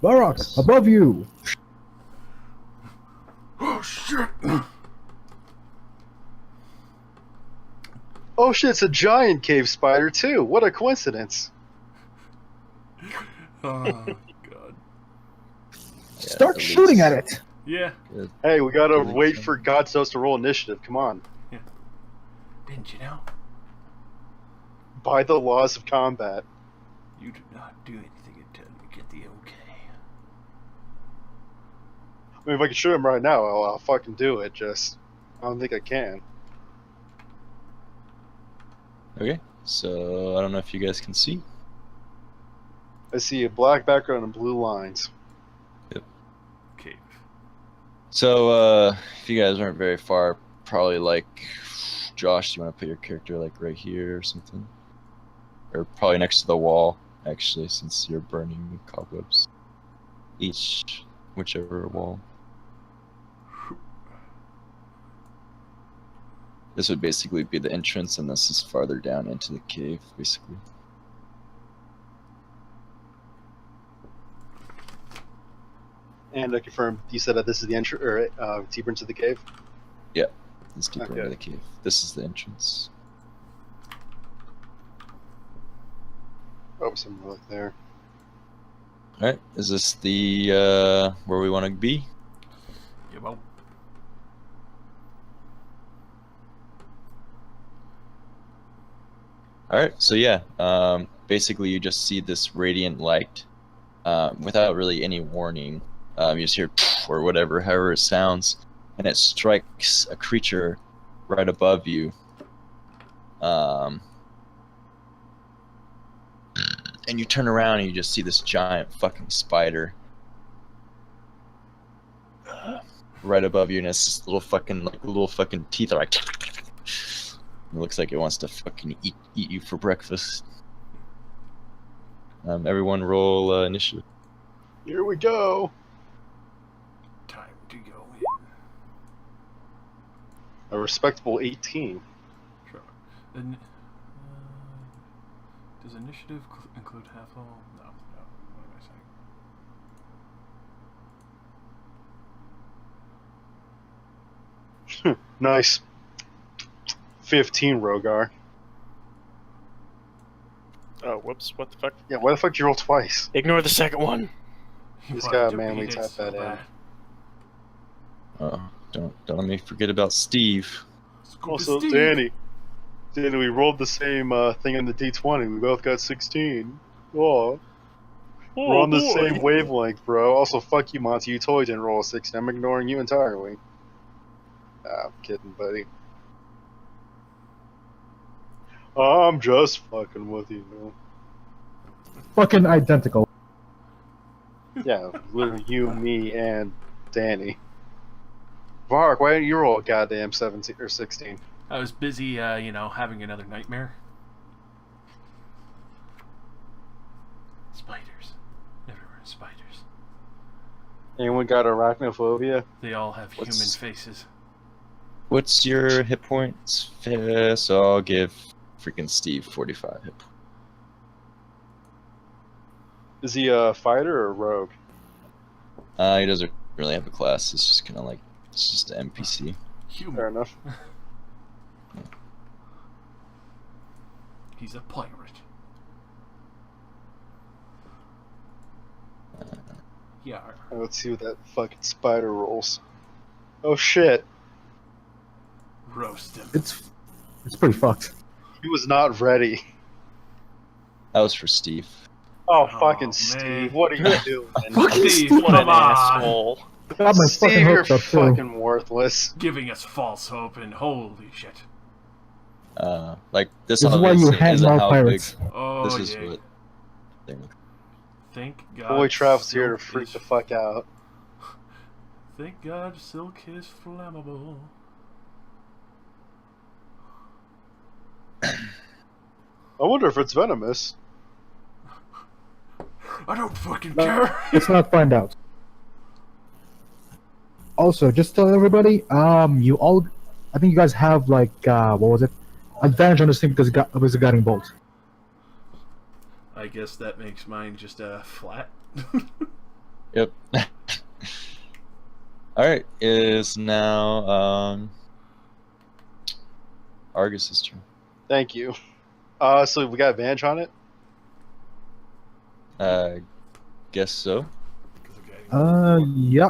Varrock, Yes. above you. Oh shit! Oh shit, it's a giant cave spider too. What a coincidence. Oh god. Yeah, Start at shooting least. at it. Yeah. Good. Hey, we gotta Really wait fun. for Godsos to roll initiative. Come on. Didn't you know? By the laws of combat. You do not do anything until you get the okay. I mean, if I could shoot him right now, I'll fucking do it. Just, I don't think I can. Okay, so I don't know if you guys can see. I see a black background and blue lines. Cave. So if you guys aren't very far, probably like Josh, you want to put your character like right here or something, or probably next to the wall actually, since you're burning cobwebs. Each, whichever wall. This would basically be the entrance, and this is farther down into the cave, basically. And I confirm, you said that this is the entrance, or deeper into the cave? It's deeper Okay. into the cave. This is the entrance. Oh, somewhere like there. Alright, is this the where we want to be? Yeah, well. Alright, so yeah, basically you just see this radiant light without really any warning. You just hear or whatever, however it sounds, and it strikes a creature right above you. And you turn around and you just see this giant fucking spider right above you, and it's this little fucking teeth are like. It looks like it wants to fucking eat you for breakfast. Everyone roll initiative. Here we go. Time to go in. A respectable 18. Sure. Then, does initiative include half level? No, no. What am I saying? Nice. 15, Rogar. Oh, whoops! What the fuck? Yeah, why the fuck did you roll twice? Ignore the second one. You Just wanted gotta to manually beat it type so that in. bad. Oh, don't let me forget about Steve. Scoop Also, Steve. Danny, we rolled the same thing on the D20. We both got 16. Oh, we're on the same wavelength, bro. Also, fuck you, Monty. You totally didn't roll a 16. I'm ignoring you entirely. I'm kidding, buddy. I'm just fucking with you, man. Fucking identical. Yeah, literally you, me, and Danny. Vark, why didn't you roll a goddamn 17 or 16? I was busy, having another nightmare. Spiders. Everywhere, spiders. Anyone got arachnophobia? They all have human What's- faces. What's your hit points? So I'll give freaking Steve 45 hit points. Is he a fighter or a rogue? He doesn't really have a class. It's just kind of like it's just an NPC. Human. Fair enough. He's a pirate. Yeah. Let's see what that fucking spider rolls. Oh shit. Roast him. It's pretty fucked. He was not ready. That was for Steve. Oh, Oh, fucking man. Steve, what are you doing? Fucking Steve, Steve. What an come on. asshole! Got my fucking Steve, you're hopes up too. fucking worthless. Giving us false hope and holy shit. Like this. This is why you obviously hang isn't all how pirates. Oh, big. This is yeah. what. Thing. Thank God. Holy Travis here to silk freak is- the fuck out. Thank God silk is flammable. I wonder if it's venomous. I don't fucking No. care. Let's not find out. Also, just tell everybody, you all, I think you guys have like, what was it? Advantage on this thing because it was a guiding bolt. I guess that makes mine just flat. Yep. All right. Is now Argus's turn. Thank you. So we got advantage on it? Guess so. Yeah.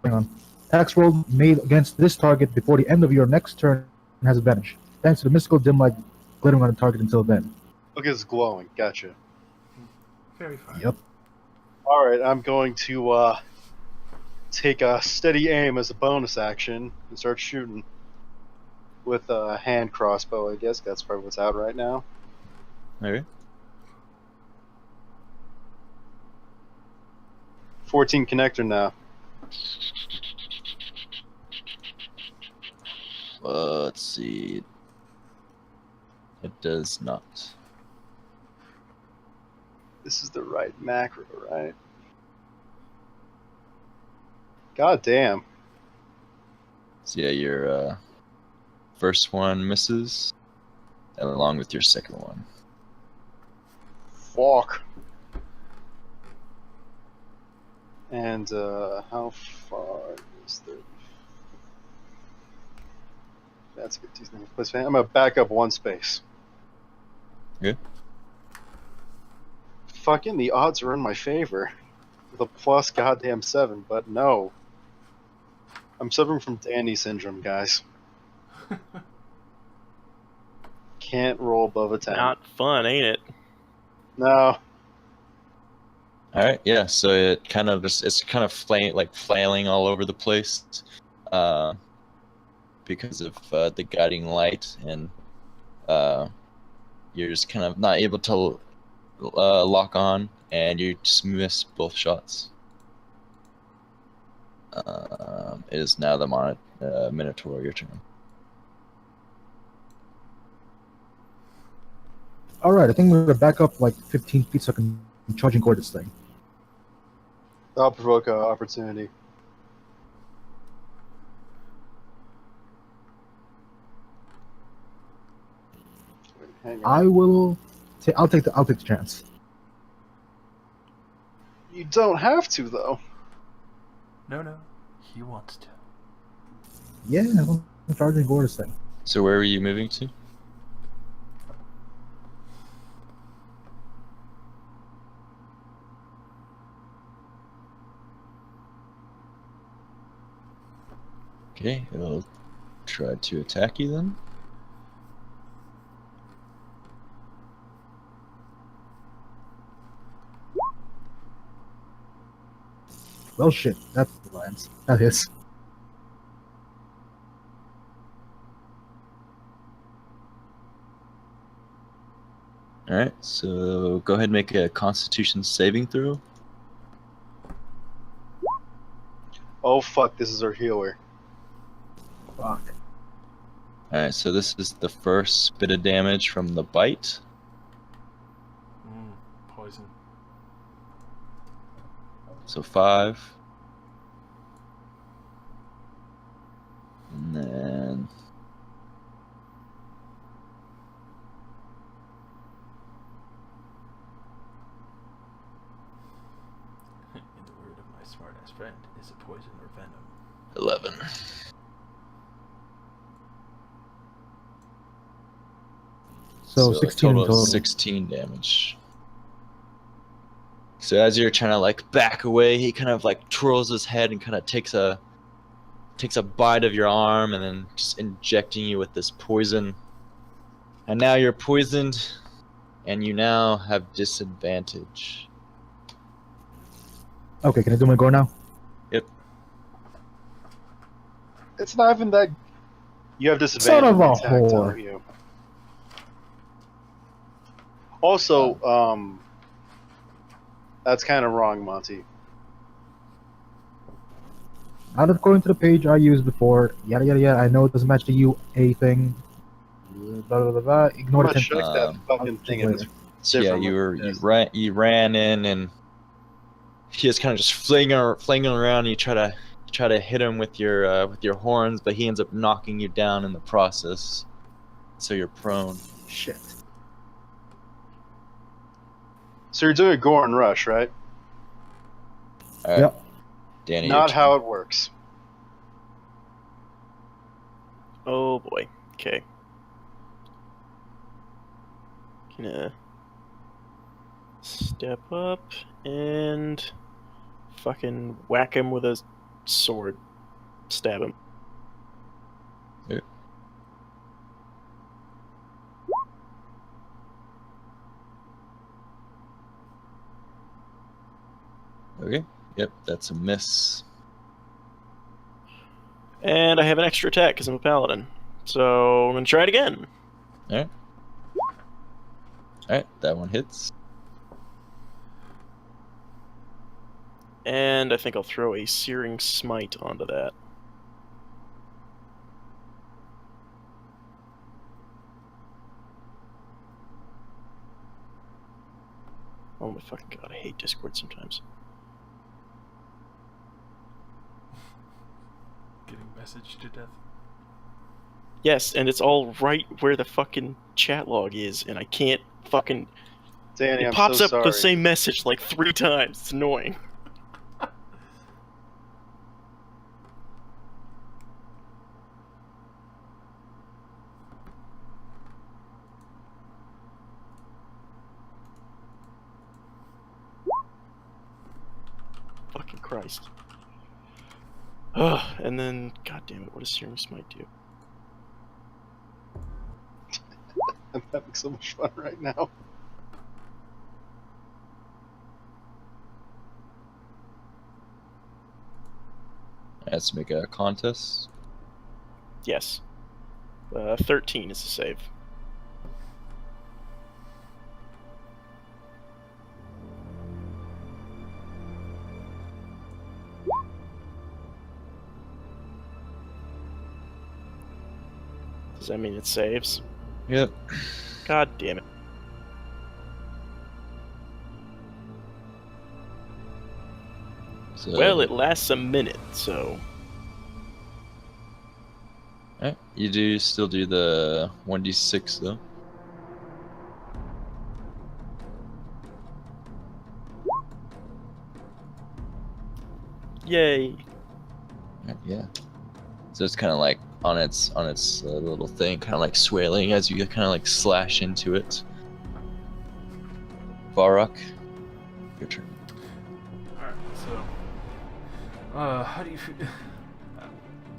Hang on. Tax roll made against this target before the end of your next turn has advantage. Thanks to the mystical dim light glittering on the target until then. Look, it's glowing. Gotcha. Very fine. Yep. Alright, I'm going to take a steady aim as a bonus action and start shooting with a hand crossbow, I guess. That's probably what's out right now. Okay. 14 connector now. Let's see. It does not. This is the right macro, right? God damn. So yeah, your first one misses, along with your second one. Fuck. And how far is the? That's a good decent place. I'm gonna back up one space. Okay. Fucking the odds are in my favor. With a plus goddamn 7, but no. I'm suffering from Danny syndrome, guys. Can't roll above a 10. Not fun, ain't it? No. All right, yeah. So it kind of it's kind of flailing all over the place, because of the guiding light, and you're just kind of not able to lock on, and you just miss both shots. It is now the Minotaur, your turn. Alright, I think we're gonna back up like 15 feet so I can charging core this thing. That'll provoke an opportunity. Wait, hang on. I'll take the chance. You don't have to, though. No. He wants to. Yeah, I'm charging core this thing. So where are you moving to? Okay, it'll try to attack you then. Well, shit. That's the lines. That is. Alright, so go ahead and make a Constitution saving throw. Oh fuck, this is our healer. Fuck. Alright, so this is the first bit of damage from the bite. Poison. So 5. And then... In the word of my smartass friend, is it poison or venom? 11. So 16 in total of total. 16 damage. So as you're trying to like back away, he kind of like twirls his head and kind of takes a bite of your arm and then just injecting you with this poison. And now you're poisoned, and you now have disadvantage. Okay, can I do my gore now? Yep. It's not even that. You have disadvantage. Son of on a the attack, whore. don't you? Also, that's kind of wrong, Monty. Not according to the page I used before. Yada yada yada. I know it doesn't match the UA thing. Blah blah blah blah. Ignore I'm the gonna check that fucking I'll thing. check If it's So yeah, different. you ran in, and he is kind of just flinging around. You try to hit him with your horns, but he ends up knocking you down in the process. So you're prone. shit. So you're doing a gore and rush, right? All right, Yep. Danny. Not how it works. Oh boy. Okay. Gonna step up and fucking whack him with a sword. Stab him. Okay. Yep, that's a miss. And I have an extra attack because I'm a paladin. So I'm gonna try it again. All right, that one hits. And I think I'll throw a Searing Smite onto that. Oh my fucking god, I hate Discord sometimes. Getting messaged to death. Yes, and it's all right where the fucking chat log is, and I can't fucking... Danny, It I'm pops so up sorry. the same message like 3 times. It's annoying. Fucking Christ. Ugh, and then, god damn it, what does Searing Smite do? I'm having so much fun right now. Let's make a contest. Yes. 13 is the save. Does that mean it saves? Yep. God damn it. So, Well, it lasts a minute, so... Alright, you do still do the 1d6 though. Yay! Alright, yeah. So it's kind of like on its little thing, kind of like swailing as you kind of like slash into it. Varrock, your turn. Alright, so. How do you feel?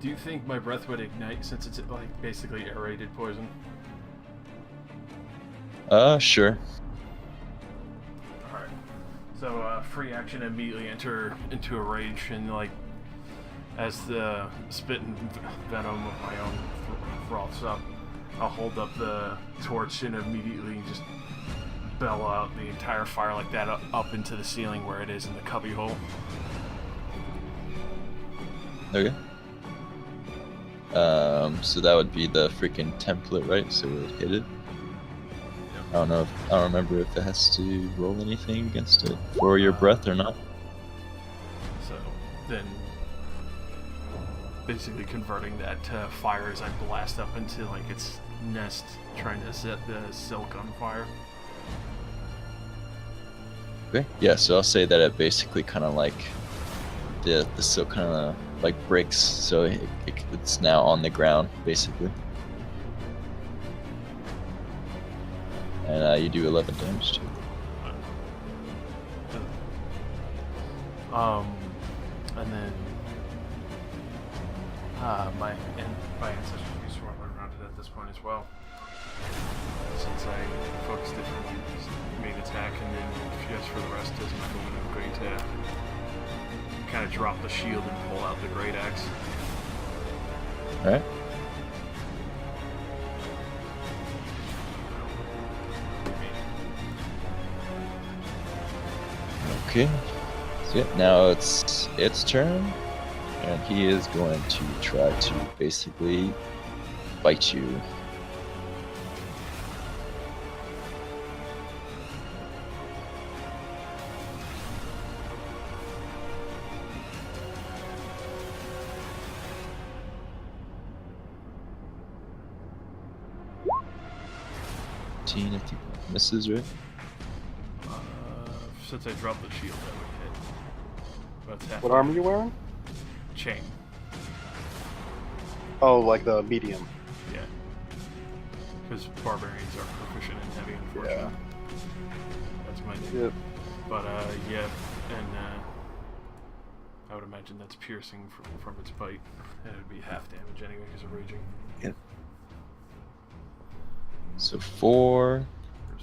Do you think my breath would ignite since it's like basically aerated poison? Sure. Alright. So, free action, immediately enter into a rage, and like, as the spit and venom of my own froths up, I'll hold up the torch and immediately just bellow out the entire fire like that up into the ceiling where it is in the cubby hole. Okay. So that would be the freaking template, right? So it would hit it. I don't remember if it has to roll anything against it for your breath or not. So then, basically converting that fire as I blast up into like its nest, trying to set the silk on fire. Okay. Yeah. So I'll say that it basically kind of like the silk kind of like breaks, so it's now on the ground basically. And you do 11 damage to it. And then my ancestors would be swarming around it at this point as well. Since I focused it for my main attack, and then just for the rest as my movement, I'm going to kind of drop the shield and pull out the great axe. All right. Okay. So yeah, now it's its turn, and he is going to try to basically bite you. I think that misses, right? Since I dropped the shield, that would hit. But it's half What armor are you wearing? chain. Oh, like the medium. Yeah. Because barbarians are proficient in heavy, unfortunately. Yeah. That's my name. Yep. But, yeah, and, I would imagine that's piercing from its bite. And it would be half damage anyway because of raging. Yep. So 4.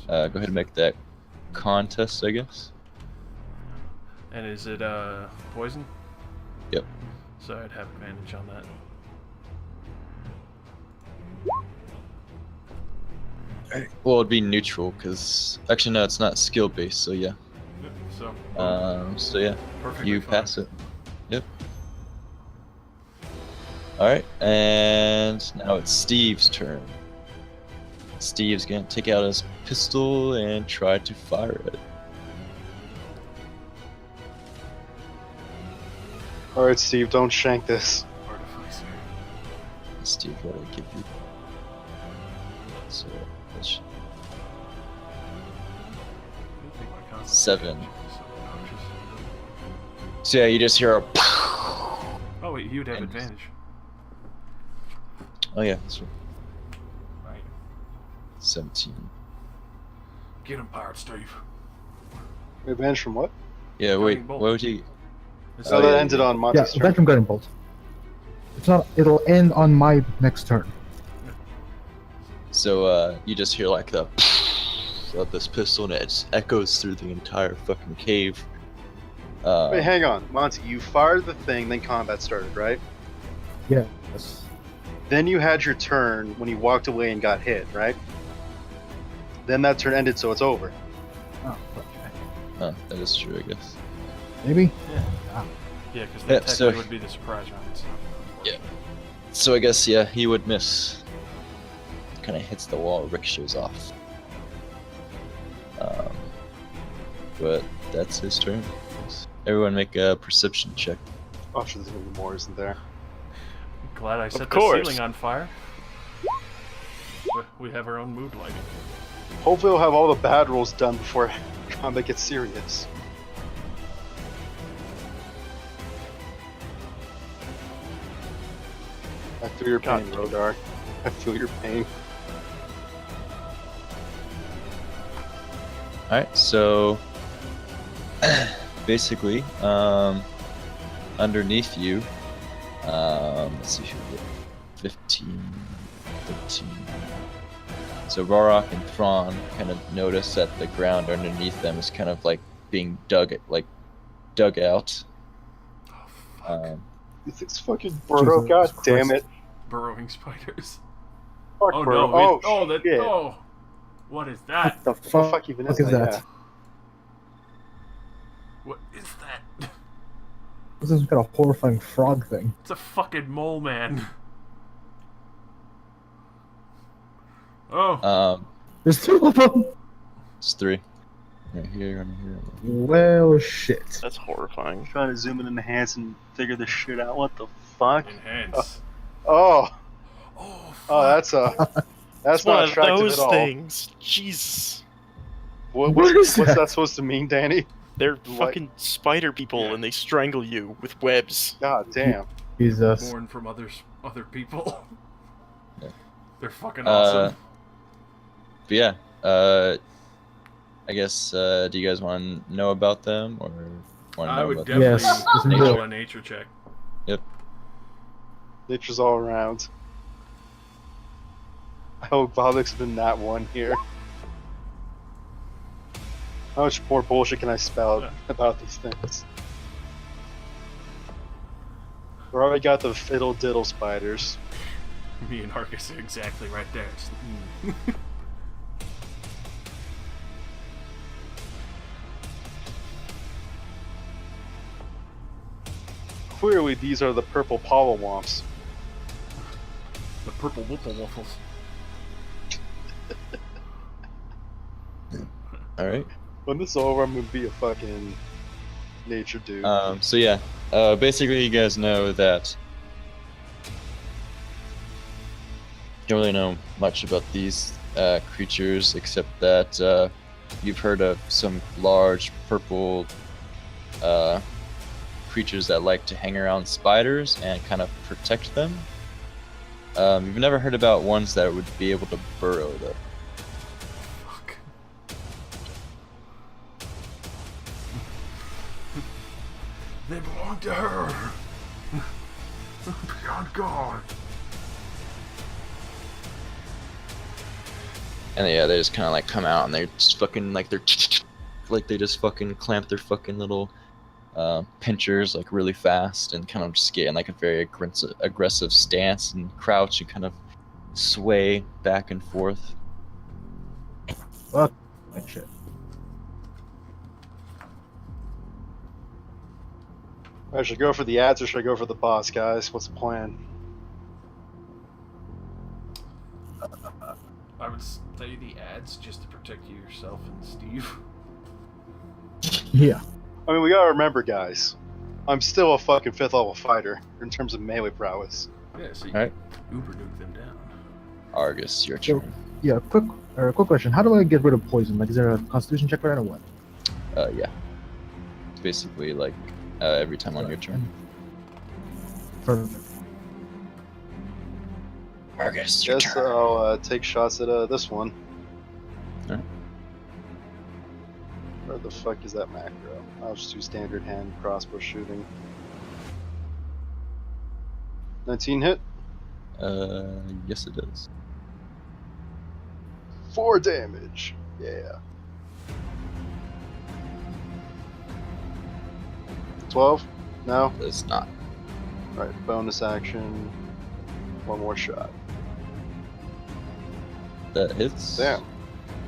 Go ahead and make that contest, I guess. And is it, poison? Yep. So I'd have advantage on that. Well, it'd be neutral, because... Actually, no, it's not skill-based, so yeah. So yeah, Perfectly you fine. pass it. Yep. Alright, and now it's Steve's turn. Steve's gonna take out his pistol and try to fire it. Alright, Steve, don't shank this. Artificer. Steve, what did I give you? So, that's I think my constitution 7. is so obnoxious. So yeah, you just hear a Oh wait, he would have And- advantage. Oh yeah, that's right. Right. 17. Get him, Pirate Steve. Advantage from what? Yeah, wait, Guiding bolt. what would you... This So Oh, that yeah, ended yeah. on Yeah, Monty's turn. Adventure Guiding Bolt. It's not. It'll end on my next turn. So you just hear like the of this pistol, and it just echoes through the entire fucking cave. Wait, hang on. Monty, you fired the thing, then combat started, right? Yes. Then you had your turn when you walked away and got hit, right? Then that turn ended, so it's over. Oh, okay. Oh, that is true, I guess. Maybe. Yeah, because Yeah, that technically so- would be the surprise round. So. Yeah. So I guess, yeah, he would miss. Kind of hits the wall, ricochets off. But that's his turn. Everyone make a perception check. Oh, sure, there's gonna be more, isn't there? Glad I set the course. ceiling on fire. We have our own mood lighting. Hopefully we'll have all the bad rolls done before combat gets serious. I feel your pain, God. Rodar. I feel your pain. Alright, so basically, underneath you, Let's see who did 15, 13. So Varrock and Thrawn kind of notice that the ground underneath them is kind of like being dug out. Oh, fuck. It's fucking Burrow, Jesus god damn Christ. it. Burrowing spiders. Fuck Oh Burrow. no! Oh, that. shit. Oh, what is that? What the What the fuck, fuck even is is that? that? What is that? This is kind of horrifying frog thing. It's a fucking mole man. Oh, There's two of them. It's 3. Right here, right here. Well, shit. That's horrifying. I'm trying to zoom in the hands and figure this shit out. What the fuck? enhance. Oh, Oh, fuck. oh, that's It's not one of attractive those at all. things. Jesus. What What is what's that? that supposed to mean, Danny? They're Like- fucking spider people Yeah. and they strangle you with webs. God damn. Jesus. Born from other people. Yeah. They're fucking awesome. But yeah, I guess, do you guys want to know about them, or want to I know would about definitely Yes, let's do roll it. a nature check. Nature's all around. I hope Bobix has been that one here. How much more bullshit can I spell Yeah. about these things? We already got the fiddle diddle spiders. Me and Arcus are exactly right there. Just, Clearly, these are the purple pollywomps. The purple whipple waffles. All right. When this is over, I'm gonna be a fucking nature dude. So yeah, basically you guys know that don't really know much about these creatures except that you've heard of some large purple creatures that like to hang around spiders and kind of protect them. You've never heard about ones that would be able to burrow though. Fuck. They belong to her. Beyond God. And yeah, they just kind of like come out and they're just fucking like they're like they just fucking clamp their fucking little pinchers like really fast and kind of just get in like a very aggressive stance and crouch and kind of sway back and forth. Fuck that shit. I should go for the ads or should I go for the boss, guys? What's the plan? I would say the ads just to protect you yourself and Steve. Yeah. I mean, we gotta remember, guys. I'm still a fucking 5th level fighter in terms of melee prowess. Yeah, so you Alright. uber nuke them down. Argus, your Sure. turn. Yeah. Quick question. How do I get rid of poison? Like, is there a Constitution check for that or what? Yeah. It's basically like every time on your turn. Perfect. Argus, your Guess turn. I'll take shots at this one. Alright. Where the fuck is that macro? I'll just do standard hand crossbow shooting. 19 hit. Yes, it does. 4 damage. Yeah. 12? No? It's not. Alright, bonus action. 1 more shot. That hits. Damn.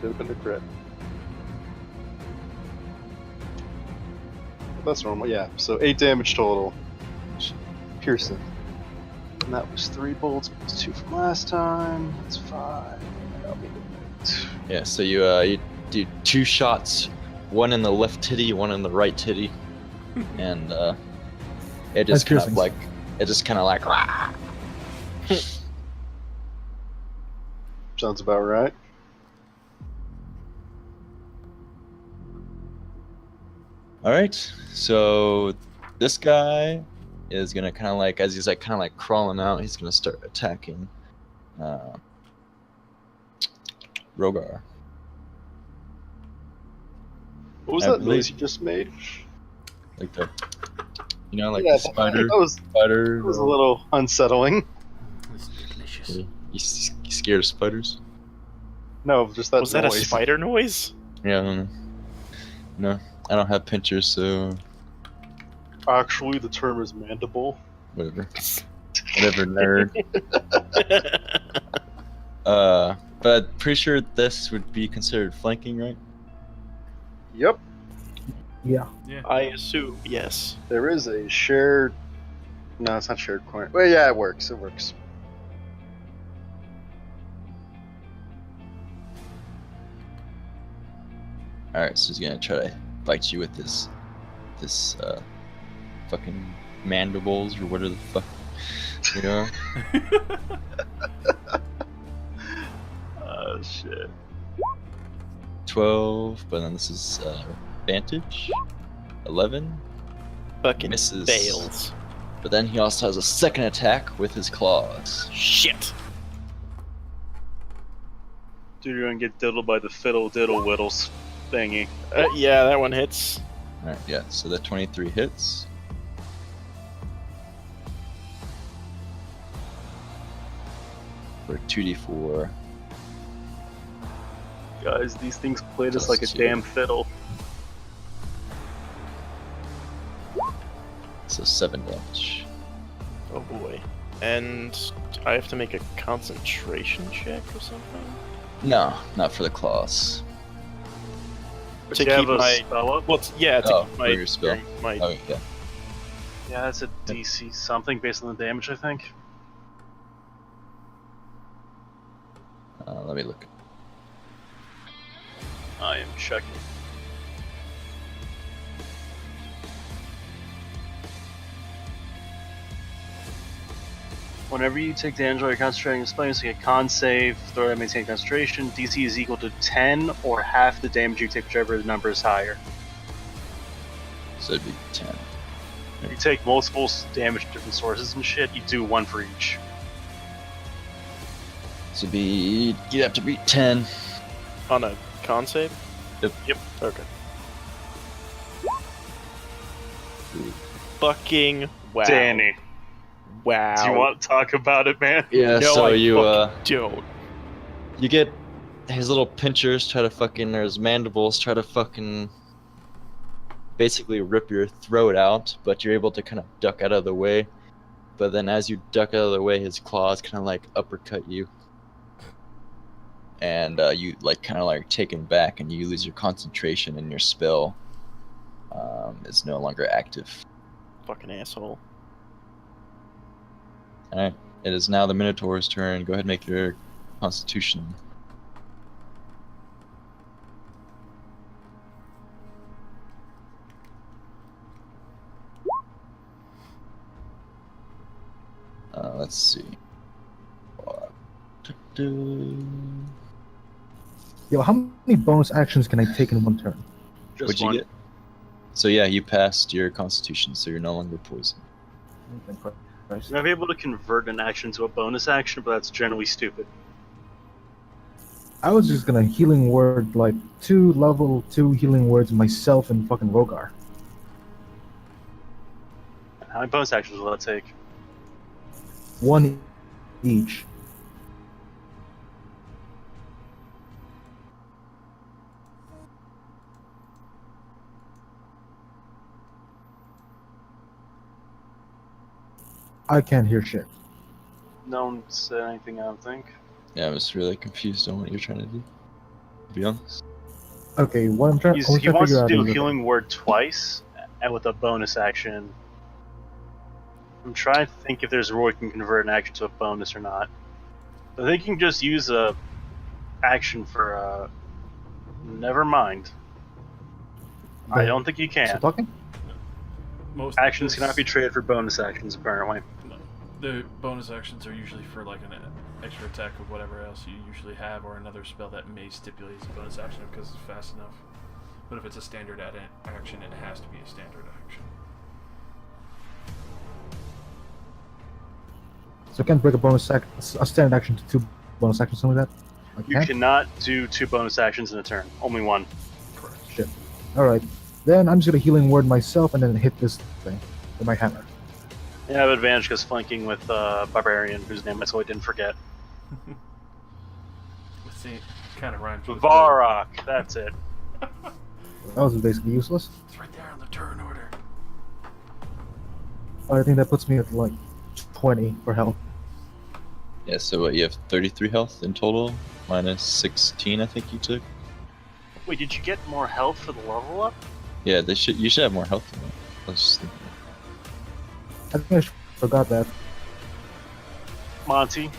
Could have been a crit. That's normal, yeah. So 8 damage total. Piercing. And that was 3 bolts, plus 2 from last time. That's 5. That'll be good. Yeah. So you do 2 shots, one in the left titty, one in the right titty, and it just That's kind of piercing. like rah. Sounds about right. All right, so this guy is gonna kind of like, as he's like kind of like crawling out, he's gonna start attacking Rogar. What was I that believe- noise you just made? Like the You know, like Yeah, the spider. That was Spider. a little unsettling. It's delicious. You scared of spiders? No, just that Was that a noise. spider noise? Yeah, I don't know. No, I don't have pinchers, so Actually, the term is mandible. whatever. Whatever, nerd. But I'm pretty sure this would be considered flanking, right? Yep. Yeah. Yeah. I assume yes. There is a shared. No, it's not shared corner. Well, yeah, it works. It works. Alright, so he's gonna try to bite you with this fucking mandibles or whatever the fuck, you know? Oh shit. 12, but then this is advantage. 11, Fucking misses. fails. But then he also has a second attack with his claws. Shit. Dude, you're gonna get diddled by the fiddle diddle whittles thingy. Yeah, that one hits. Alright, yeah, so that 23 hits. For 2d4. Guys, these things played us like a Plus two. damn fiddle. So 7 damage. Oh boy. And I have to make a concentration check or something? No, not for the claws. But To you have keep a my- spell up? Well, yeah, to Oh, keep for my, your spell. my Oh, yeah. Yeah, that's a DC something based on the damage, I think. Let me look. I am checking. Whenever you take damage while you're concentrating on spells, you get con save, throw that maintain concentration. DC is equal to 10 or half the damage you take, whichever the number is higher. So it'd be 10. If you take multiple damage from different sources and shit, you do one for each. So it'd be. You'd have to be 10. on a con save? Yep. Okay. Fucking wow. Danny, Wow. do you want to talk about it, man? Yeah, No, so I you, don't. you get his little pinchers try to fucking, or his mandibles try to fucking basically rip your throat out, but you're able to kind of duck out of the way. But then as you duck out of the way, his claws kind of like uppercut you. And you like kind of like taken back, and you lose your concentration, and your spell is no longer active. Fucking asshole. Alright, it is now the Minotaur's turn. Go ahead and make your constitution. Let's see. Yo, how many bonus actions can I take in one turn? Just What'd you one. get? So yeah, you passed your constitution, so you're no longer poisoned. You're gonna be able to convert an action to a bonus action, but that's generally stupid. I was just gonna healing word like 2 level 2 healing words myself and fucking Rogar. How many bonus actions will that take? 1 each. I can't hear shit. No one said anything, I don't think. Yeah, I was really confused on what you're trying to do. To be honest. Okay, what I'm trying He to figure wants to out do is healing word twice, and with a bonus action. I'm trying to think if there's a rule you can convert an action to a bonus or not. I think you can just use a action for never mind. I don't think you Still can. talking? Most Actions this- cannot be traded for bonus actions, apparently. No. The bonus actions are usually for like an extra attack of whatever else you usually have, or another spell that may stipulate as a bonus action because it's fast enough. But if it's a standard action, it has to be a standard action. So I can't break a standard action to 2 bonus actions, something like that? I You can't? cannot do 2 bonus actions in a turn. Only 1. Correct. Shit. Alright. Then I'm just gonna healing word myself and then hit this thing. with my hammer. Yeah, I have advantage because flanking with Barbarian, whose name I totally didn't forget. Let's see. Kind of rhymes with Varrock, that's it. That was basically useless. It's right there on the turn order. I think that puts me at like 20 for health. Yeah, so what, you have 33 health in total, minus 16 I think you took? Wait, did you get more health for the level up? Yeah, you should have more health than that. I was just thinking. I think I forgot that. Monty,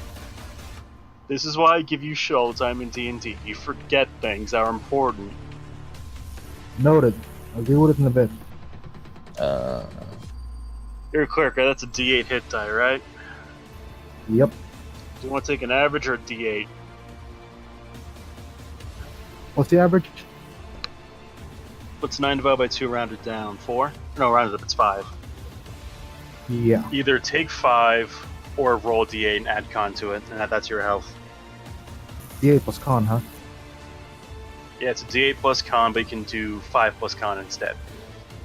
this is why I give you shit all the time in D&D. You forget things that are important. Noted. I'll deal with it in a bit. You're a cleric, right? That's a D8 hit die, right? Yep. Do you want to take an average or a D8? What's the average? What's 9 divided by 2 rounded down? 4? No, rounded up, it's 5. Yeah. Either take 5 or roll a D8 and add con to it, and that's your health. D8 plus con, huh? Yeah, it's a D8 plus con, but you can do 5 plus con instead.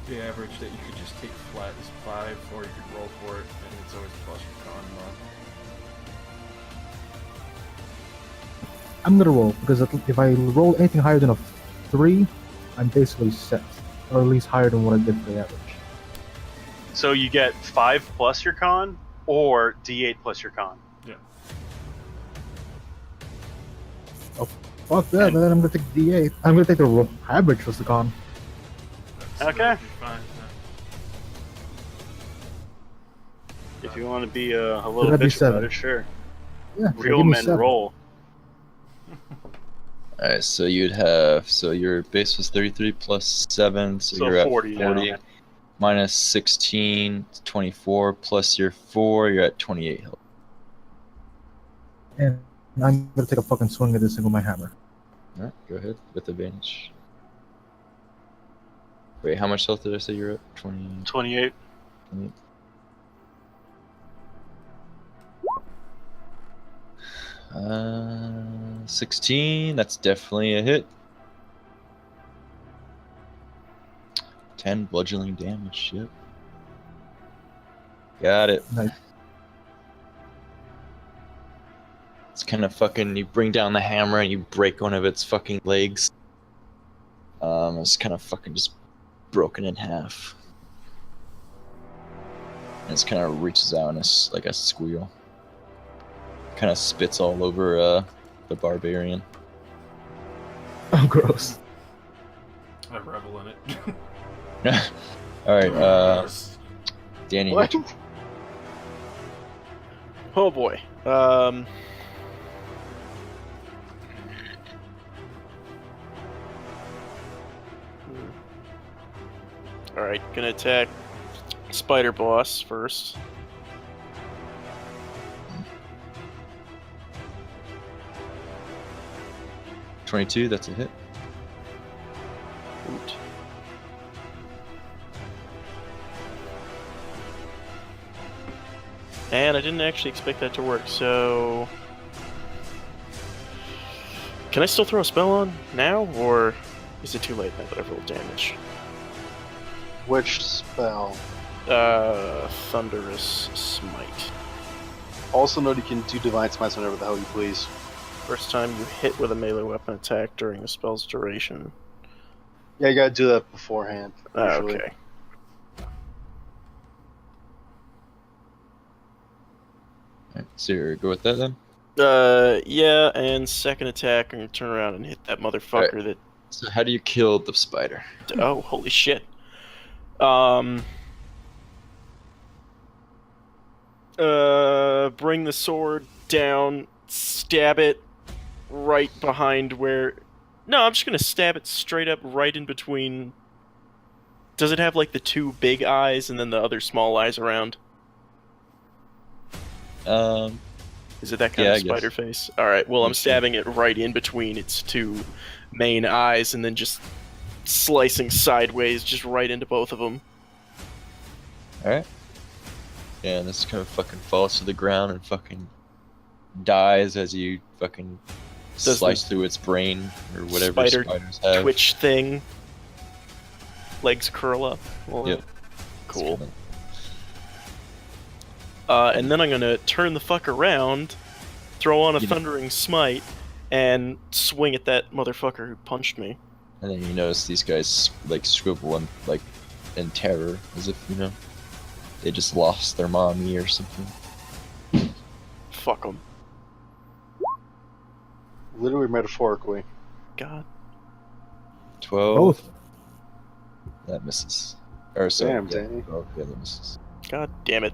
The average that you could just take flat is 5, or you could roll for it, and it's always plus your con mod. I'm gonna roll, because if I roll anything higher than a 3, I'm basically set. Or at least higher than what I did for the average. So you get 5 plus your con, or D8 plus your con. Yeah. Fuck that, man. I'm gonna take D8. I'm gonna take the average plus the con. That's Okay. fine. If you want to be a little That'd be bitch about 7. it, sure. Yeah, so Real give me men 7. roll. Alright, so you'd have, so your base was 33 plus 7, so, So you're at 40 40. now. Minus 16, 24, plus your 4, you're at 28 health. And I'm gonna take a fucking swing at this thing with my hammer. Alright, go ahead, with advantage. Wait, how much health did I say you're at? 20... 28. 28. 16, that's definitely a hit. 10 bludgeoning damage, yep. Got it. Nice. It's kind of fucking, you bring down the hammer and you break one of its fucking legs. It's kind of fucking just broken in half. And it's kind of reaches out and it's like a squeal. Kind of spits all over the barbarian. Oh, gross. I revel in it. Alright, Gross. Danny. What? Oh boy. Alright, gonna attack Spider Boss first. $22, that's a hit. Oot. And I didn't actually expect that to work, so... Can I still throw a spell on now, or is it too late now that I've rolled damage? Which spell? Thunderous Smite. Also note you can do Divine Smites whenever the hell you please. First time you hit with a melee weapon attack during the spell's duration. Yeah, you gotta do that beforehand. Usually. Okay. Alright, so you go with that then? Yeah, and second attack, I'm gonna turn around and hit that motherfucker that... So how do you kill the spider? Oh, holy shit. Bring the sword down, stab it right behind where... No, I'm just gonna stab it straight up right in between... Does it have, like, the two big eyes and then the other small eyes around? Is it that kind Yeah, of I guess. spider face? Alright, well, I'm Okay. stabbing it right in between its two main eyes and then just slicing sideways just right into both of them. Alright. Yeah, and this kind of fucking falls to the ground and fucking dies as you fucking Does slice the through its brain or whatever spider spiders have. Twitch thing. Legs curl up. Well, Yep. Cool. It's And then I'm gonna turn the fuck around, throw on a You know- Thundering Smite, and swing at that motherfucker who punched me. And then you notice these guys like scribble in terror, as if they just lost their mommy or something. Fuck them. Literally metaphorically. God. 12. Both. That misses. Or so. Damn, yeah, Danny. 12, yeah, that misses. God damn it.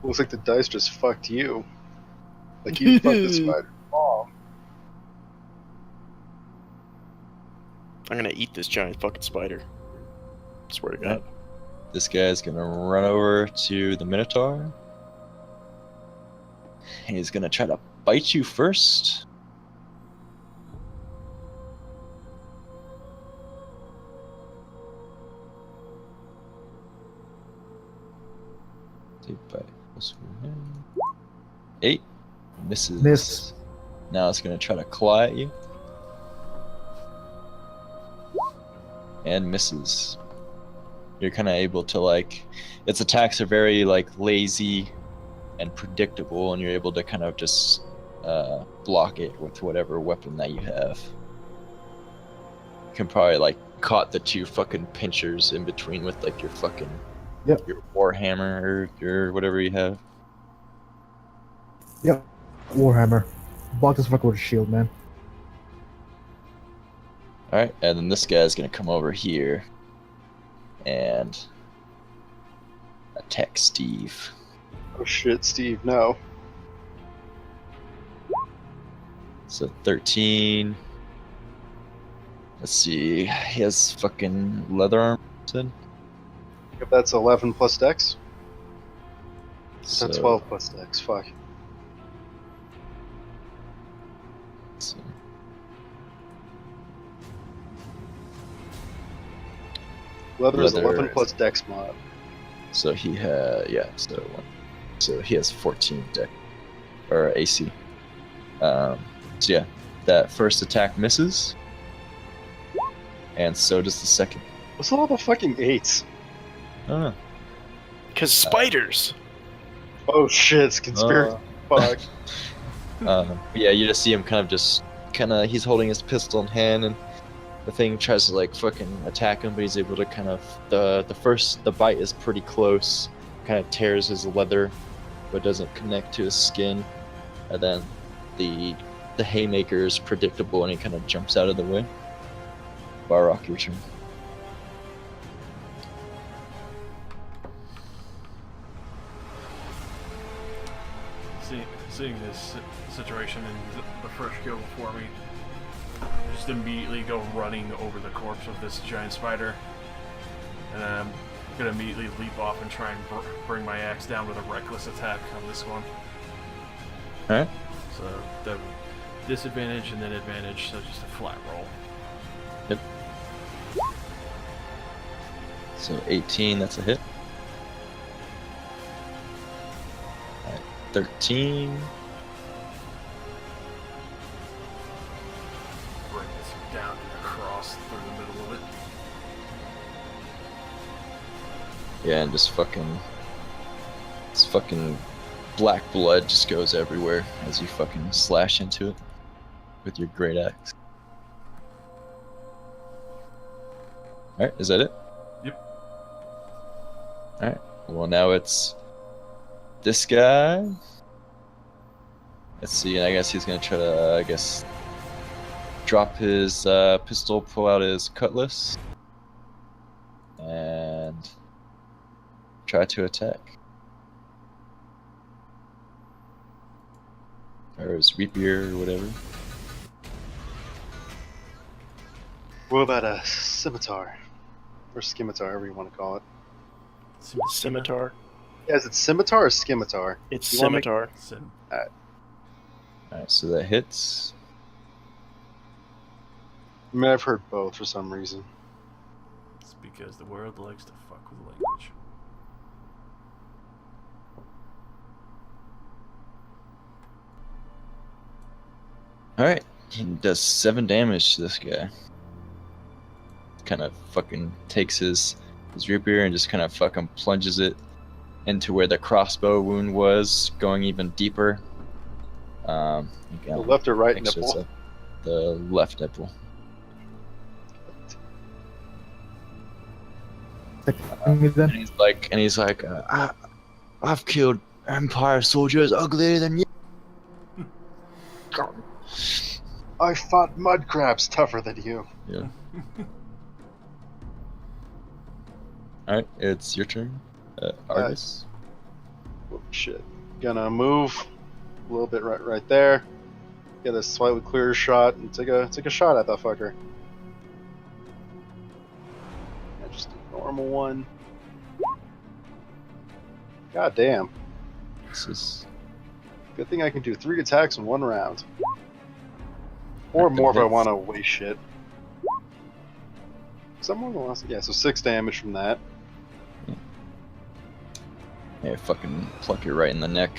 Looks like the dice just fucked you. Like you fucked the spider. Oh. I'm gonna eat this giant fucking spider. Swear to God. Right. This guy's gonna run over to the Minotaur. He's gonna try to bite you first. Take bite. 8 misses. Miss. Now it's gonna try to claw at you. And misses. You're kind of able to its attacks are very lazy and predictable, and you're able to kind of just block it with whatever weapon that you have. You can probably caught the 2 fucking pinchers in between with your fucking your warhammer or your whatever you have. Yep. Warhammer. Block this fucker with a shield, man. All right, and then this guy's gonna come over here and attack Steve. Oh shit, Steve, no. So 13. Let's see. He has fucking leather armor. Said. If that's 11 plus dex. So, That's 12 plus dex, fuck. let's see. Leather is Leather 11 is- plus dex mod. So he has So he has 14 deck or AC. So yeah, that first attack misses, and so does the second. What's all the fucking 8s? Oh, Because spiders! Oh shit, it's conspiracy. Fuck. yeah, you just see him he's holding his pistol in hand, and the thing tries to fucking attack him, but he's able to the bite is pretty close, kind of tears his leather, but doesn't connect to his skin, and then the haymaker is predictable, and he kind of jumps out of the way. Barrock, your turn. Seeing this situation and the first kill before me, I just immediately go running over the corpse of this giant spider, and I'm gonna immediately leap off and try and bring my axe down with a reckless attack on this one. All right. So the disadvantage and then advantage, so just a flat roll. Yep. So 18, that's a hit. All right, 13. Bring this down and across through the middle of it. Yeah, and this fucking black blood just goes everywhere as you fucking slash into it with your great axe. Alright, is that it? Yep. Alright, well now it's this guy. Let's see, and I guess he's gonna try to, drop his pistol, pull out his cutlass, and try to attack. Or his rapier or whatever. What about a scimitar? Or scimitar, however you want to call it. Scimitar. Yeah, is it scimitar or scimitar? It's You wanna make- scimitar. Alright, so that hits. I mean, I've heard both for some reason. It's because the world likes to fuck with language. Alright, he does 7 damage to this guy. Kind of fucking takes his rapier and just kind of fucking plunges it into where the crossbow wound was, going even deeper. The left or right Make sure nipple? it's the left nipple. Me then. And he's like, I've killed Empire soldiers uglier than you. I fought mud crabs tougher than you. Yeah. All right, it's your turn, Argus. Oh, shit. Gonna move a little bit right there. Get a slightly clearer shot and take a shot at that fucker. Yeah, just a normal one. God damn. This is Good thing I can do 3 attacks in 1 round. Or more if I want to waste shit. Someone wants, yeah, so 6 damage from that. yeah, fucking pluck you right in the neck.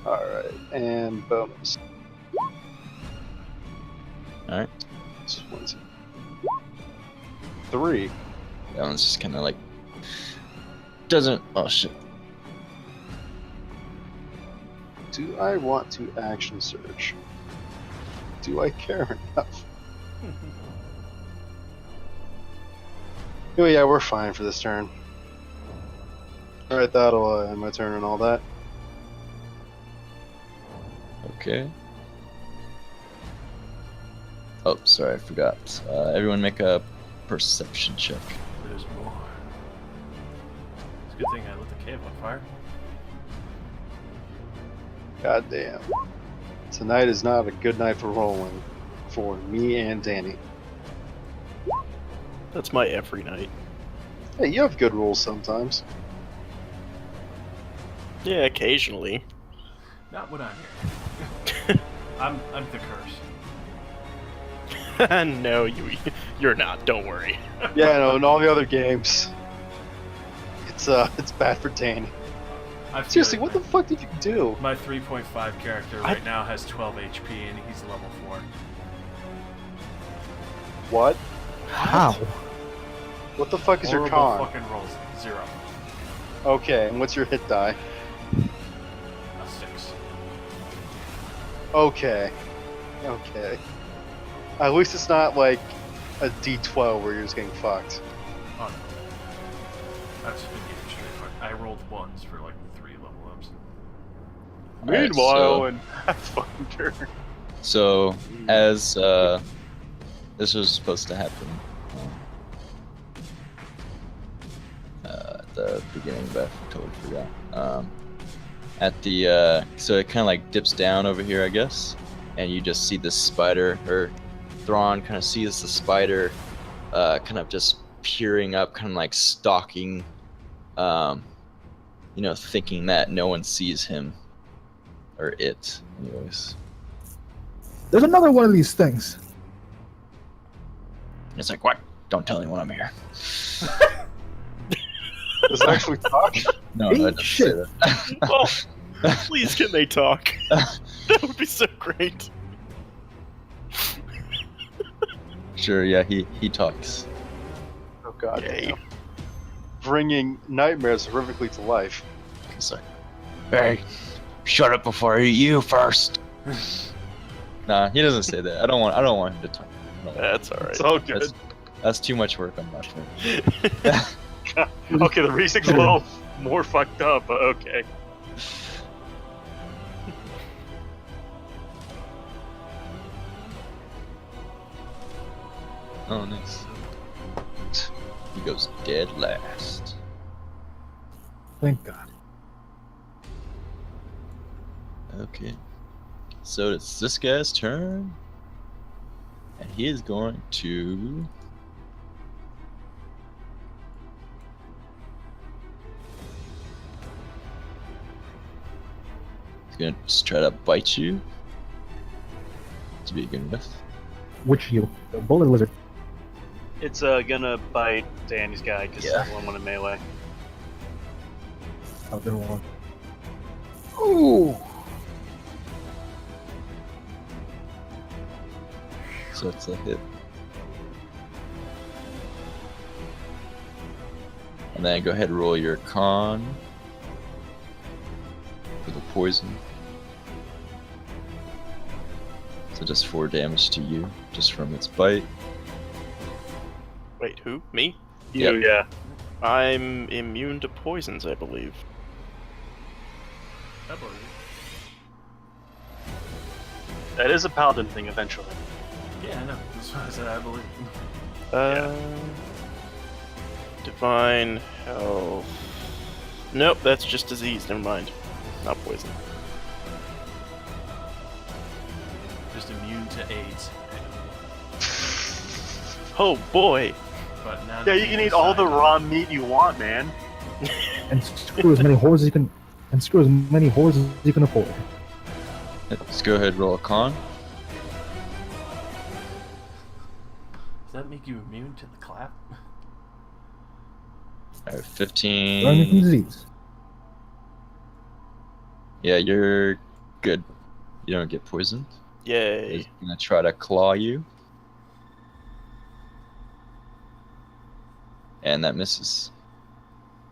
Alright, and bonus. Alright. This is 1, 2, 3. That one's just kind of like doesn't. Oh shit. Do I want to action surge? Do I care enough? Oh yeah, we're fine for this turn. Alright, that'll end my turn and all that. Okay. Oh, sorry, I forgot. Everyone make a perception check. There's more. It's a good thing I lit the cave on fire. God damn. Tonight is not a good night for rolling. For me and Danny. That's my every night. Hey, you have good rolls sometimes. Yeah, occasionally. Not when I'm here. I'm the curse. No, you're not. Don't worry. Yeah, no, in all the other games, it's bad for Danny. I feel Seriously, like what the fuck did you do? My 3.5 character right now has 12 HP and he's level 4. What? How? What the fuck is your Horrible con? fucking rolls. 0. Okay, and what's your hit die? A 6. Okay. Okay. At least it's not like a D12 where you're just getting fucked. Oh no. I've just been getting straight fucked. I rolled 1s for like 3 level ups. Alright, so- in Pathfinder. So, as this was supposed to happen at the beginning, but I totally forgot. At the so it kind of like dips down over here, I guess, and you just see this spider, or Thrawn kind of sees the spider, kind of just peering up, kind of like stalking, thinking that no one sees him or it, anyways. There's another one of these things. It's like, what? Don't tell anyone I'm here. Does it actually talk? No, Eat I didn't say shit. that. Well, please, can they talk? That would be so great. Sure, yeah, he talks. Oh god Yay. damn. Bringing nightmares horrifically to life. He's like, hey, shut up before I eat you first. Nah, he doesn't say that. I don't want him to talk. No, That's all right. It's all good. that's too much work on my part. Okay, the reasoning's a little more fucked up, but okay. Oh, nice. He goes dead last. Thank God. Okay. So it's this guy's turn. And he is going to... He's going to just try to bite you. To begin with. Which you? The bullet lizard. It's gonna bite Danny's guy because Yeah. one in melee. Oh, there one. Ooh. So it's a hit. And then go ahead and roll your con. poison. So just 4 damage to you, just from its bite. Wait, who? Me? Yep. Yeah. I'm immune to poisons, I believe. I believe That is a paladin thing eventually. it. Yeah, I know. That's why I said I believe. Divine health. Nope, that's just disease. Never mind. Not poison. Just immune to AIDS. Oh boy! But now Yeah, that you can eat all the decided- raw meat you want, man. And screw as many whores as you can. And screw as many whores as you can afford. Let's go ahead and roll a con. Does that make you immune to the clap? Alright, Learning from 15. disease. Yeah, you're good. You don't get poisoned. Yay! He's gonna try to claw you. And that misses.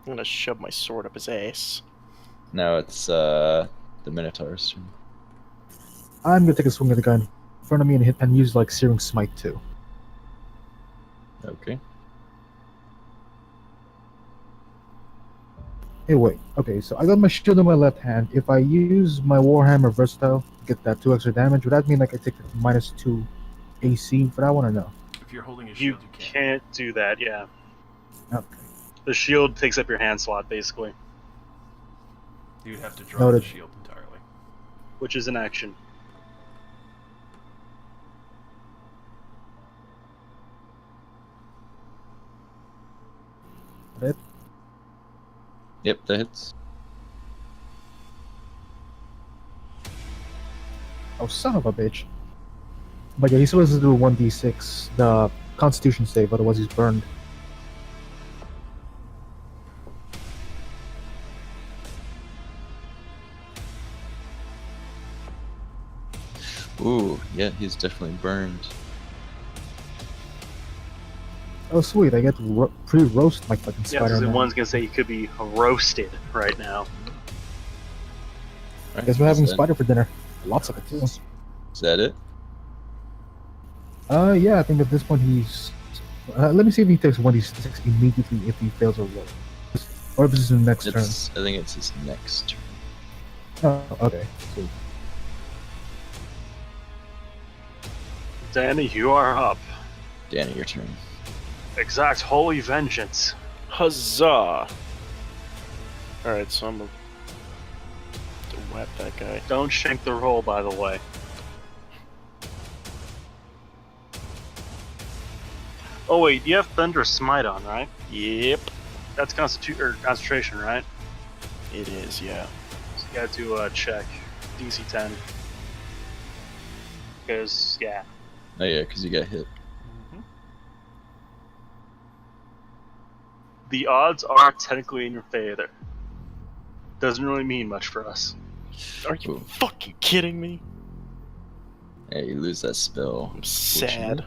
I'm gonna shove my sword up his ass. Now it's the Minotaur's turn. I'm gonna take a swing at the guy in front of me and hit and use like Searing Smite too. Okay. Hey, wait. Okay, so I got my shield in my left hand. If I use my Warhammer Versatile to get that 2 extra damage, would that mean like I take -2 AC for that one or no? If you're holding a You shield, you can't. can't do that, yeah. Okay. The shield takes up your hand slot, basically, You'd have to drop Noted. the shield entirely. which is an action. Hit. Yep, that hits. Oh, son of a bitch. But yeah, he still has to do 1d6, the Constitution save, otherwise he's burned. Ooh, yeah, he's definitely burned. Oh, sweet, I get to pre-roast my fucking Yeah, because Spider-Man. one's gonna say he could be roasted right now. Right, Guess we're having is that- spider for dinner. Lots of it too. Is that it? Yeah, I think at this point he's. Let me see if he takes 1d6 immediately if he fails a roll. Or if this is his next turn. It's, I think it's his next turn. Oh, okay. Sweet. Danny, you are up. Danny, your turn. Exact holy vengeance. Huzzah! Alright, so I'm gonna to whap that guy. Don't shank the roll, by the way. Oh wait, you have Thunder Smite on, right? Yep, That's concentration, right? it is, yeah. So you got to check DC 10. Because, yeah. Oh yeah, because you got hit. The odds are technically in your favor. Doesn't really mean much for us. Are you Ooh. fucking kidding me? Yeah, you lose that spell. I'm sad.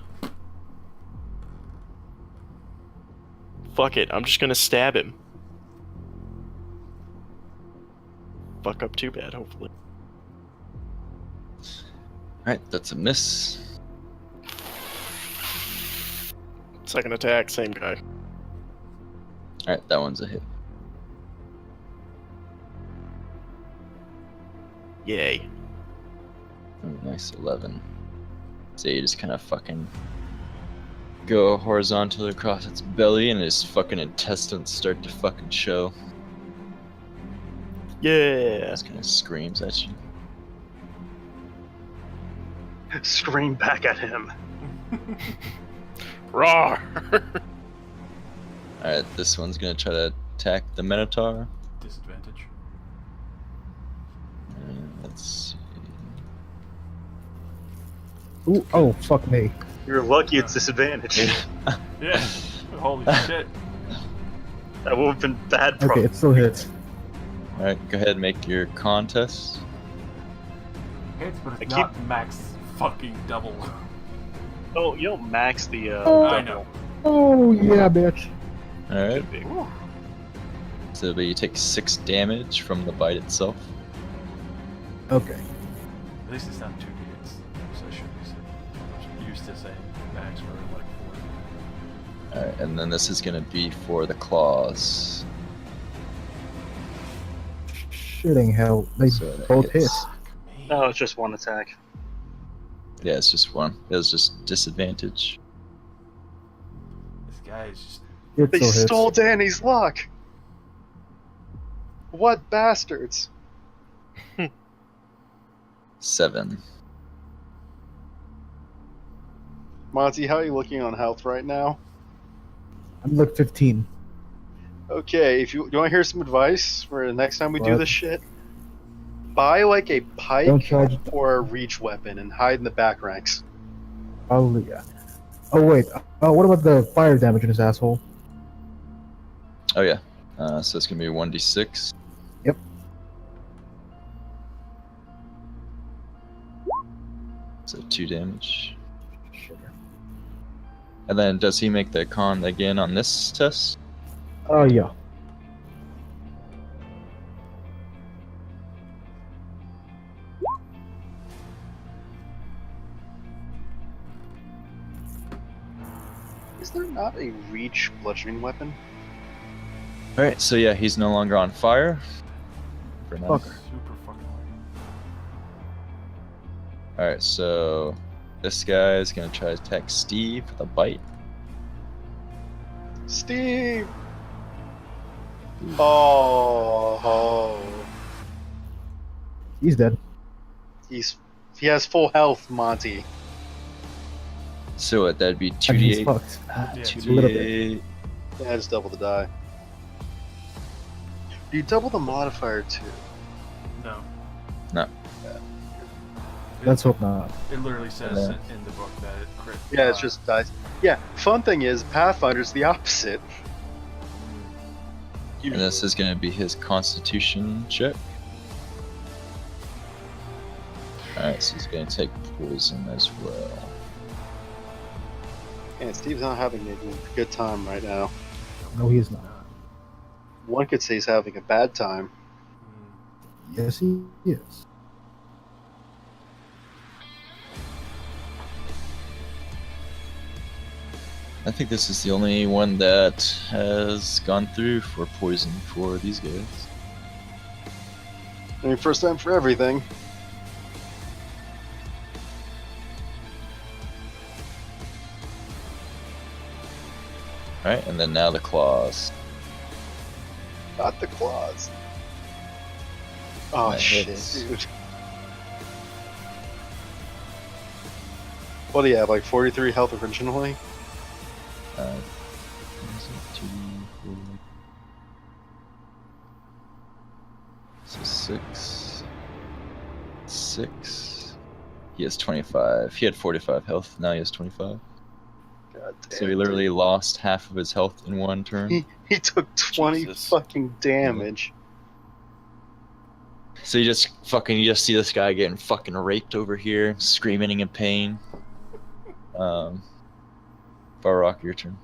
Fuck it, I'm just gonna stab him. Fuck up too bad, hopefully. Alright, that's a miss. Second attack, same guy. Alright, that one's a hit. Yay. Oh, nice 11. So you just kind of fucking go horizontally across its belly and his fucking intestines start to fucking show. Yeah. Just kind of screams at you. Scream back at him. Roar! Alright, this one's gonna try to attack the Minotaur. Disadvantage. Let's Ooh, oh, fuck me. You're lucky it's disadvantage. see. Yeah. Holy shit. That would have been bad Okay, it still hits. Alright, go ahead and make your contest. Hits, but it's I not max fucking double. Oh, you don't max the I know. Oh, yeah, bitch. Alright, Could be. so but you take 6 damage from the bite itself. Okay. At least it's not 2D. So I should be safe. I'm used to saying max for like 4. Alright, and then this is gonna be for the claws. Shitting hell. They So that both hit. hits. No, it's just one attack. Yeah, it's just one. It was just disadvantage. This guy is just. It They still hits. stole Danny's luck. What bastards? 7. Monty, how are you looking on health right now? I'm like 15. Okay, if you want to hear some advice for the next time we do What? this shit, buy like a Don't pike charge. or a reach weapon and hide in the back ranks. Oh, yeah. Oh, wait. What about the fire damage in his asshole? Oh yeah. So it's gonna be 1d6. Yep. So 2 damage. Sure. And then does he make the con again on this test? Oh, yeah. Is there not a reach bludgeoning weapon? Alright, so yeah, he's no longer on fire. For now. Fucker. Super fucking weird. Alright, so this guy is gonna try to attack Steve with a bite. Steve! Oh, He's dead. he has full health, Monty. So what, that'd be And he's 2d8. fucked. Yeah, a little 2d8. Yeah, just double the die. You double the modifier too. No. No. Let's hope not. It literally says Yeah. in the book that it crit. Yeah, it's just dice. Yeah, fun thing is Pathfinder's the opposite. And this is gonna be his constitution check. Alright, so he's gonna take poison as well. And Steve's not having a good time right now. No, he is not. One could say he's having a bad time. Yes, he is. I think this is the only one that has gone through for poison for these guys. I mean, first time for everything. Alright, and then now the claws. Not the claws. Oh That shit, hits. dude. What do you have, like 43 health originally? What is it? 2, 4, so 6. 6. He has 25. He had 45 health, now he has 25. God damn. So he literally lost half of his health in one turn. He took 20 Jesus. fucking damage. So you just see this guy getting fucking raped over here, screaming in pain. Barrock, your turn.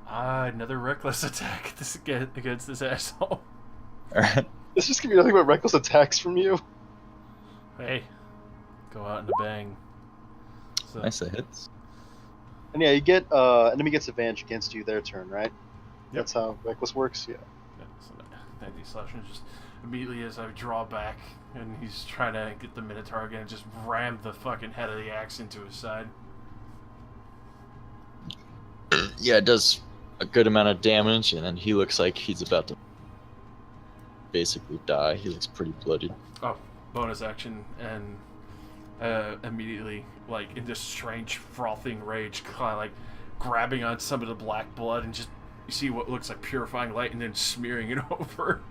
Another reckless attack against this asshole. Alright. It's just gonna be nothing but reckless attacks from you. Hey, go out in a bang. So, Nice, that hits. And yeah, you get enemy gets advantage against you their turn, right? That's how reckless works. Yeah. Yeah, so that slashing just immediately as I draw back and he's trying to get the Minotaur again, just ram the fucking head of the axe into his side. Yeah, it does a good amount of damage, and then he looks like he's about to basically die. He looks pretty bloody. Oh, bonus action and immediately, like in this strange frothing rage, kind of like grabbing on some of the black blood and just you see what looks like purifying light and then smearing it over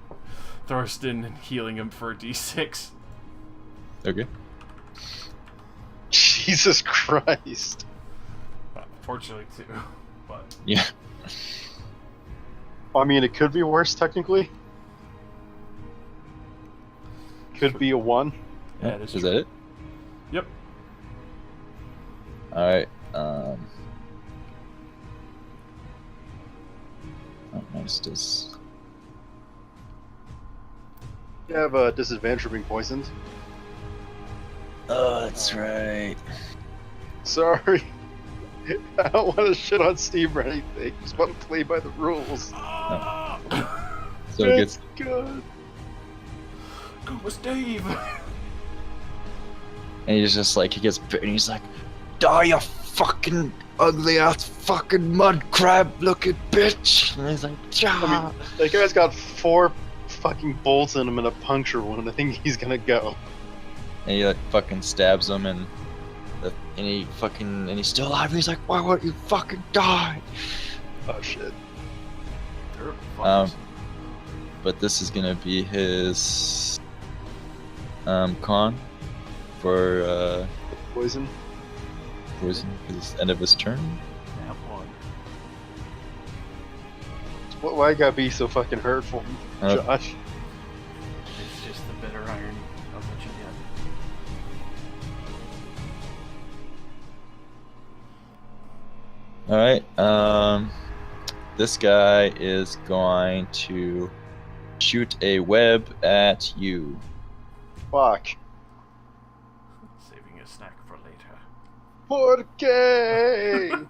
Thorsten and healing him for a d6. Okay. Jesus Christ. Fortunately, too. But Yeah. I mean, it could be worse technically. Could be a 1. yeah, it is Is true. that it? Yep. Alright, oh, nice, does... You have a disadvantage for being poisoned. Oh, that's right. Sorry. I don't want to shit on Steve or anything. Just want to play by the rules. So it gets Good. Goomba Steve! and he's just like he gets bit and he's like, die you fucking ugly ass fucking mud crab looking bitch. And he's like, I mean, that guy's got 4 fucking bolts in him and a puncture wound. I think he's gonna go. and he like fucking stabs him and he's still alive and he's like, why won't you fucking die? Oh shit. Terrible fuckers. But this is gonna be his con for Poison. poison for the end of his turn. Nap one. Why you gotta be so fucking hurtful, Josh? It's just the bitter irony of what you get. Alright, this guy is going to shoot a web at you. Fuck. Saving a snack for later. Por qué?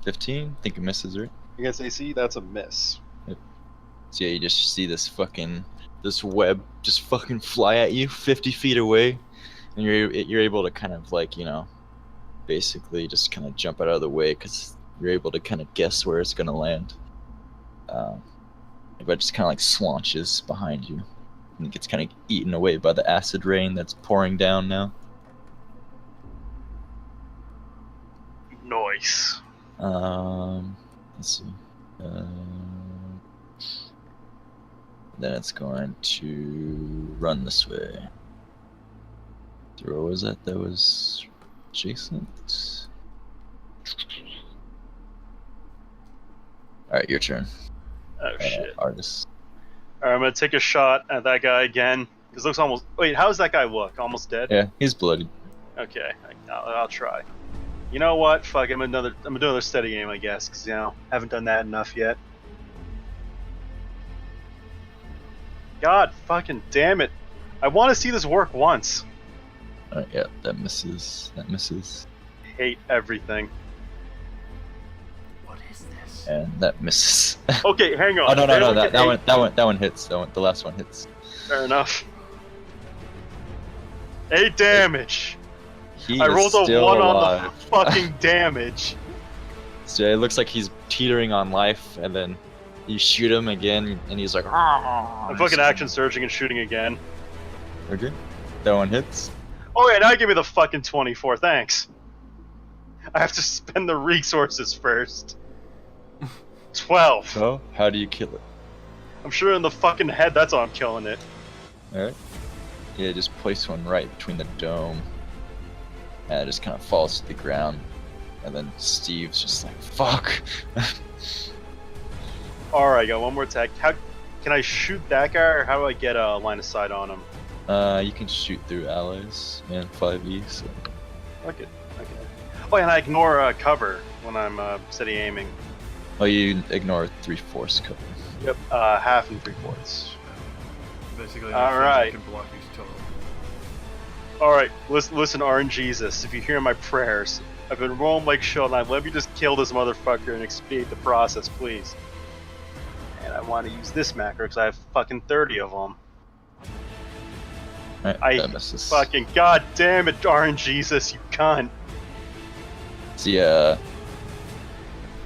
15? Think it misses, right? Against AC, that's a miss. So yeah, you just see this web just fucking fly at you 50 feet away, and you're able to kind of like, you know, basically just kind of jump out of the way because you're able to kind of guess where it's gonna land. But it just kind of like slaunches behind you, and it gets kind of eaten away by the acid rain that's pouring down now. Nice. Let's see. Then it's going to run this way. So what was that? That was adjacent. All right, your turn. Oh shit. Argus. Alright, I'm gonna take a shot at that guy again. Cause it looks almost. Wait, how does that guy look? Almost dead? Yeah, he's bloody. Okay, I'll try. You know what? Fuck, I'm gonna do another steady aim, I guess, cause you know, haven't done that enough yet. God fucking damn it! I want to see this work once. All right, yeah, that misses. That misses. Hate everything. What is this? And that misses. Okay, hang on. Oh no, They no, only no! get That eight. one hits. The last one hits. Fair enough. 8 damage. He I is rolled a still 1 alive. on the fucking damage. So it looks like he's teetering on life, and then you shoot him again, and he's like, "Ah!" I'm fucking action surging and shooting again. Okay, that one hits. Oh yeah, now give me the fucking 24, thanks. I have to spend the resources first. 12. So how do you kill it? I'm sure in the fucking head, that's how I'm killing it. All right. Yeah, just place one right between the dome, and it just kind of falls to the ground, and then Steve's just like, "Fuck." Alright, got one more attack. How can I shoot that guy, or how do I get a line of sight on him? You can shoot through allies and 5e. So Fuck it. Okay. Oh, and I ignore cover when I'm steady aiming. you ignore 3/4 cover. Yep. Half and 3/4. Basically, All right. can block these total. Alright, listen, RNGesus, if you hear my prayers, I've been rolling like Shovel Knight, let me just kill this motherfucker and expiate the process, please. And I want to use this macro because I have fucking 30 of them. Alright, I that misses. Fucking god damn it, RNGesus, you cunt. So yeah,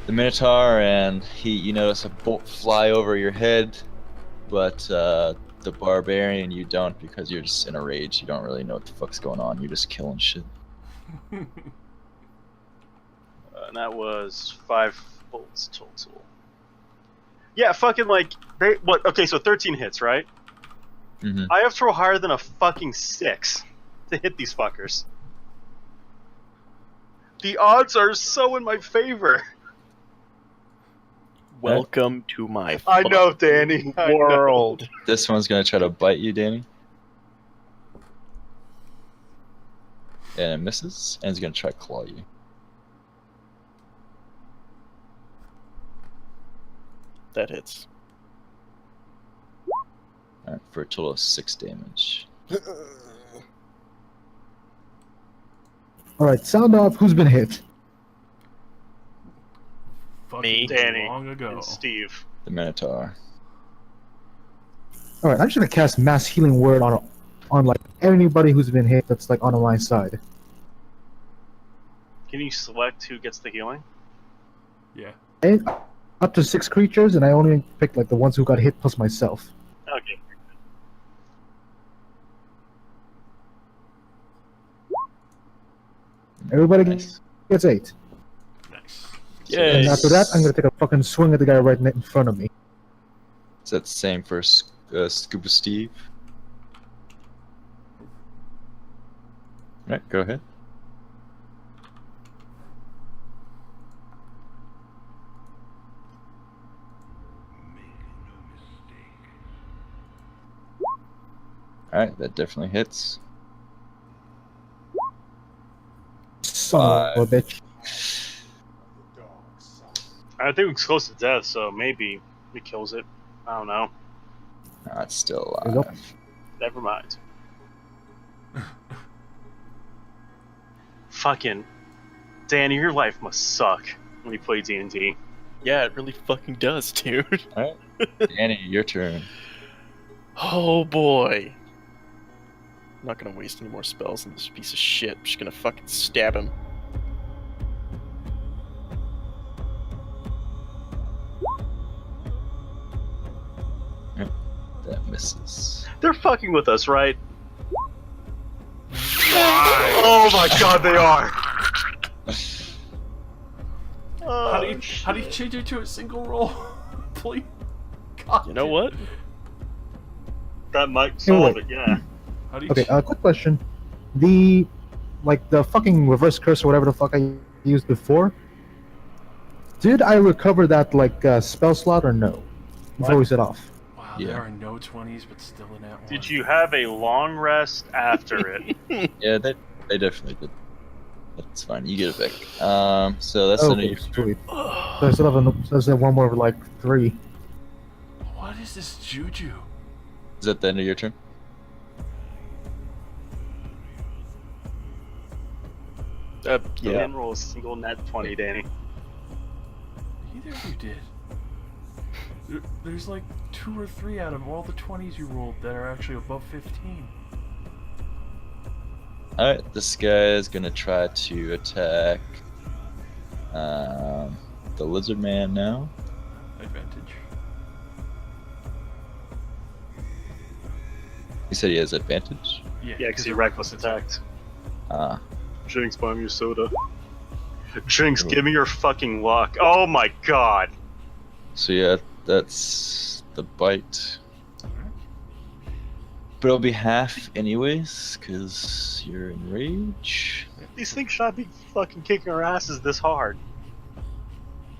the Minotaur, and you notice a bolt fly over your head, but the Barbarian you don't, because you're just in a rage. You don't really know what the fuck's going on. You're just killing shit. And that was 5 bolts total. Yeah, fucking like, okay, so 13 hits, right? Mm-hmm. I have to roll higher than a fucking 6 to hit these fuckers. The odds are so in my favor. Welcome to my I know, Danny. I know. world. This one's gonna try to bite you, Danny. And it misses, and it's gonna try to claw you. that hits. Alright, for a total of 6 damage. Alright, sound off. Who's been hit? Fucking Me. Danny long ago. and Steve. The Minotaur. Alright, I'm just gonna cast Mass Healing Word on like anybody who's been hit that's like on my side. Can you select who gets the healing? Yeah. And up to 6 creatures, and I only picked like the ones who got hit plus myself. Okay. Everybody Nice. gets 8. Nice. Yay. And after that, I'm gonna take a fucking swing at the guy right in front of me. Is that the same for Scuba Steve? Alright, go ahead. Alright, that definitely hits. Son of a bitch. I think it's close to death, so maybe it kills it. I don't know. Ah, it's still There you go. alive. Never mind. Fucking Danny, your life must suck when you play D&D. Yeah, it really fucking does, dude. Alright. Danny, your turn. Oh boy. I'm not gonna waste any more spells on this piece of shit. I'm just gonna fucking stab him. That misses. They're fucking with us, right? Oh my god, they are! How do you change it to a single roll? Please. God. You know what? That might solve wait. it, yeah. How do you Okay, quick question. The fucking reverse curse or whatever the fuck I used before, did I recover that spell slot or no? Before What? we set off. Wow, Yeah. there are no 20s, but still in that one. Did you have a long rest after it? Yeah, they definitely did. That's fine. You get it back. So that's the end of Okay, your sweet. So I still have one more 3. What is this juju? Is that the end of your turn? You Yeah. didn't roll a single net 20, Danny. Either of you did. There's like 2 or 3 out of all the 20s you rolled that are actually above 15. Alright, this guy is gonna try to attack the lizard man now. Advantage. He said he has advantage. Yeah, because he reckless attacked. Ah, Jinx, buy me your soda. Jinx, give me your fucking luck. Oh my god. so yeah, that's the bite. But it'll be half anyways, because you're in rage. These things should not be fucking kicking our asses this hard.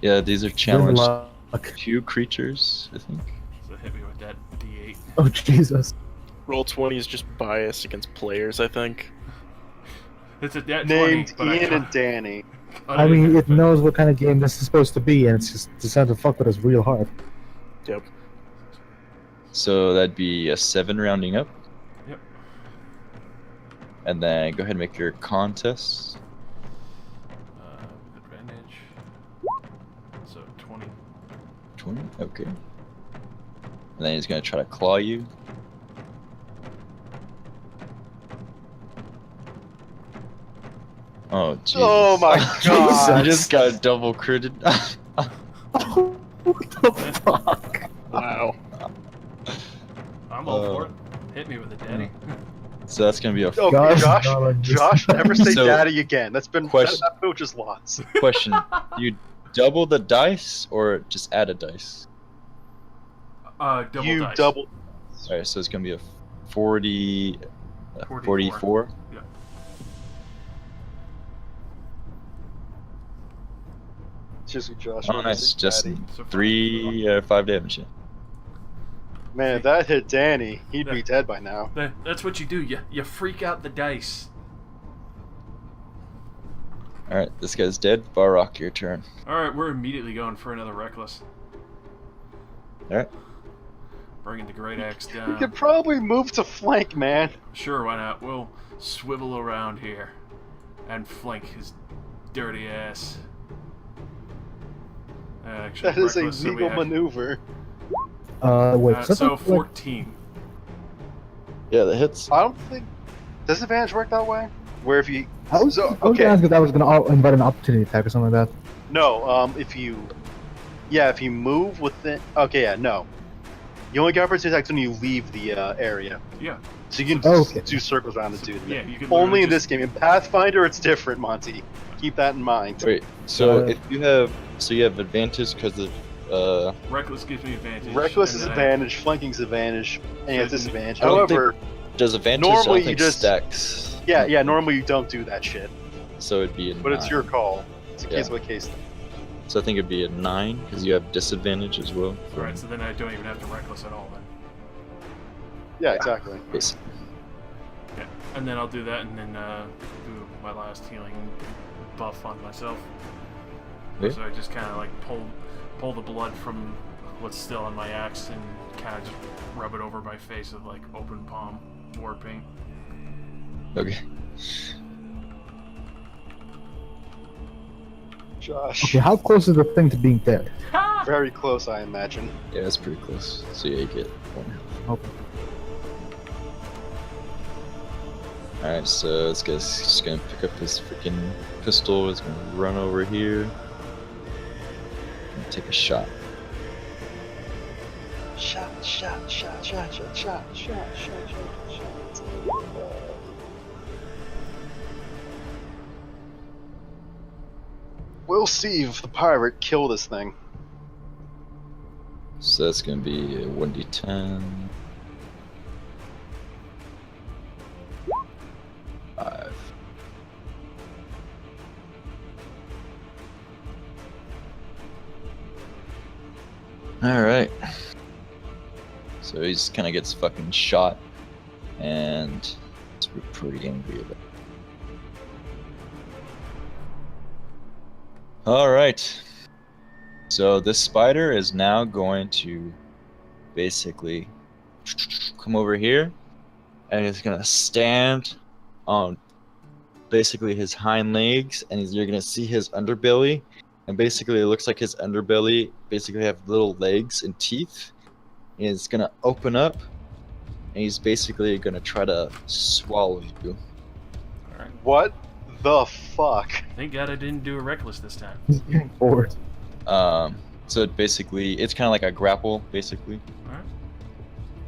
Yeah, these are Good challenged luck. 2 creatures, I think. So hit me with that D8. Oh Jesus. Roll 20 is just biased against players, I think. It's a net 20, Named but Ian and Danny. I mean, it knows what kind of game this is supposed to be, and it's just decided to fuck with us real hard. Yep. So that'd be a 7 rounding up. Yep. And then go ahead and make your contest. Advantage. So 20. 20? Okay. And then he's gonna try to claw you. Oh, Jesus. Oh my god. You just got double critted. What the fuck? Wow. I'm all for it. Hit me with it, Danny. So that's gonna be a Oh, Gosh, Josh, darling. Josh, never say So- daddy again. That's been Question- that coach is lost. question. You double the dice or just add a dice? Double You dice. double. Alright, so it's gonna be a 40. 44. 44. Yeah. Seriously, Josh. Oh, never nice. say Just daddy. So 5 damage. Yeah. Man, if that hit Danny, he'd be Yeah. dead by now. That's what you do. You freak out the dice. Alright, this guy's dead. Barrock, your turn. Alright, we're immediately going for another reckless. Alright. Bringing the great axe We down. could probably move to flank, man. Sure, why not? We'll swivel around here and flank his dirty ass. Actually, That is a reckless, so we legal have- maneuver. Wait. So something like- 14. Yeah, that hits. I don't think. Does advantage work that way? Where if you. I was, So, I was okay. gonna ask if that was gonna invite an opportunity attack or something like that. No, if you. Yeah, if you move within. Okay, yeah, no. You only get opportunity attacks when you leave the area. Yeah. So you can Oh, okay. do circles around the dude. Yeah, you can Only in literally this game. In Pathfinder, it's different, Monty. Keep that in mind. Wait, so Uh, if you have, so you have advantage because of, just reckless gives me advantage. Reckless and is then advantage, flanking's advantage, and it's disadvantage. I don't However, does advantage, Normally I don't you think just- stacks. yeah, normally you don't do that shit. So it'd be a But it's 9. your call. It's a case Yeah. by case. So I think it'd be a 9 because you have disadvantage as well. Alright, so then I don't even have to reckless at all then. Yeah, exactly. Basically. Yeah. And then I'll do that and then do my last healing buff on myself. Yeah. So I just kinda like pull the blood from what's still on my axe and kinda just rub it over my face with like open palm war paint. Okay. Josh. Okay, how close is the thing to being dead? Very close, I imagine. Yeah, that's pretty close. So yeah, you get 1. Okay. Alright, so this guy's just gonna pick up his freaking pistol. He's gonna run over here and take a shot. Shot, shot, shot, shot, shot, shot, shot, shot, shot, shot. We'll see if the pirate kill this thing. So that's gonna be a 1d10. 5. Alright. So he just kinda gets fucking shot and we're pretty angry about it. Alright. So this spider is now going to basically come over here and he's gonna stand on basically his hind legs and you're gonna see his underbelly, and basically it looks like his underbelly basically have little legs and teeth, and it's gonna open up and he's basically gonna try to swallow you. Alright. What the fuck? Thank God I didn't do a reckless this time. He's getting bored. So it basically it's kind of like a grapple basically. Alright.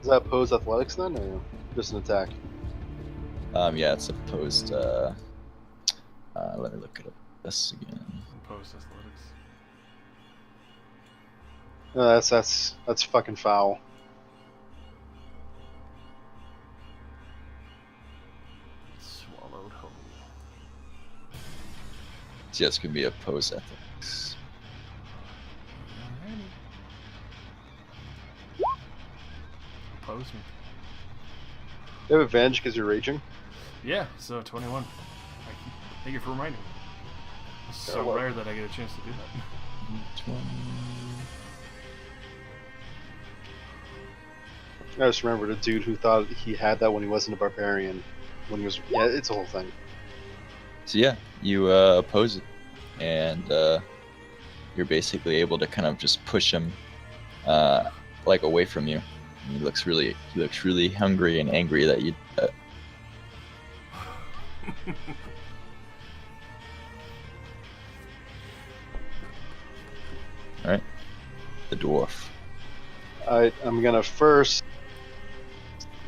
Is that opposed athletics then, or just an attack? Yeah, it's opposed. Let me look it up. This again. Post athletics. No, that's fucking foul. Swallowed whole. So yeah, it's gonna be opposed athletics. Alrighty. Oppose me. You have advantage because you're raging. Yeah, so 21. Thank you for reminding me. It's so You're welcome. rare that I get a chance to do that. 20. I just remembered a dude who thought he had that when he wasn't a barbarian. When he was, yeah, it's a whole thing. So yeah, you oppose it, and you're basically able to kind of just push him, like away from you. And he looks really hungry and angry that you. All right, the dwarf. I'm gonna first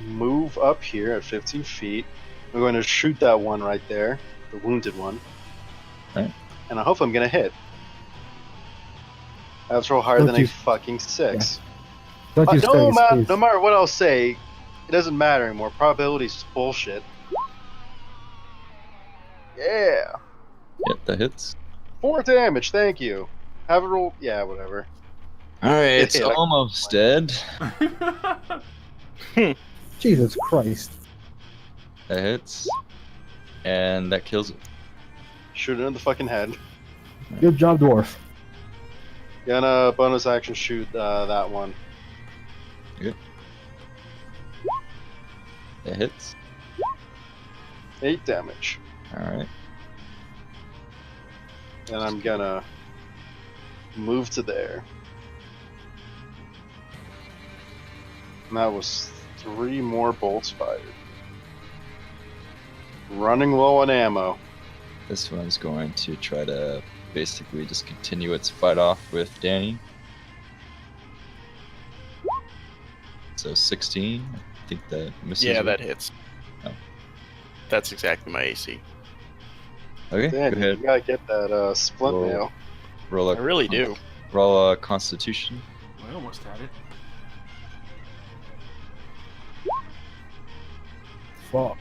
move up here at 15 feet. I'm going to shoot that one right there, the wounded one. Right. And I hope I'm gonna hit. I have to roll higher Don't than a you- fucking 6. Don't use No, studies, please. no matter what I'll say, it doesn't matter anymore. Probability is just bullshit. Yeah. Yep, that hits. 4 damage, thank you. Have it roll. Yeah, whatever. All right, it's Yeah, like- almost dead. Jesus Christ. That hits, and that kills it. Shoot it in the fucking head. Good job, dwarf. Gonna bonus action shoot that one. It hits. 8 damage. Alright. And I'm gonna move to there. And that was 3 more bolts fired. Running low on ammo. This one's going to try to basically just continue its fight off with Danny. So 16. I think that misses. Yeah, you. that hits. Oh. That's exactly my AC. Okay, Dan, go ahead. you gotta get that splint Roll. mail. Roll a I really do. Roll a Constitution. I almost had it. Fuck.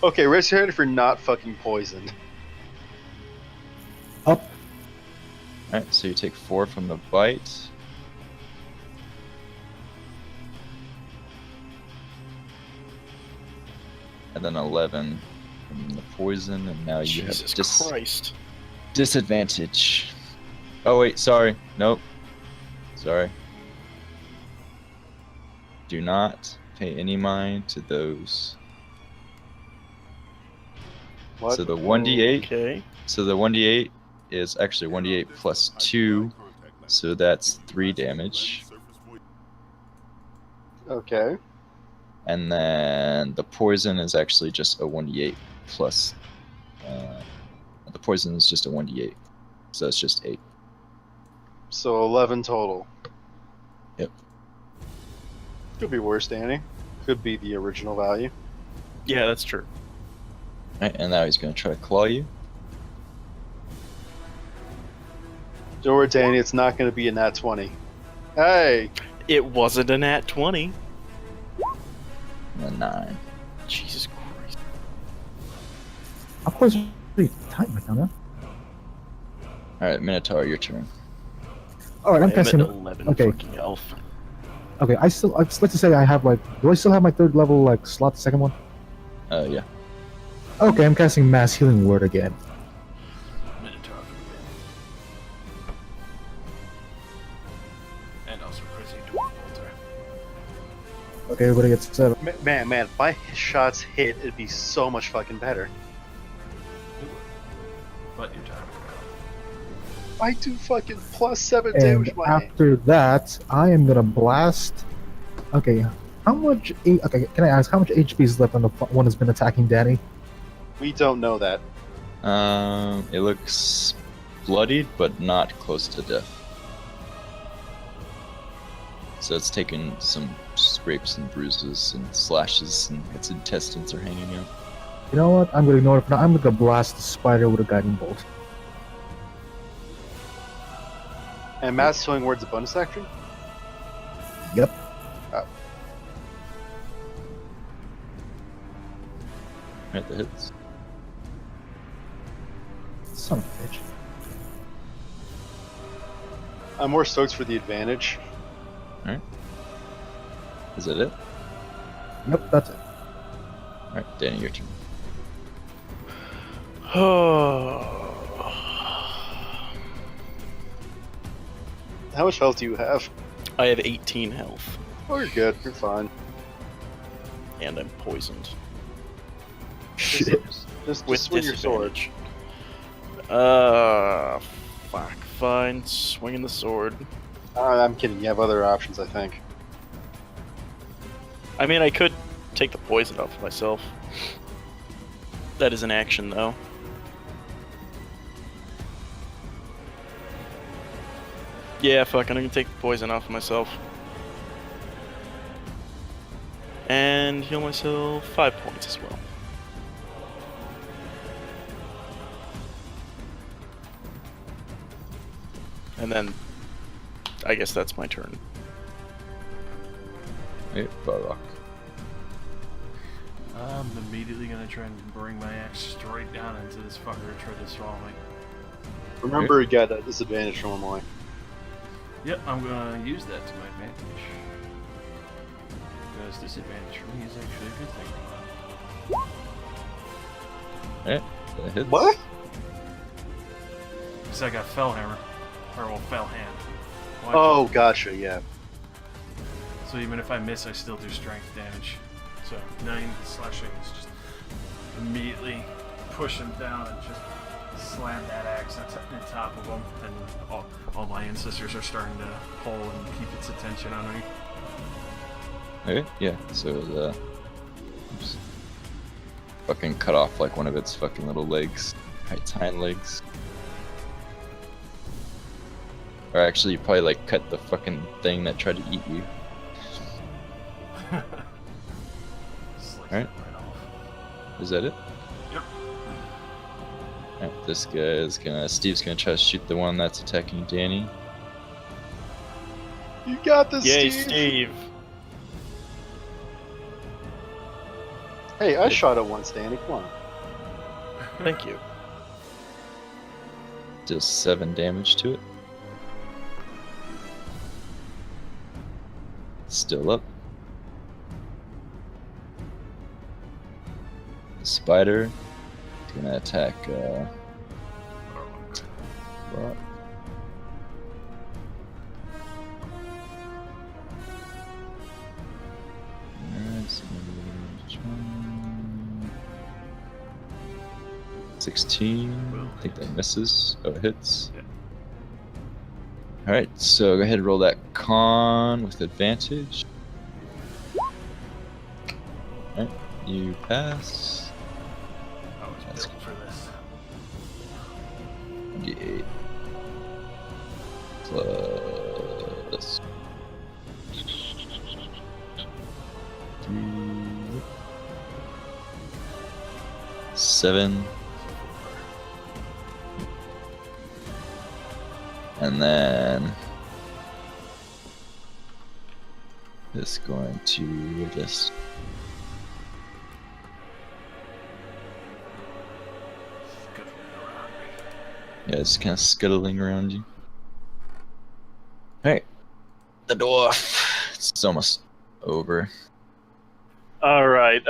Okay, raise your hand if you're not fucking poisoned. Up. Alright, so you take 4 from the bite. And then 11 from the poison, and now you Jesus have Christ. disadvantage. Oh wait, sorry. Nope. Sorry. Do not pay any mind to those. What? So the 1d8. Okay. So the 1d8 is actually 1d8 plus 2. So that's 3 damage. Okay. And then the poison is actually just a 1d8 plus. The poison is just a 1d8. So it's just 8. So 11 total. Yep. Could be worse, Danny. Could be the original value. Yeah, that's true. Right, and now he's going to try to claw you. Don't worry, Danny, it's not going to be a nat 20. Hey! It wasn't a nat 20. And then 9. Jesus Christ. Of course, pretty tight right now, man. Alright, Minotaur, your turn. Alright, I'm I am at casting. 11 okay. fucking health. Okay, let's just say I have like. Do I still have my 3rd level like slot? The second one. Yeah. Okay, I'm casting Mass Healing Word again. Minotaur for the win. And also Chrissy Dwarf Bolter. Okay, everybody gets 7. Man, if my shots hit, it'd be so much fucking better. But your time. I do fucking plus 7 And damage my hand. after that, I am gonna blast. Okay, how much? Okay, can I ask how much HP is left on the one that's been attacking Danny? We don't know that. It looks bloodied, but not close to death. So it's taken some scrapes and bruises and slashes, and its intestines are hanging out. You know what? I'm gonna ignore it for now. I'm gonna blast the spider with a guiding bolt. And Mass Healing Word's a bonus action? Yep. Right, that hits. Son of a bitch. I'm more stoked for the advantage. Is that it? Yep, that's it. Alright, Danny, your turn. How much health do you have? I have 18 health, Oh, you're good. You're fine. and I'm poisoned. Shit. Just With swing your sword. disadvantage. Fuck. Fine. Swinging the sword. I'm kidding. You have other options, I think. I mean, I could take the poison off myself. That is an action, though. Yeah, fuck, I'm gonna take the poison off myself. And heal myself 5 points as well. And then, I guess that's my turn. Right, Barrock. I'm immediately gonna try and bring my axe straight down into this fucker and try to swallow me. Remember, you got a disadvantage normally. Yep, I'm gonna use that to my advantage. Because disadvantage for me is actually a good thing. Right, that hits. What? Because I got Fellhammer. Or, well, Fell Hand. Watch Oh, gotcha, yeah. it. So even if I miss, I still do strength damage. So So 9 slashing is just immediately push him down and just slam that axe on top of him, and all my ancestors are starting to pull and keep its attention on me. Okay, yeah, so just fucking cut off like one of its fucking little legs. Its hind legs. Or actually, you probably like cut the fucking thing that tried to eat you. Slice Alright. it right off. Is that it? Yep. Alright, this guy is gonna. Steve's gonna try to shoot the one that's attacking Danny. You got this, Yay, Steve. Steve! Hey, I shot it once, Danny. Come on. Thank you. Does 7 damage to it. Still up. The spider is gonna attack Brock. Alright, so 16. I think that misses. Oh, it hits. Yeah. Alright, so go ahead and roll that con with advantage. Alright, you pass. I was That's built for this. 28 plus 3, 7. And then it's going to just it's kind of scuttling around you. Alright. The dwarf. It's almost over. All right,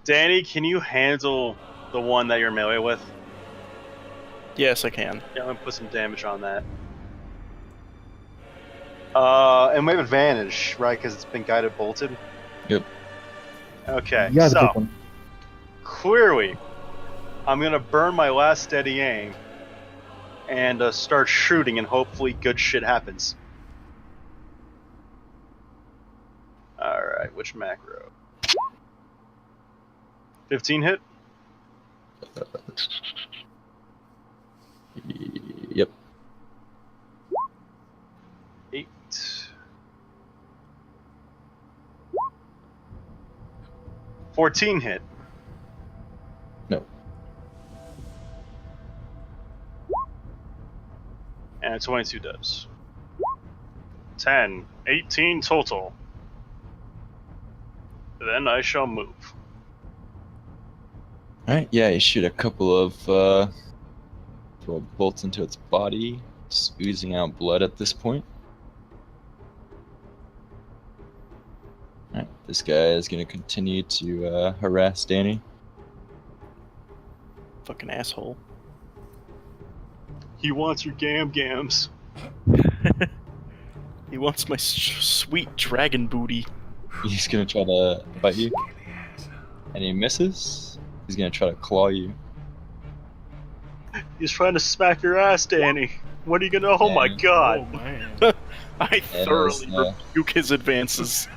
Danny, can you handle the one that you're melee with? Yes, I can. Yeah, I'm gonna put some damage on that. And we have advantage, right? Because it's been guided bolted. Yep. Okay, You gotta so pick one. clearly, I'm gonna burn my last steady aim and start shooting, and hopefully good shit happens. All right, which macro? 15 hit. Yep. 8. 14 hit. No. And 22 does. 10. 18 total. Then I shall move. Alright, yeah, you shoot a couple of bolts into its body. It's oozing out blood at this point. Alright, this guy is going to continue to harass Danny. Fucking asshole. He wants your gams. He wants my sweet dragon booty. He's going to try to bite you. And he misses. He's going to try to claw you. He's trying to smack your ass, Danny. What are you gonna? Oh my And- god! Oh man. I And thoroughly as, rebuke his advances.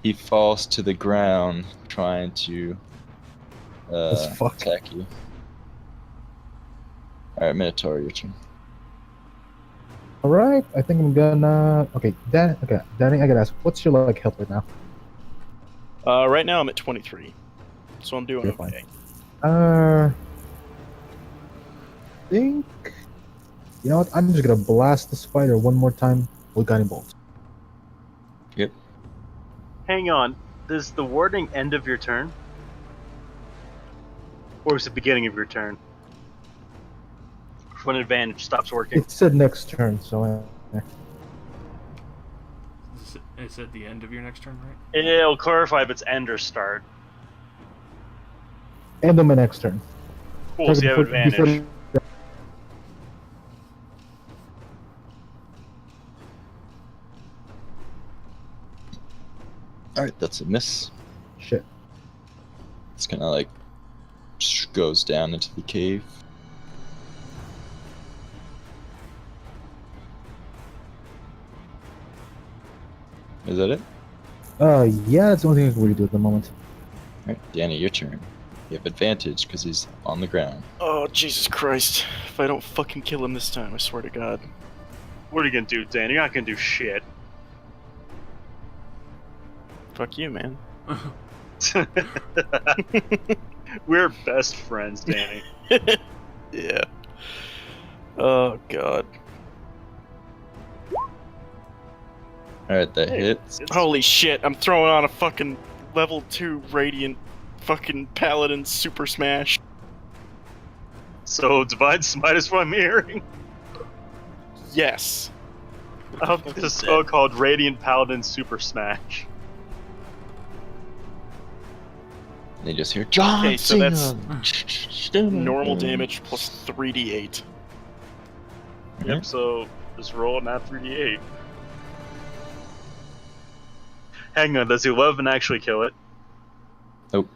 he falls to the ground trying to As fuck. attack you. Alright, Minotaur, your turn. Alright, I think I'm gonna. Okay, Danny, I gotta ask, what's your like health right now? Right now I'm at 23, so I'm doing You're fine. okay. Think. You know what? I'm just gonna blast the spider one more time with guiding bolts. Hang on. Does the warding end of your turn? Or is it the beginning of your turn? When advantage stops working. It said next turn, so It's at the end of your next turn, right? It'll clarify if it's end or start. end of my next turn. Cool, so you have Before- advantage. Alright, that's a miss. Shit. It's kind of like goes down into the cave. Is that it? Yeah, that's the only thing I can really do at the moment. Alright, Danny, your turn. You have advantage because he's on the ground. Oh, Jesus Christ. If I don't fucking kill him this time, I swear to God. What are you gonna do, Dan? You're not gonna do shit. Fuck you, man. We're best friends, Danny. Yeah. Oh, God. Alright, that Hey, hits. it's- Holy shit, I'm throwing on a fucking level 2 Radiant fucking Paladin Super Smash. So Divine Smite is what I'm hearing. Yes. Of the so-called Radiant Paladin Super Smash. They just hear John Okay, so that's Cena! normal damage plus 3d8. Yep, so just roll and add 3d8. Hang on, does 11 actually kill it? Nope.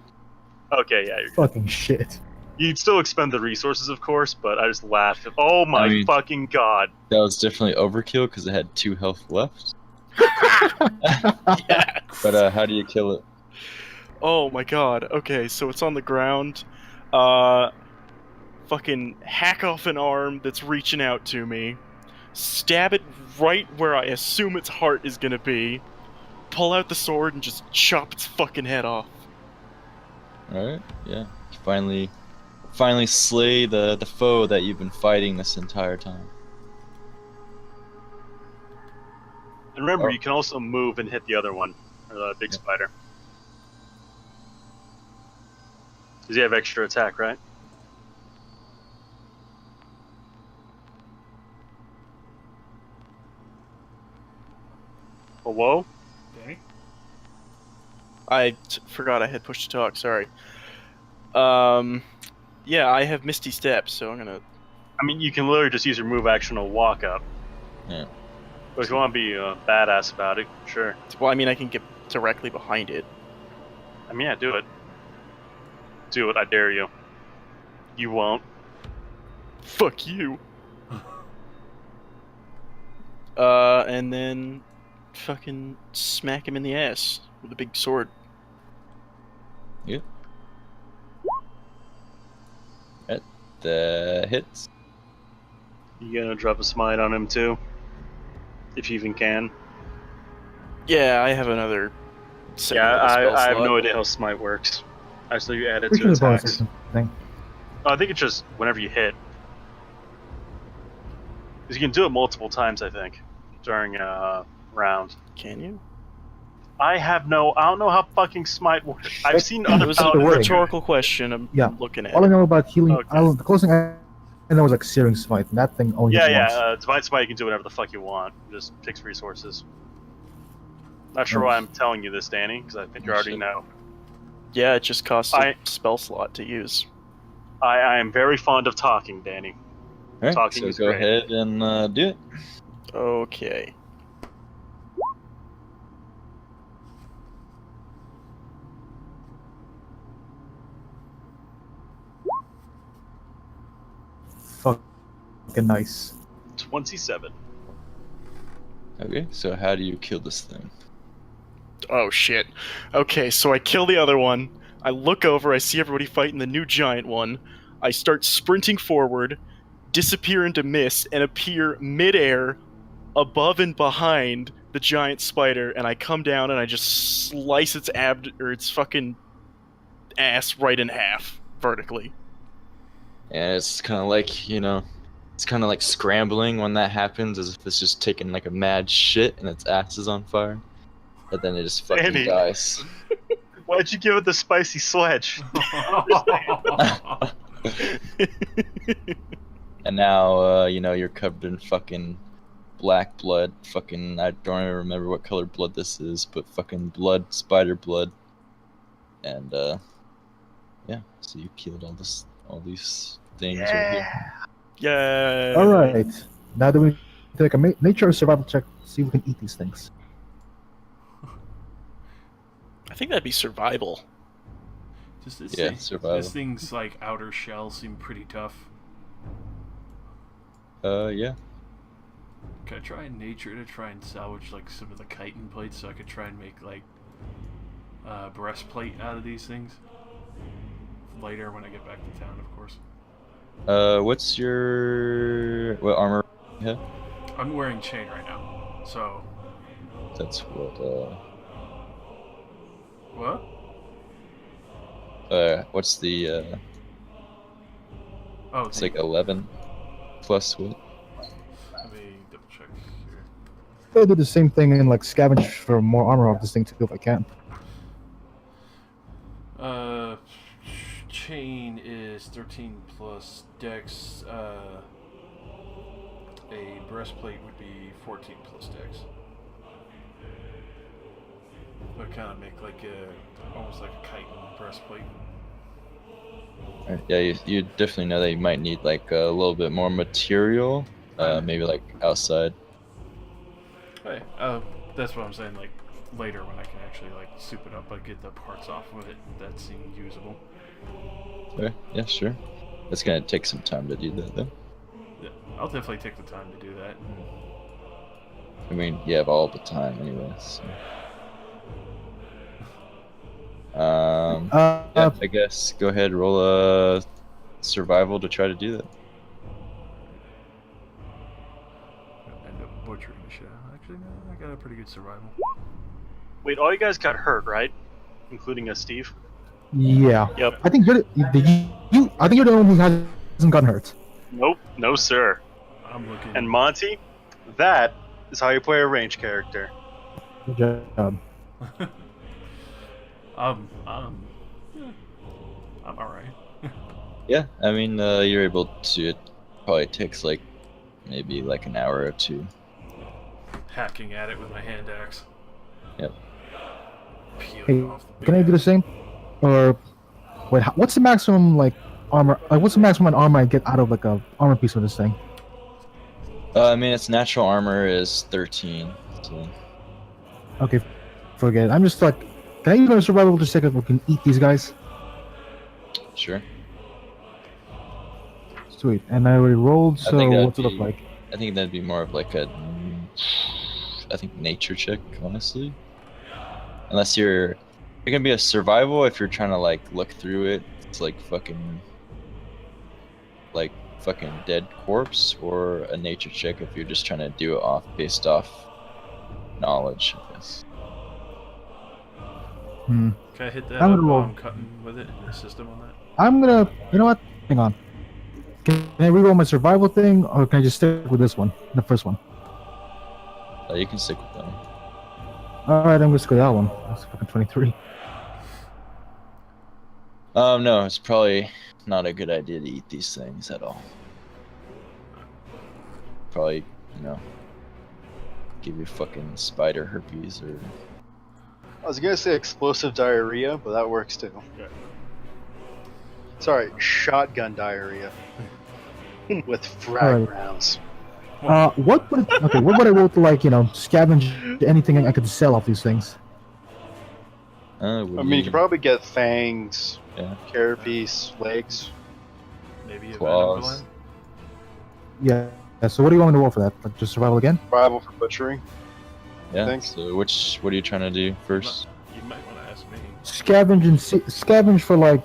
Okay, yeah, you're Fucking shit. you'd still expend the resources, of course, but I just laughed. Oh my I mean- fucking god. That was definitely overkill because it had 2 health left. Yeah. But how do you kill it? Oh my god. Okay, so it's on the ground. Fucking hack off an arm that's reaching out to me. Stab it right where I assume its heart is gonna be. Pull out the sword and just chop its fucking head off. Alright, yeah. You finally slay the foe that you've been fighting this entire time. And remember, Oh. you can also move and hit the other one, or the big spider. Does he have extra attack, right? Hello? Danny? I forgot I had push to talk, sorry. Yeah, I have Misty Steps, so I'm gonna... I mean, you can literally just use your move action to walk up. Yeah. But if you want to be badass about it, sure. Well, I mean, I can get directly behind it. I mean, yeah, do it. Do it, I dare you. You won't. Fuck you. And then fucking smack him in the ass with a big sword. Yep. That hits. You gonna drop a smite on him too? If you even can. Yeah, I have another. second Yeah, level spell I have slot. no idea how smite works. I just know you add it Pretty to sure it's bonus attacks. or something. Oh, I think it's just whenever you hit. 'Cause you can do it multiple times, I think, during a round. Can you? I don't know how fucking smite works. I've seen It other was a wording. paladins. rhetorical question. I'm Yeah. looking at. All I it. know about healing, Okay. the closest thing I know is like Searing Smite, and that thing only Yeah, hits yeah. once. Divine Smite, you can do whatever the fuck you want. It just takes resources. Not sure Nice. why I'm telling you this, Danny, because I think you already Shit. know. Yeah, it just costs a I- spell slot to use. I am very fond of talking, Danny. Alright, Talking so is go great. ahead and do it. Okay. Fucking nice. 27. Okay, so how do you kill this thing? Oh shit. Okay, so I kill the other one. I look over, I see everybody fighting the new giant one. I start sprinting forward, disappear into mist, and appear midair above and behind the giant spider, and I come down and I just slice its its fucking ass right in half vertically. And it's kind of like, it's kind of like scrambling when that happens, as if it's just taking like a mad shit and its ass is on fire. But then it just fucking Danny. dies. Why'd you give it the spicy sledge? And now, you're covered in fucking black blood. Fucking, I don't even remember what color blood this is, but fucking blood, spider blood. And, yeah, so you killed all these things right here. Yeah. Alright. Now do we take a nature or survival check to see if we can eat these things? think that'd be survival. Does this Yeah, thing, survival. This thing's like outer shell seem pretty tough. Yeah. Can I try in nature to try and salvage like some of the chitin plates so I could try and make like breastplate out of these things? Later when I get back to town, of course. What armor you have? I'm wearing chain right now, so That's what, what? what's the, Oh, it's like 11 plus what? Let me double check here. I'll do the same thing and like scavenge for more armor off this thing too if I can. Chain is 13 plus dex. A breastplate would be 14 plus dex. But kind of make like almost like a chitin breastplate. Alright, yeah, you definitely know that you might need like a little bit more material, maybe like outside. Hey, that's what I'm saying. Like later when I can actually like soup it up, I get the parts off of it that seem usable. Okay, yeah, sure. It's gonna take some time to do that, though. Yeah, I'll definitely take the time to do that. I mean, you have all the time, anyways. So. Yeah, I guess go ahead, roll a survival to try to do that. I'll end up butchering the shit out. Actually, no, I got a pretty good survival. Wait, all you guys got hurt, right? Including Steve. Yeah. Yep. I think you're I think you're the one who hasn't gotten hurt. Nope, no sir. I'm looking. And Monty, that is how you play a range character. Good job. I'm alright. Yeah, I mean, you're able to. It probably takes like maybe like an hour or two. Hacking at it with my hand axe. Yep. Peeling Hey, off the can I do the same? Or wait, what's the maximum like armor? What's the maximum armor I get out of like a armor piece of this thing? I mean, its natural armor is 13. So. Okay, forget it. I'm just like, can I use my survival to check if we can eat these guys? Sure. Sweet. And I already rolled, I so think that'd what's it look be- like? I think that'd be more of like a, I think nature check, honestly. Unless you're gonna be a survival if you're trying to like look through it. It's like fucking dead corpse, or a nature check if you're just trying to do it based off knowledge, I guess. Hmm. Can I hit that I'm up gonna while roll. I'm cutting with it in the system on that? I'm gonna. You know what? Hang on. Can I reroll my survival thing, or can I just stick with this one, the first one? You can stick with that one. All right, I'm gonna stick with that one. That's fucking 23. No, it's probably not a good idea to eat these things at all. Probably, give you fucking spider herpes or. I was gonna say explosive diarrhea, but that works too. Yeah. Sorry, shotgun diarrhea with frag Alright. rounds. What would what would I roll to like scavenge anything I could sell off these things? What I do mean, you could probably get fangs, Yeah. carapace, legs. Maybe a Claws. venom gland? Yeah. So what do you want me to roll for that? Like just survival again? Survival for butchering. Yeah. Thanks. So what are you trying to do first? You might want to ask me. Scavenge and scavenge for like.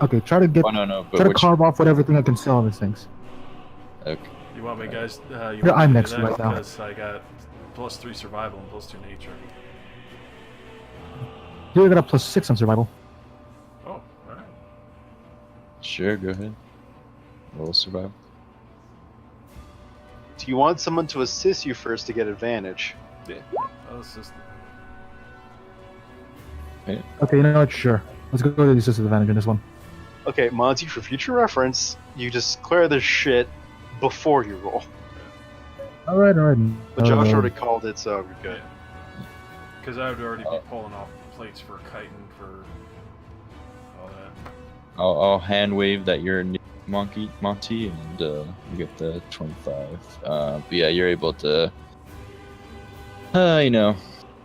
Okay, try to get. Oh no, but Try to which? carve off everything I can sell on these things. Okay. You want me, guys? You want Yeah, I'm me to next do that? right now. Because I got +3 survival and +2 nature. Here I got a +6 on survival. Oh, alright. Sure, go ahead. Roll survival. Do you want someone to assist you first to get advantage? Yeah. I'll assist them. Okay, you know what? Sure. Let's go to the assisted advantage in this one. Okay, Monty, for future reference, you just clear this shit before you roll. All right. But Josh already called it, so we're good. Because I would already be pulling off plates for chitin for all that. I'll hand wave that you're a new Monty, and you get the 25. But yeah, you're able to,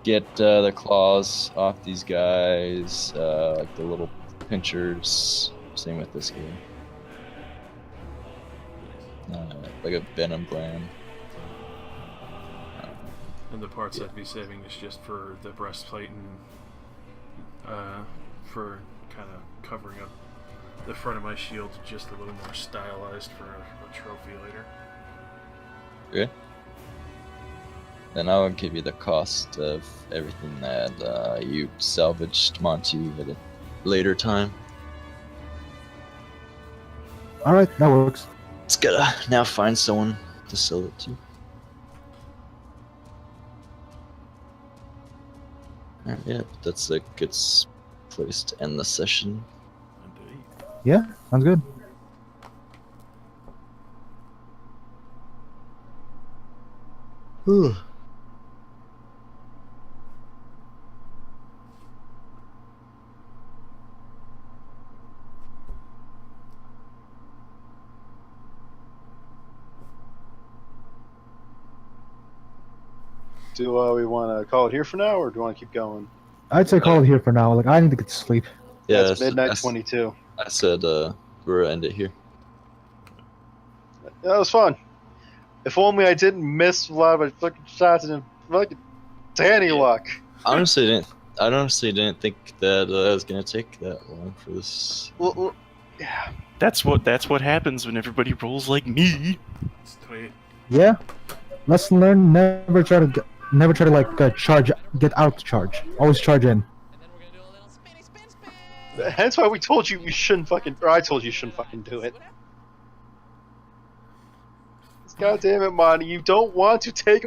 get the claws off these guys, like the little pinchers. Same with this game. Like a venom gland. And the parts I'd be saving is just for the breastplate and for kind of covering up the front of my shield, just a little more stylized for a trophy later. Okay. Then I'll give you the cost of everything that you salvaged, Monty, at a later time. Alright, that works. It's gotta now find someone to sell it to. Alright, yeah, that's a good place to end the session. Indeed. Yeah, sounds good. Whew. Do we want to call it here for now, or do you want to keep going? I'd say call it here for now. Like, I need to get to sleep. Yeah, It's midnight 22. I said we're gonna end it here. That was fun. If only I didn't miss a lot of my fucking shots and fucking Danny luck. I honestly didn't think that it was gonna take that long for this. Well, yeah. That's what happens when everybody rolls like me. It's tweet. Yeah. Lesson learned: never try to like charge, get out charge. Always charge in. And then we're gonna do a little spinny spin. That's why we told you shouldn't fucking, or I told you shouldn't fucking do it. God damn it, Monty, you don't want to take